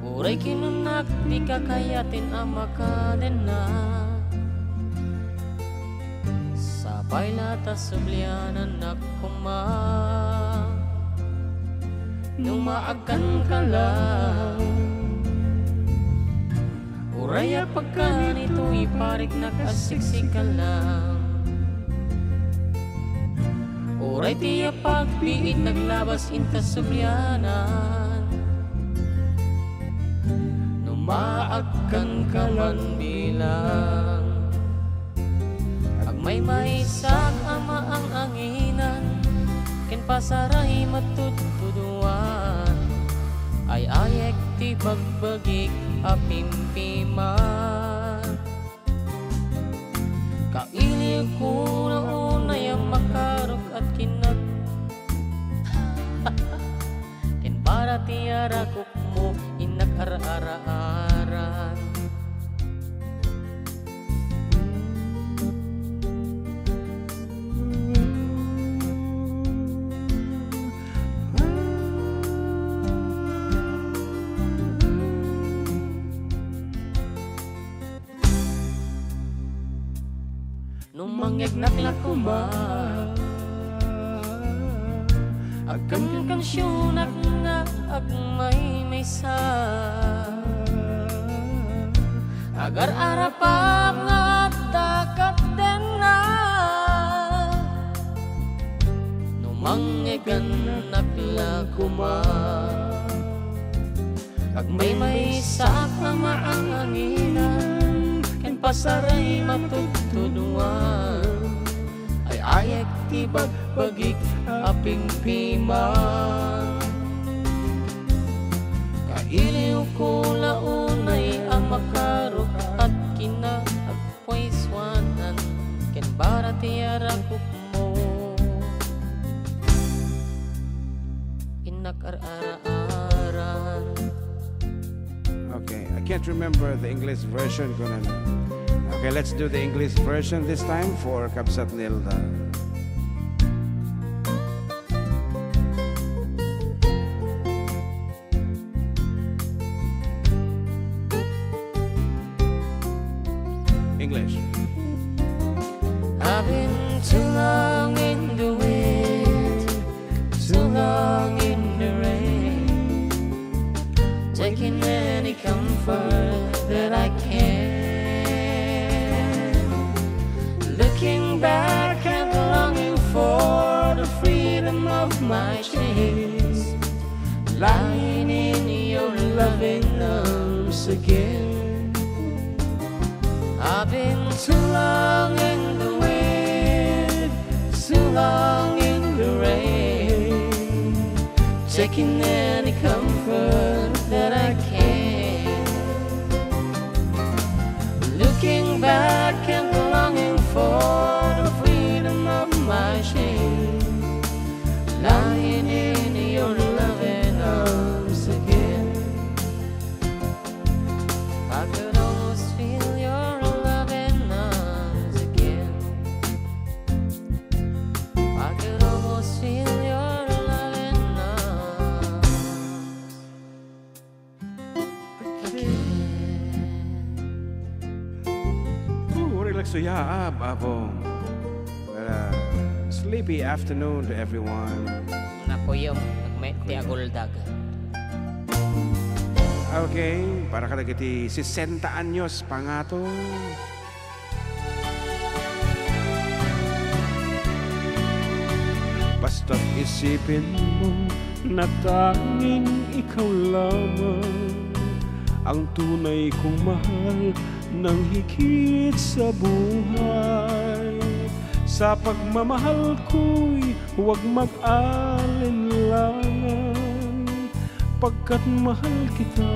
Uray kinunak di kakayatin amakaden na. Sabay lata sublianan ako nung maagan ka lang. Uraya pagka nito iparik nakasiksik ka lang. Uray tiya pagpiit naglabas inta sublianan. Numaagkan ka man bilang agmay sak ama ang anginan. Ken pasaray matutuduan ay ayek ti bagbagik apimpiman. Kaili ko na unay ang makarok at kinat para tiara kuk mo inag-ara-araaran. Nung mangyagnak lakuma agkan kansyonak nga agmay may sa agar arapap nga dakat den na nung mangyagnak lakuma agmay may sa kamaanginan ken pasaray matutuduan ay ayek ti bagbagik aping piman. Kailiw ko launay ang makarok at kinaagpaiswanan ken bara tiara kuk mo inag-ara-aran. Okay, I can't remember the English version ko na. Okay, let's do the English version this time for Kabsat Nilda. English. I've been too long in the wind, too long in the rain, taking any comfort that I can. Looking back and longing for the freedom of my chains, lying in your loving arms again. I've been too long in the wind, too long in the rain, taking any comfort that I can. Looking back and longing for the freedom of my chains, lying in your loving arms again. I could almost feel your loving arms again. I could almost feel your loving arms again. Relax so yeah, Babo. Sleepy afternoon to everyone. Nakuyom, nagmeti aguldag. Okay, para kadagiti 60 anyos pa nga to. Basta't isipin mo na tanging ikaw lamang ang tunay kong mahal ng higit sa buhay. Sa pagmamahal ko'y huwag mag-alinlangan, pagkat mahal kita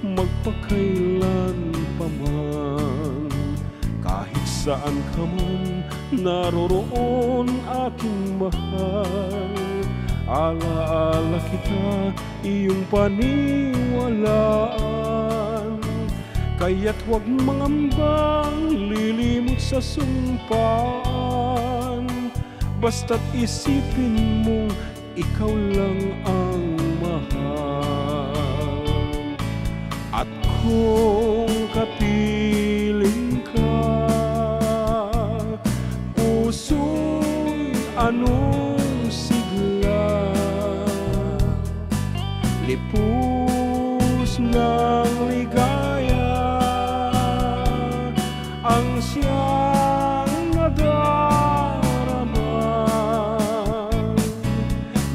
magpakailan pa man. Kahit saan ka man naroroon aking mahal, alaala kita iyong paniwalaan. Kaya't huwag mangambang lilimot sa sumpaan, basta't isipin mo ikaw lang ang mahal. At kung kapiling ka, puso'y anong sigla, lipus ng ligaya ang siyang nadarama.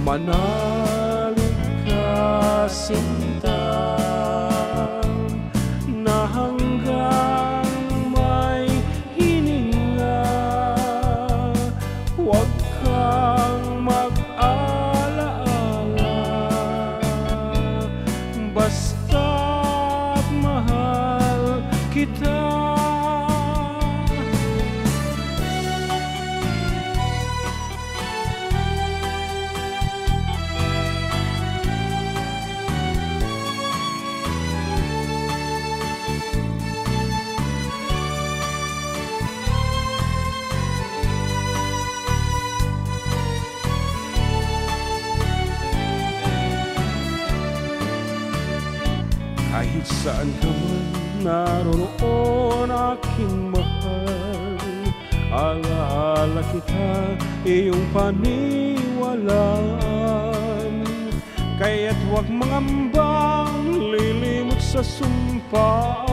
Manalig ka, sinta, na hanggang may hininga, huwag kang mag-alala. basta't mahal kita. Kahit saan ka man naroroon aking mahal, alaala kita iyong paniwalaan. Kaya't huwag mangambang lilimot sa sumpaan,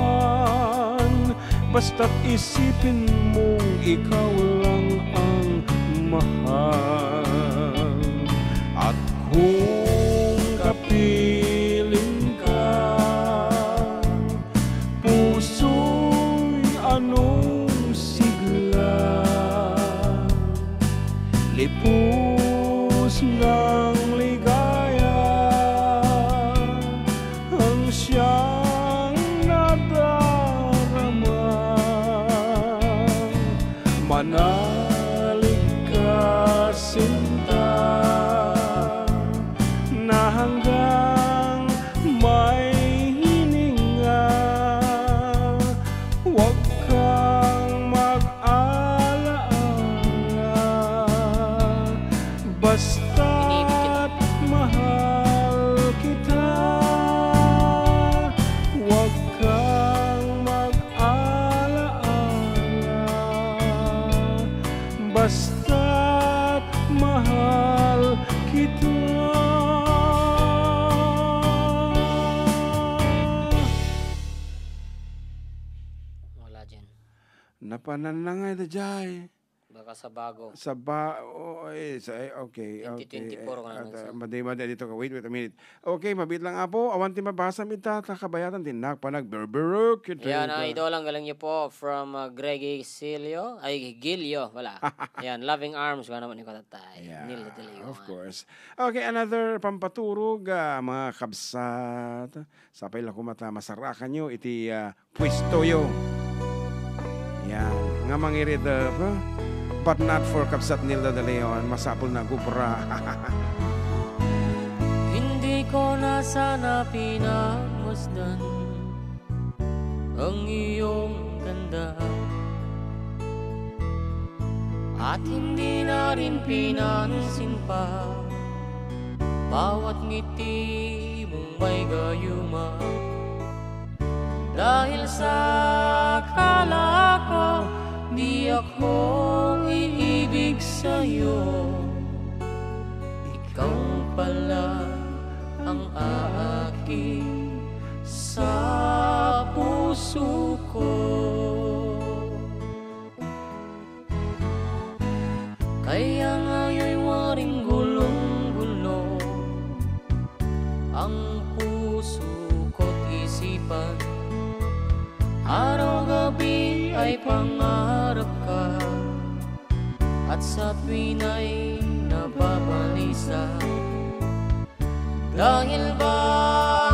basta't isipin mong ikaw lang ang mahal. At kung kapiling ka, puso'y anong sigla, lipos ng ligaya ang siyang nadarama. Manalig ka, sinta, na hanggang may hininga. Huwag kang mag-alaala, basta't mahal kita. Huwag kang mag-alaala, basta't mahal kita. Wala dyan. Napananangay na jay. Baka sa bago. Sa ba... Oh, okay. 2024 ka na nagsa. Maday dito ka. Wait a minute. Okay, mabit lang apo. Awanti mabasa mita. Kabayatan din. Nakpanag. Berberuk. Yan, idol ang galing niyo po from Greg Gilio. Ay, Gilio. Wala. Yan, Loving Arms. Kung naman yung katatay. Yeah, Nil de Leon. of course. Okay, another pampaturog, mga kabsat. Sapay lang kumata, masarakan nyo, iti pwesto yo. Yan, nga mangirid, but not for kabsat Nilda de Leon, masapol na gubra. Hindi ko na sana pinagmasdan ang iyong ganda, at hindi na rin pinansin pa bawat ngiti mong may gayuma. Dahil sa akala ko di ako iibig sa'yo, ikaw pala ang aking sa puso ko. Kaya ngayon'y waring gulong-gulo ang puso ko't isipan. Araw-gabi ay pangarap ka, at sa tuwin ay nababalisa. Dahil ba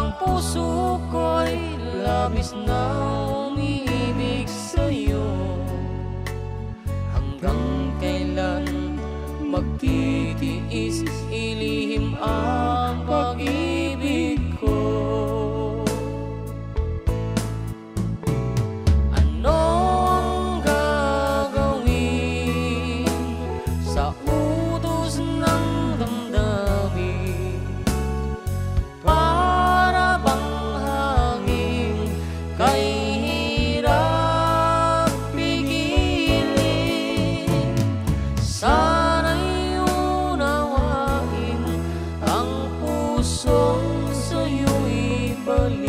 ang puso ko'y labis na umiibig sa'yo, hanggang kailan magtitiis ilihim ang pag-ibig ko. Anong gagawin sa utos ng damdamin? Para bang hangin kay hirap pigilin? Sana'y unawain ang pusong sa'yo'y balik.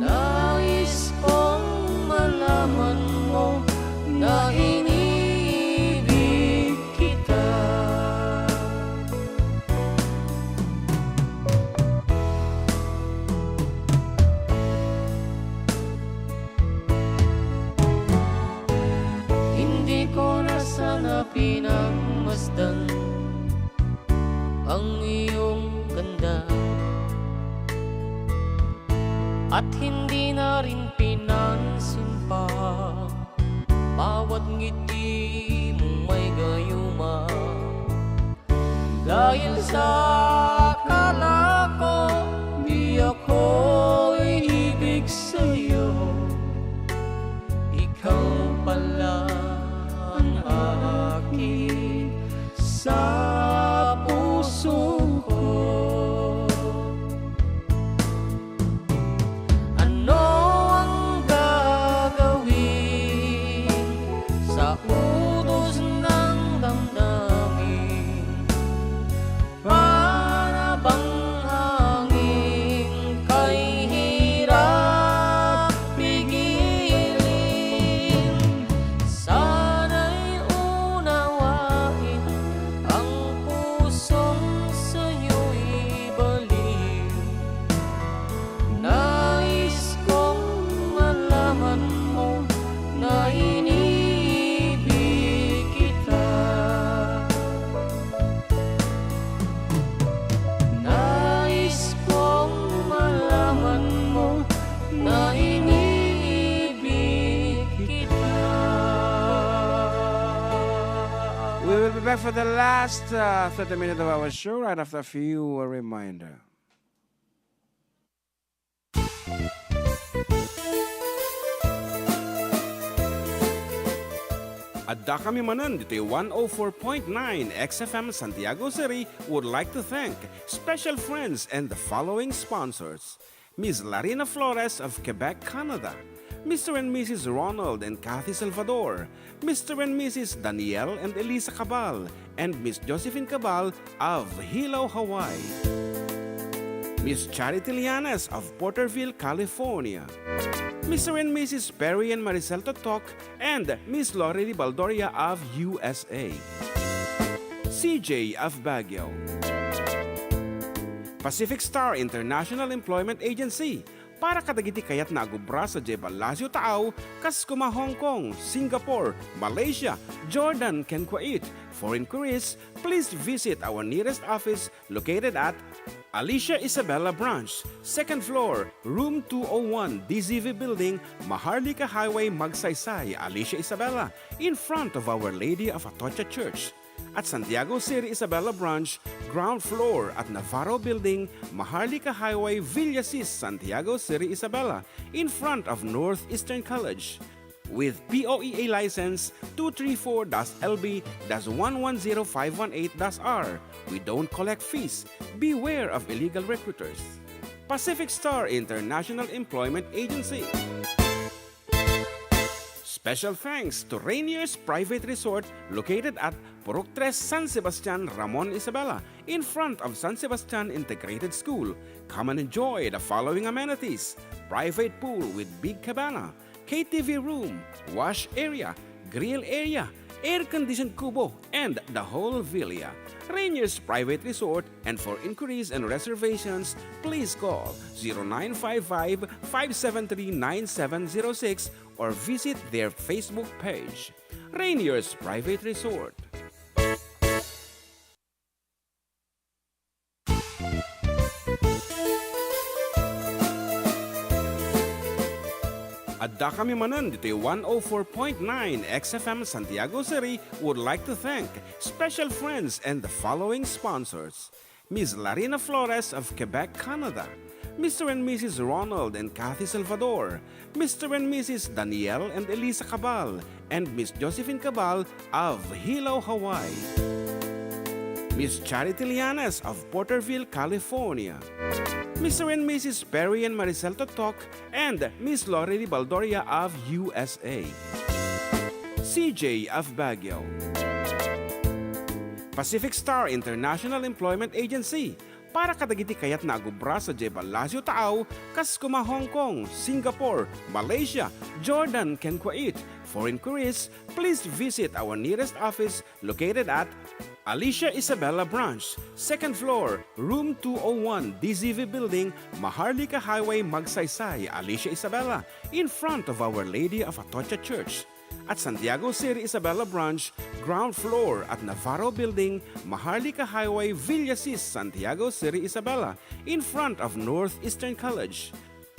Nais kong malaman mo na iniibig kita. Hindi ko na sana pinagmasdan ang iyong ganda, at hindi na rin pinansin pa. Bawat ngiti mong may gayuma, dahil sa akala ko di ako'y ibig sa'yo. Ikaw pala ang akin sa puso ko. Ano ang gagawin sa utos ng damdamin? Para bang hangin kay hirap pigilin? Sana'y unawain ang pusong sa'yo'y baliw. Nais kong malaman mo na iniibig kita. Nais kong malaman mo na iniibig kita. We will be back for the last 30 minutes of our show right after a few reminder. Adda kami Manen dito 104.9 XFM Santiago City would like to thank special friends and the following sponsors. Ms. Larina Flores of Quebec, Canada. Mr. and Mrs. Ronald and Kathy Salvador. Mr. and Mrs. Danielle and Elisa Cabal. And Miss Josephine Cabal of Hilo, Hawaii. Miss Charity Lianes of Porterville, California. Mr. and Mrs. Perry and Maricel Totok and Miss Lorely Baldoria of USA. CJ of Baguio. Pacific Star International Employment Agency. Para kadagiti kayat na agubra sa Jebel Lazio Taaw, kas kuma Hong Kong, Singapore, Malaysia, Jordan, ken Kuwait. For inquiries, please visit our nearest office located at Alicia Isabella Branch, 2nd floor, room 201, DZV Building, Maharlika Highway, Magsaysay, Alicia Isabella, in front of Our Lady of Atocha Church. At Santiago City Isabella Branch, ground floor at Navarro Building, Maharlika Highway, Villasis, Santiago City Isabella, in front of Northeastern College. With POEA license 234-LB-110518-R. We don't collect fees. Beware of illegal recruiters. Pacific Star International Employment Agency. Special thanks to Rainier's Private Resort located at Purok 3 San Sebastian, Ramon Isabela, in front of San Sebastian Integrated School. Come and enjoy the following amenities: private pool with big cabana, KTV room, wash area, grill area, air-conditioned kubo, and the whole villa. Rainier's Private Resort, and for inquiries and reservations, please call 0955-573-9706 or visit their Facebook page. Rainier's Private Resort. Adda kami Manen dito 104.9 XFM Santiago City would like to thank special friends and the following sponsors. Ms. Larina Flores of Quebec, Canada. Mr. and Mrs. Ronald and Kathy Salvador. Mr. and Mrs. Danielle and Elisa Cabal. And Miss Josephine Cabal of Hilo, Hawaii. Miss Charity Lianes of Porterville, California. Mr. and Mrs. Perry and Maricel Totok, and Miss Lorely Baldoria of USA. CJ of Baguio. Pacific Star International Employment Agency. Para kadagiti kayat na agubra sa Jebel Lazio Taaw, kas kuma Hong Kong, Singapore, Malaysia, Jordan, ken Kuwait. For inquiries, please visit our nearest office located at Alicia Isabella Branch, 2nd floor, room 201, DZV Building, Maharlika Highway, Magsaysay, Alicia Isabella, in front of Our Lady of Atocha Church. At Santiago City Isabella Branch, ground floor at Navarro Building, Maharlika Highway, Villasis, Santiago City Isabella, in front of Northeastern College.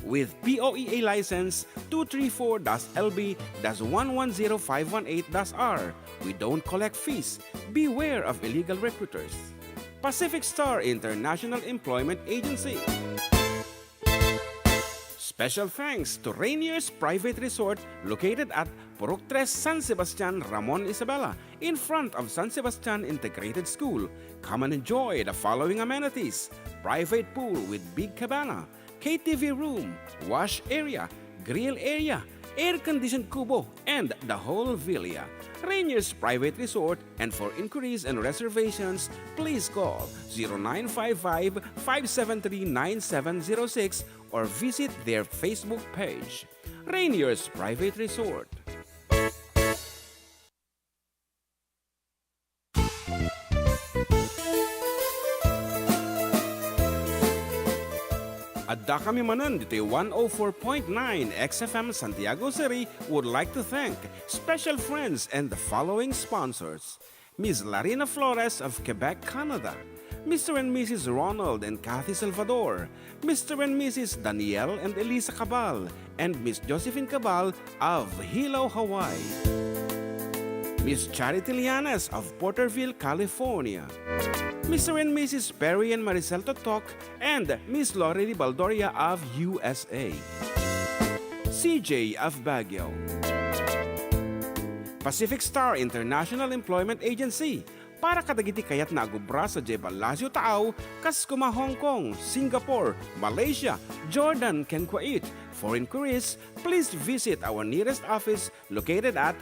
with POEA license 234-LB-110518-R. We don't collect fees. Beware of illegal recruiters. Pacific Star International Employment Agency. Special thanks to Rainier's Private Resort located at Purok 3 San Sebastian, Ramon Isabela, in front of San Sebastian Integrated School. Come and enjoy the following amenities: private pool with big cabana, KTV room, wash area, grill area, air-conditioned kubo, and the whole villa. Rainier's Private Resort, and for inquiries and reservations, please call 0955-573-9706 or visit their Facebook page. Rainier's Private Resort. Adda kami Manen dito 104.9 XFM Santiago City would like to thank special friends and the following sponsors: Ms. Larina Flores of Quebec, Canada, Mr. and Mrs. Ronald and Kathy Salvador, Mr. and Mrs. Danielle and Elisa Cabal, and Miss Josephine Cabal of Hilo, Hawaii, Miss Charity Lianas of Porterville, California, Mr. and Mrs. Perry and Maricel Totok, and Miss Lori Baldoria of USA, CJ of Baguio, Pacific Star International Employment Agency, para kadagiti kayat na agubra sa Jebel Lazio Taaw, kas kuma Hong Kong, Singapore, Malaysia, Jordan, ken Kuwait. For inquiries, please visit our nearest office located at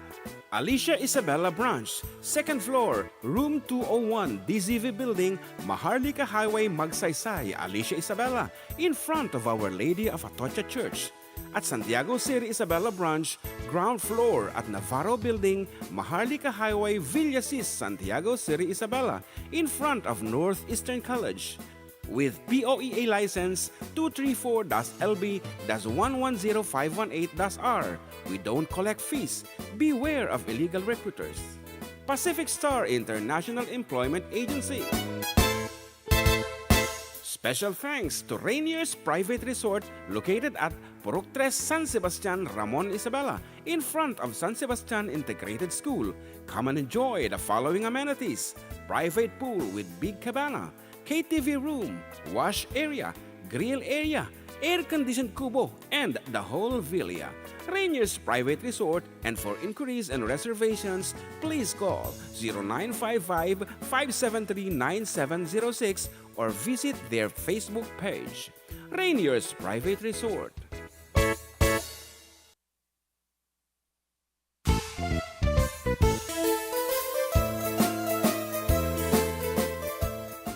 Alicia Isabella Branch, 2nd floor, room 201, DZV Building, Maharlika Highway, Magsaysay, Alicia Isabella, in front of Our Lady of Atocha Church. At Santiago City Isabella Branch, ground floor at Navarro Building, Maharlika Highway, Villasis, Santiago City Isabella, in front of Northeastern College. With POEA license 234-LB-110518-R. We don't collect fees. Beware of illegal recruiters. Pacific Star International Employment Agency. Special thanks to Rainier's Private Resort located at Purok 3 San Sebastian, Ramon Isabela, in front of San Sebastian Integrated School. Come and enjoy the following amenities: private pool with big cabana, KTV room, wash area, grill area, air-conditioned kubo, and the whole villa. Rainier's Private Resort, and for inquiries and reservations, please call 0955-573-9706 or visit their Facebook page. Rainier's Private Resort.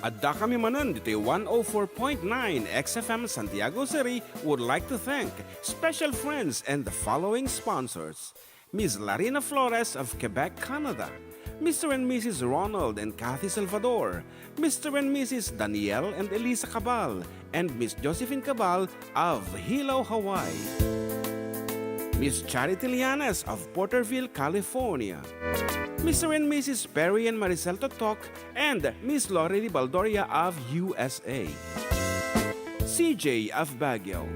Adda kami Manen dito 104.9 XFM Santiago City would like to thank special friends and the following sponsors: Ms. Larina Flores of Quebec, Canada, Mr. and Mrs. Ronald and Kathy Salvador, Mr. and Mrs. Danielle and Elisa Cabal, and Miss Josephine Cabal of Hilo, Hawaii, Miss Charity Lianas of Porterville, California, Mr. and Mrs. Perry and Maricel Totok, and Miss Lori Baldoria of USA, CJ of Baguio,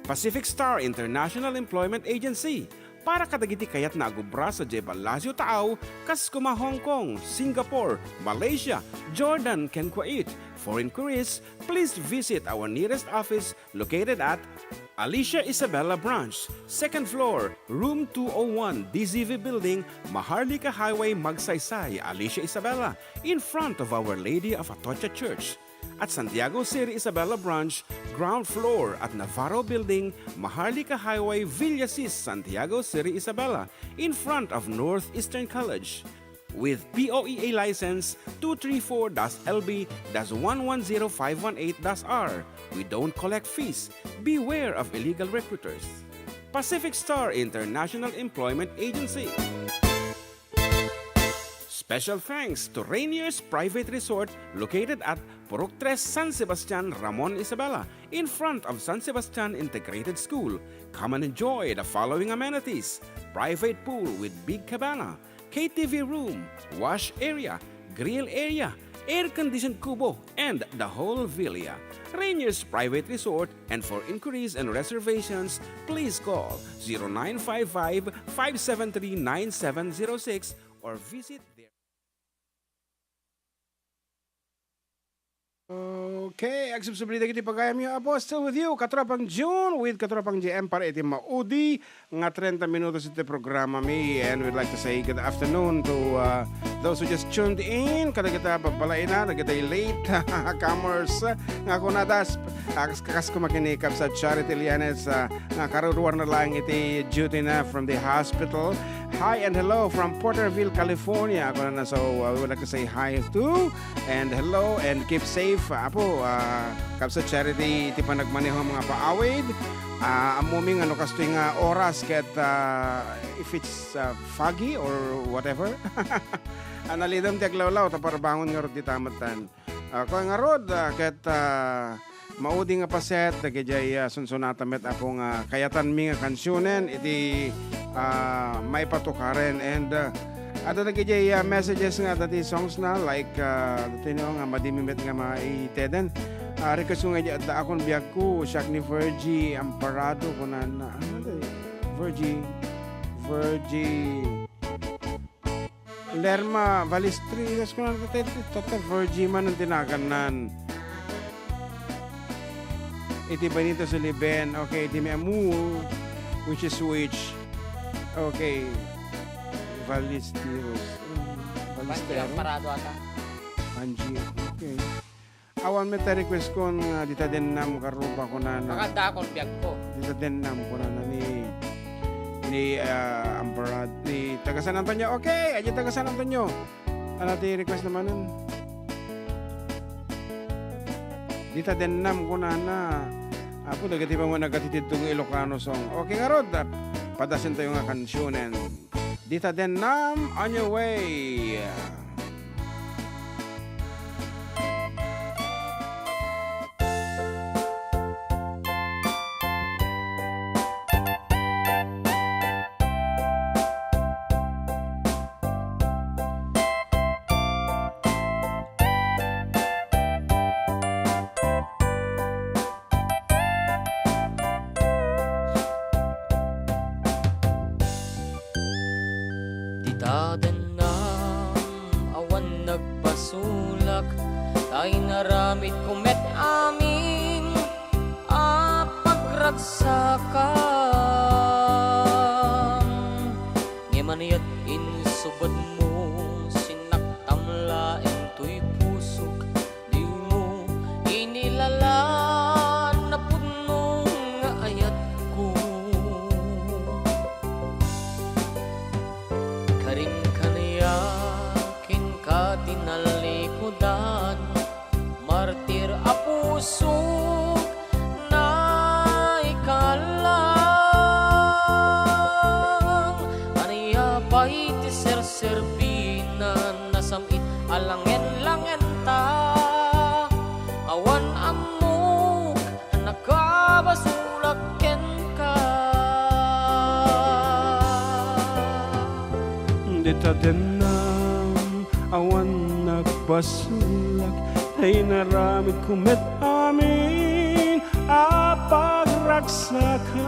Pacific Star International Employment Agency, para kadagiti kayat na agubra sa Jebel Lazio Taaw, kas kuma Hong Kong, Singapore, Malaysia, Jordan, ken Kuwait. For inquiries, please visit our nearest office located at Alicia Isabella Branch, 2nd floor, room 201, DZV Building, Maharlika Highway, Magsaysay, Alicia Isabella, in front of Our Lady of Atocha Church. At Santiago City Isabella Branch, ground floor at Navarro Building, Maharlika Highway, Villasis, Santiago City Isabella, in front of Northeastern College. With POEA license 234-LB-110518-R. We don't collect fees. Beware of illegal recruiters. Pacific Star International Employment Agency. Special thanks to Rainier's Private Resort located at Purok 3 San Sebastian, Ramon Isabela, in front of San Sebastian Integrated School. Come and enjoy the following amenities: private pool with big cabana, KTV room, wash area, grill area, air-conditioned kubo, and the whole villa. Rainier's Private Resort, and for inquiries and reservations, please call 0955-573-9706 or visit their... Okay, agsubsublida kiti pagayam yung apo. Still with you, Katropang June with Katropang GM para iti maudi nga 30 minutos iti programa mi. And we'd like to say good afternoon to those who just tuned in. Kada kita papalain na, kita late comers nga kunatas. Kakas kumakinikap sa Charity Lianes nga karuruar na lang iti duty na from the hospital. Hi and hello from Porterville, California. Ako na so we would like to say hi to and hello and keep safe. Apo, kap sa charity iti panagmaneho mga paawid. Amuming ano kastoy nga oras ket if it's foggy or whatever. Analidam ti aglawlaw ta para bangon nga rod di tamatan. Ko nga rod ket maudi nga paset dagijay sunsonata met apo nga kayatan mi nga kansyonen iti may patukaren and ada dagijay messages nga dati songs na like dati nga madimimit nga maiteden request nga adda akon biag ko siyak ni Virgie Amparado kunan ano dai Virgie Lerma Valistri das kunan tata Virgie man ang tinakanan iti Benito Suliben okay iti mi amu which is which okay Valistros Banjir parado ata. Banjir okay awan me ta request ko nga dita den nam karupa ko na Makanda akong biyag ko. dita den nam ko na ni Amparad ni taga San Antonio okay aja taga San Antonio ano ti request naman nun dita den nam ko na apo dagiti pa mo nagatitid tong Ilocano song okay nga rod padasin tayo nga kansyonen dita den nam on your way. Tadanam awan nagpasulak tay naramit kumet amin pagragsakan ngemaniyat insubad mo sinaktamla entoy pusok di mo inilalan na puno nga ayat ko karing kanayakin ka tinalikudan martir a puso na ikalang aniya pa iti serserbinan nasamit alangen-langen ta awan amok nakabasulaken ka Dita den nam awan nagpasulak ay naramit kumet amin pagragsakan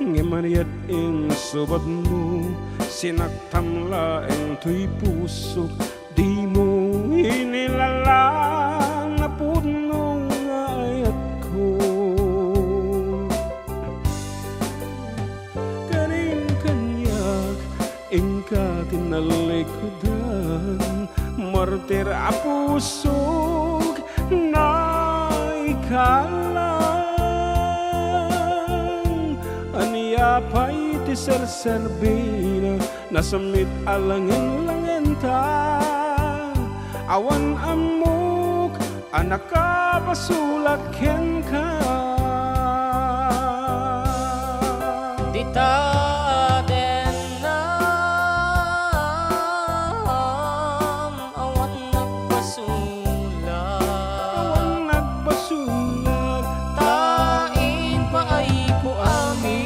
ngemaniyat in subat mo sinaktamla entoy pusok di mo inilalang na puno nga ayat ko kanin kanyak ingka tinalikudan martir a pusok na ikalang aniya pa iti serserbina nasamit alangin-langin ta awan amok anak kapasulaken ka dita den awan nagpasulag tain paay ko amin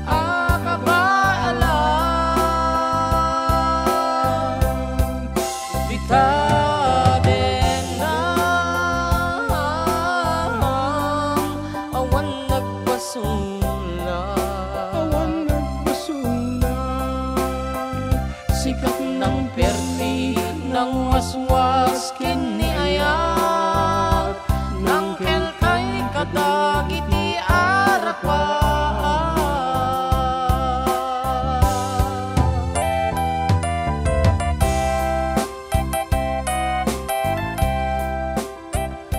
akabaalam sikat ng perti ng waswas kiniayat ng kelkay kadagiti arapan.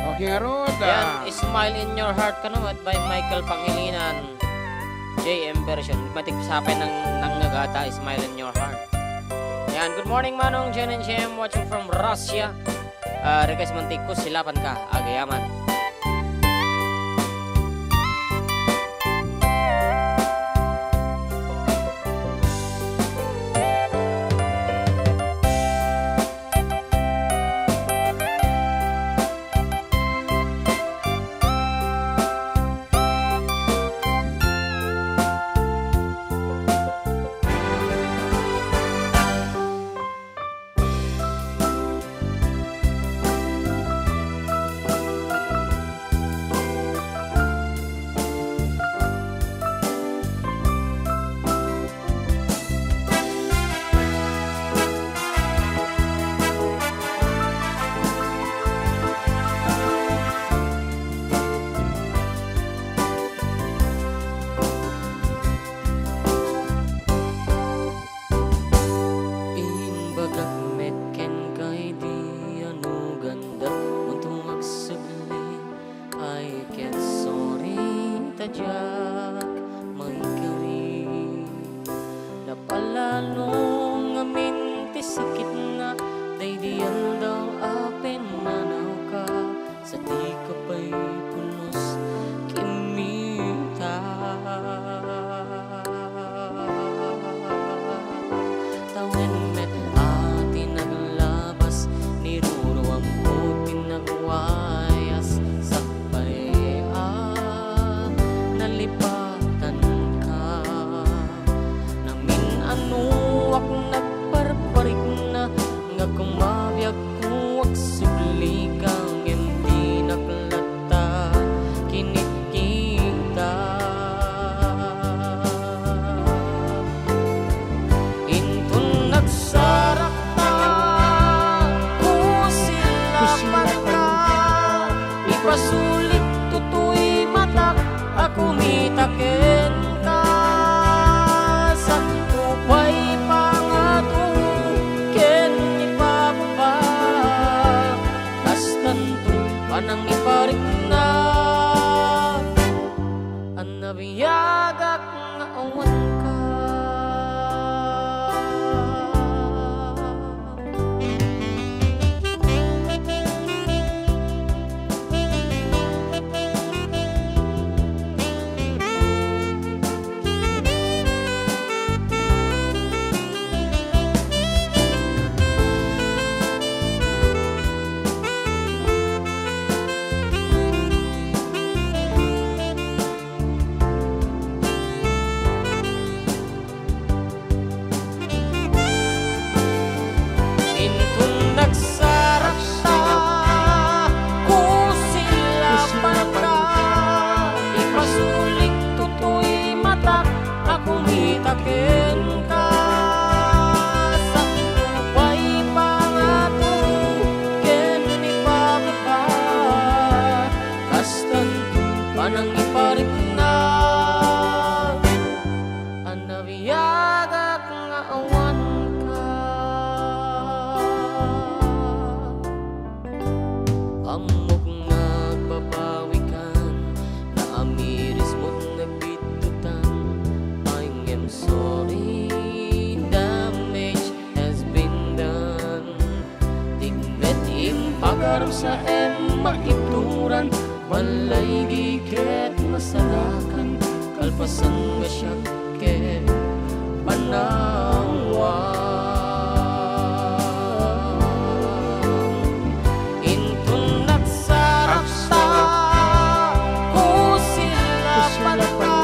Okay nga Rod. Yan, Smile in Your Heart ka naman by Michael Pangilinan. JM version. Matigsapan ng nagata, Smile in Your Heart. Yan, good morning Manong, Jen and Jem, watching from Russia. Request mantikus, silapan ka, agayaman. Napalalong amin ti sakit na daydiyan daw apen nanaw ka sa di ka pa'y punos kimita. Tawen met ati naglabas niruruang ko pinagwayas sa paya nalipatan ka namin anuwak nagparparik na nga kumabiyag kuwag subli kang hindi naklata kinikita intun nagsarak ta kusilapan ka ipasulit tutoy matak ako mitaken ka sa tupay pangato ken ipababa kastan to panang iparik na ang nabiyagak nga awan ka. Intun nagsarak ta kusilapan ka ipasulik tutoy matak ako mitaken ka sa tupay pangato ken ipababa kastan to panang iparik na ang nabiyagak nga awan ka. Amok nagbabawikan na amiris mo't nagbitutan. I am sorry, damage has been done. Tigmet impagaram sa maituran walay giket masalakan kalpasan nga siya ke panawan. Intun nagsarak ta kusilapan ka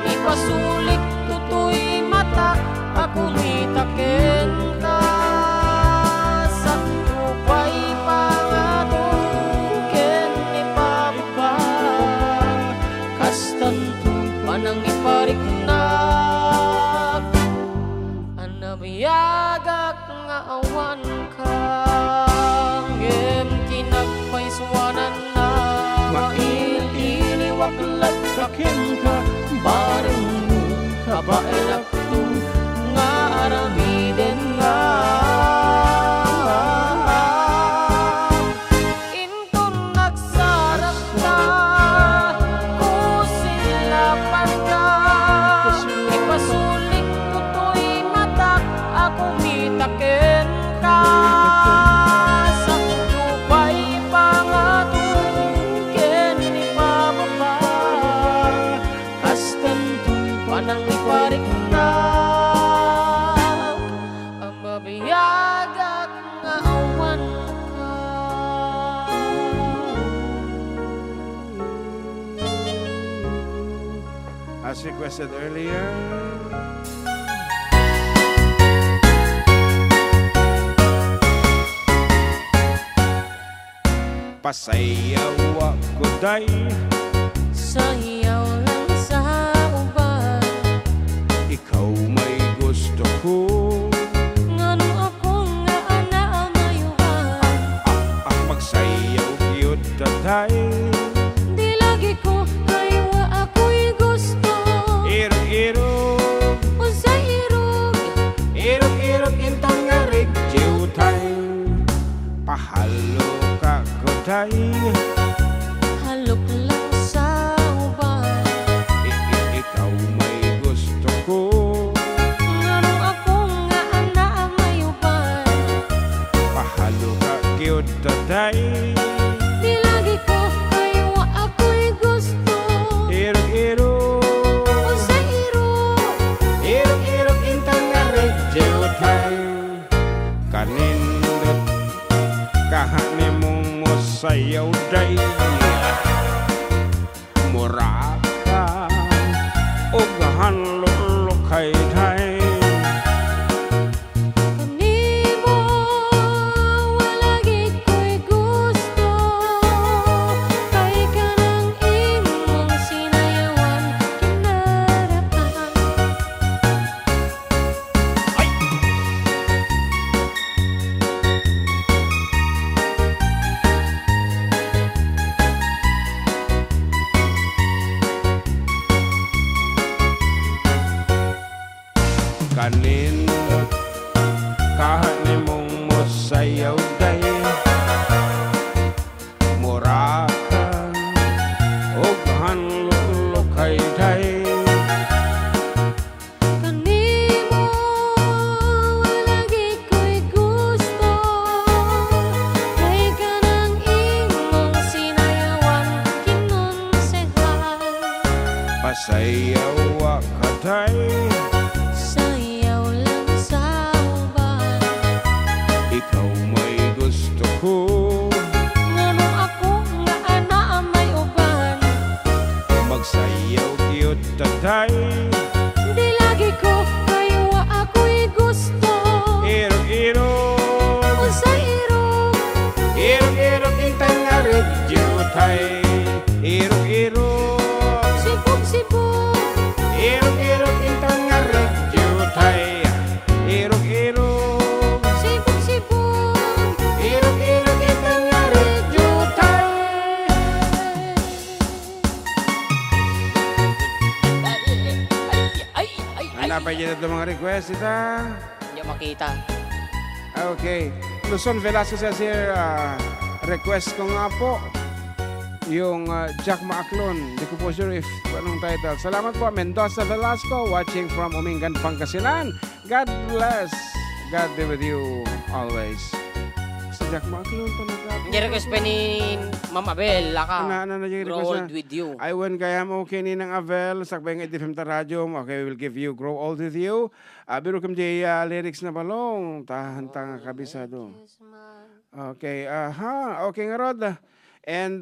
ipasulik tutoy matak ako mitaken ka sa tupay pangato ken ipababa kastan to panang iparik na awan ka ngem tinagpaiswanan na mailiniwaklat kaken ka bareng mo kabaelak tu nga aramiden nga intun nagsarap ka kusilapan ka ipasulik ko to'y matak ako mitaken ka sa lupay pangatong ken ipababa kastan to'y panang iparik na ang babiyagak nga awan ka. As requested earlier. Pasayaw ako day, Sayaw lang sa uban ikaw may gusto ko. ngano ako nga ana mayuhan Magsayaw yun tatay. di lagi ko kaywa ako'y gusto Irog-irog, unsay irog irog-irog intang nga rigjiw tay. Pahalo ka ko tay. halok lang sa uban Ikaw may gusto ko. ngano ako nga ana mayuban Pahalo ka gyud tatay. di lagi ko kaywa ako'y gusto Irog-irog, unsay irog irog-irog intang nga rigjiw tay. Kanindot kahani mong mosayaw day. Mura ka o gahanlulukay tay. kanimo walagi ko'y gusto kay kanang imong sinayawan kinarapan Kanindot kahani mong mosayaw day. Mura ka o gahanlulukay tay. kanimo walagi ko'y gusto kay kanang imong sinayawan kinonsehan Pasayaw ka tay. sayaw lang sa uban Ikaw may gusto ko. ngano ako nga ana may uban Magsayaw yun tatay. di lagi ko kaywa ako'y gusto Irog-irog, unsay irog irog-irog intang nga rigjiw tay. Irog-irog, sibog-sibog irog-irog intang nga rigjiw tay. Irog-irog, sibog-sibog irog-irog intang nga rigjiw tay. Ano pa dyan ito mga request ita? Hindi makita. Okay. Luzon Velasco says here, request ko nga po yung Jack Maaklon. Hindi ko po sure if anong title. Salamat po, Mendoza Velasco, watching from Umingan, Pangasinan. God bless. God be with you always. Sa Jack Maaklon pa Hindi request pa ni Ma'am Abel, laka. Ano na yung Grow request old with you. I won kaya mo okay ni ng Avel. Sakbay ng 85 ta radyo. Okay, we'll give you Grow Old With You. Biro kam di lyrics na balong. Tahan-tanga kabisado. Okay, okay nga Rod. And,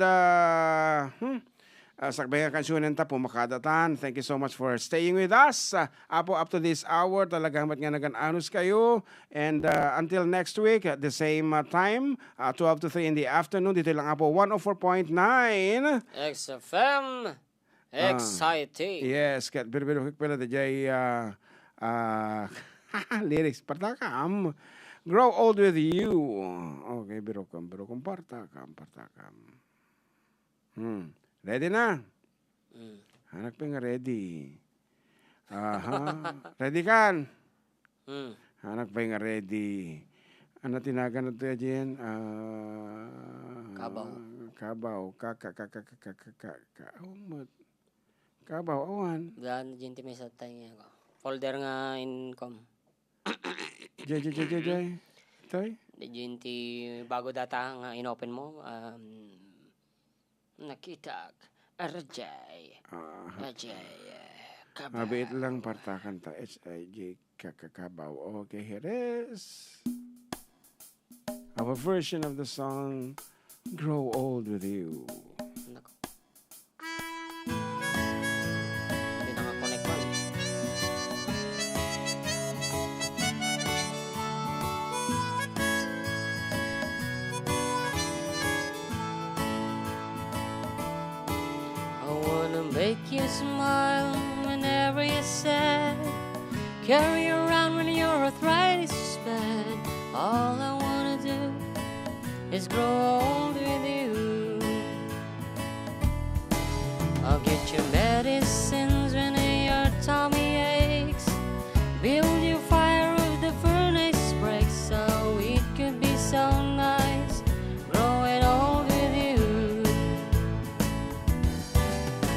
sakbay ka kansunan ta po makadatan. Thank you so much for staying with us. Apo up to this hour, talagang mat nga nagan-anus kayo. And until next week, at the same time, 12 to 3 in the afternoon, dito lang Apo 104.9. XFM, exciting. Yes, kat biro-biro pala da jay lyrics. Partakam. Grow old with you. Okay, biro kam, partakam. Ready na? Anak pa nga ready. Aha. Ready kan? Anak pa nga ready. Ano tinagan na ito yan? Kabaw. Kabaw, awan. Dan jinti may sa tayo ko. Folder nga income. Jay. Toy? Di jinti bago data nga inopen mo. Nakita. Arjay. Kabaw. Mabait lang partakan ta. H-I-J kakabaw. Okay, here is our version of the song Grow Old With You. Nako. Hindi nakakonect pa. I wanna make you smile whenever you're sad. Carry you around when your arthritis is bad. All I wanna do is grow old with you. I'll get you medicines when your tummy aches. Build you fire if the furnace breaks. So it could be so nice growing old with you.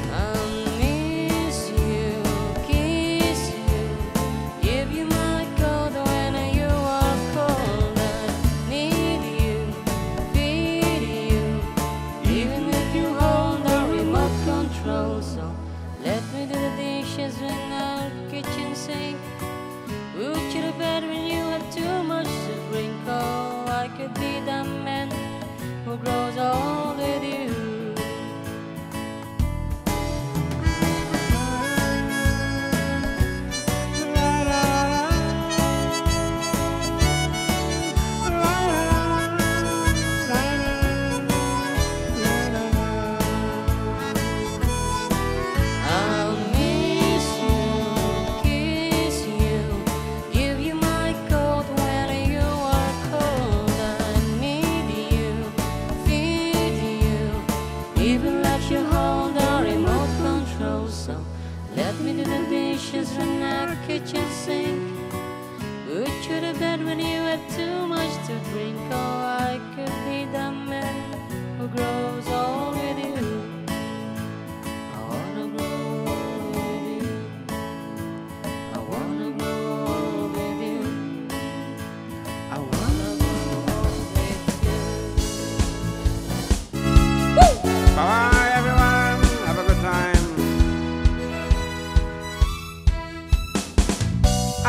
I'll miss you, kiss you, give you my coat when you are cold. I need you, feed you, even if you hold the remote control. So let me do the dishes when our kitchen sink. Put you to bed when you have too much to drink. Oh, I could be the man who grows old with you. I'll miss you, kiss you, give you my coat when you are cold. I need you, feed you, even let you hold the remote control. So let me do the dishes when our kitchen sink. Put you to bed when you had too much to drink. Oh, I could be the man who grows old with you. I wanna grow old with you. I wanna grow old with you. I wanna grow old with you. Bye everyone. Have a good time.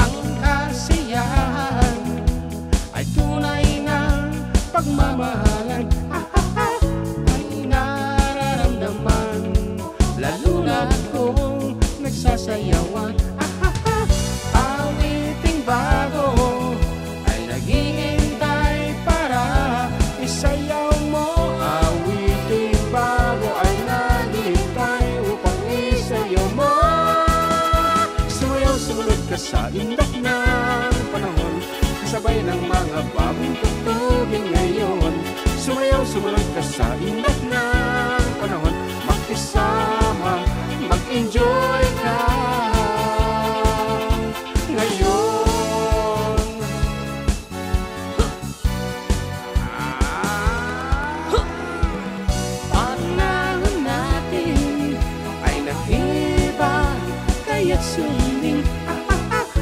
Ang kasiyahan ay tunay na pagmamahalan. Ay nararamdaman, lalo na kung nagsasayawan. Awiting bago ay naghihintay para isayaw mo. Awiting bago ay naghihintay upang isayaw mo. Sumayaw, sumunod ka sa indak ng panahon, kasabay ng mga bagong tugtugin ngayon. Sumayaw, sumunod ka sa indak ng panahon, makisama, mag-enjoy ka ngayon. Panahon natin ay nag-iba, kaya't sundin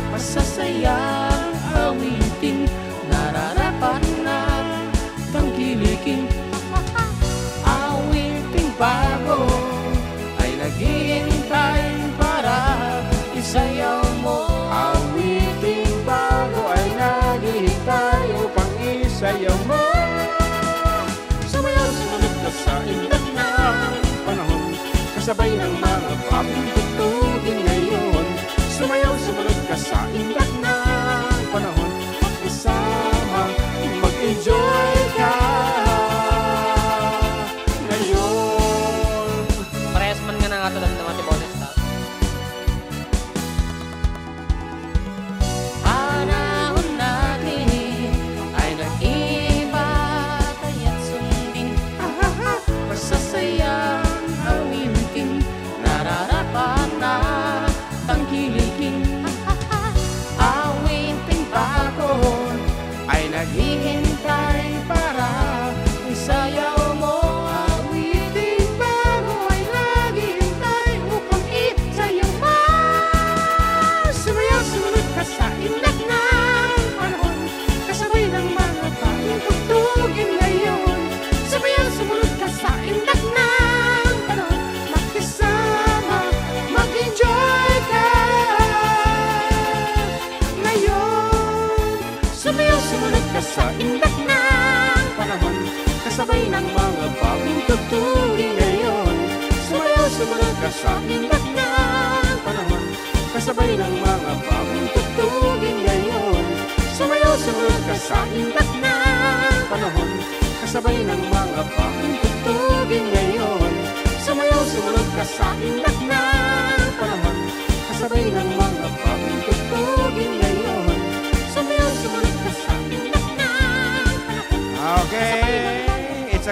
masasayang awitin, nararapat na tangkilikin. Awiting bago ay naghihintay para isayaw mo. Awiting bago ay naghihintay upang isayaw mo. Sumayaw, sumunod ka sa indak ng panahon, kasabay ng mga bagong tugtugin ngayon. Sumayaw, sumunod ka sa indak ng panahon, makisama, mag-enjoy ka ngayon. Parehas man nga na nga ito lang naman bonus ta. Panahon natin naghihintay para isayaw mo. Awiting bago ay naghihintay upang isayaw mo. Sumayaw, sumunod ka sa indak ng panahon, kasabay ng mga bagong tugtugin ngayon. Sumayaw, sumunod ka sa indak ng panahon, makisama, mag-enjoy ka ngayon. Sumayaw, sumunod ka sa indak ng panahon, kasabay ng mga bagong tugtugin ngayon. Sumayaw, sumunod ka sa indak ng panahon, kasabay ng mga bagong tugtugin ngayon. Sumayaw, sumunod ka sa indak ng panahon, kasabay ng mga bagong tugtugin ngayon. Sumayaw, sumunod ka sa indak ng panahon, kasabay ng mga bagong tugtugin ngayon. Sumayaw, sumunod ka sa indak ng panahon. Okay, it's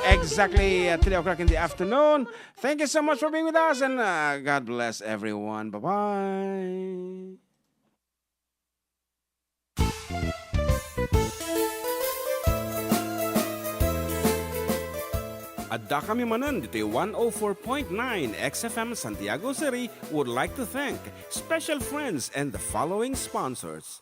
exactly 3 o'clock in the afternoon. Thank you so much for being with us, and God bless everyone. Bye-bye. Adda kami Manen dito 104.9 XFM Santiago City would like to thank special friends and the following sponsors.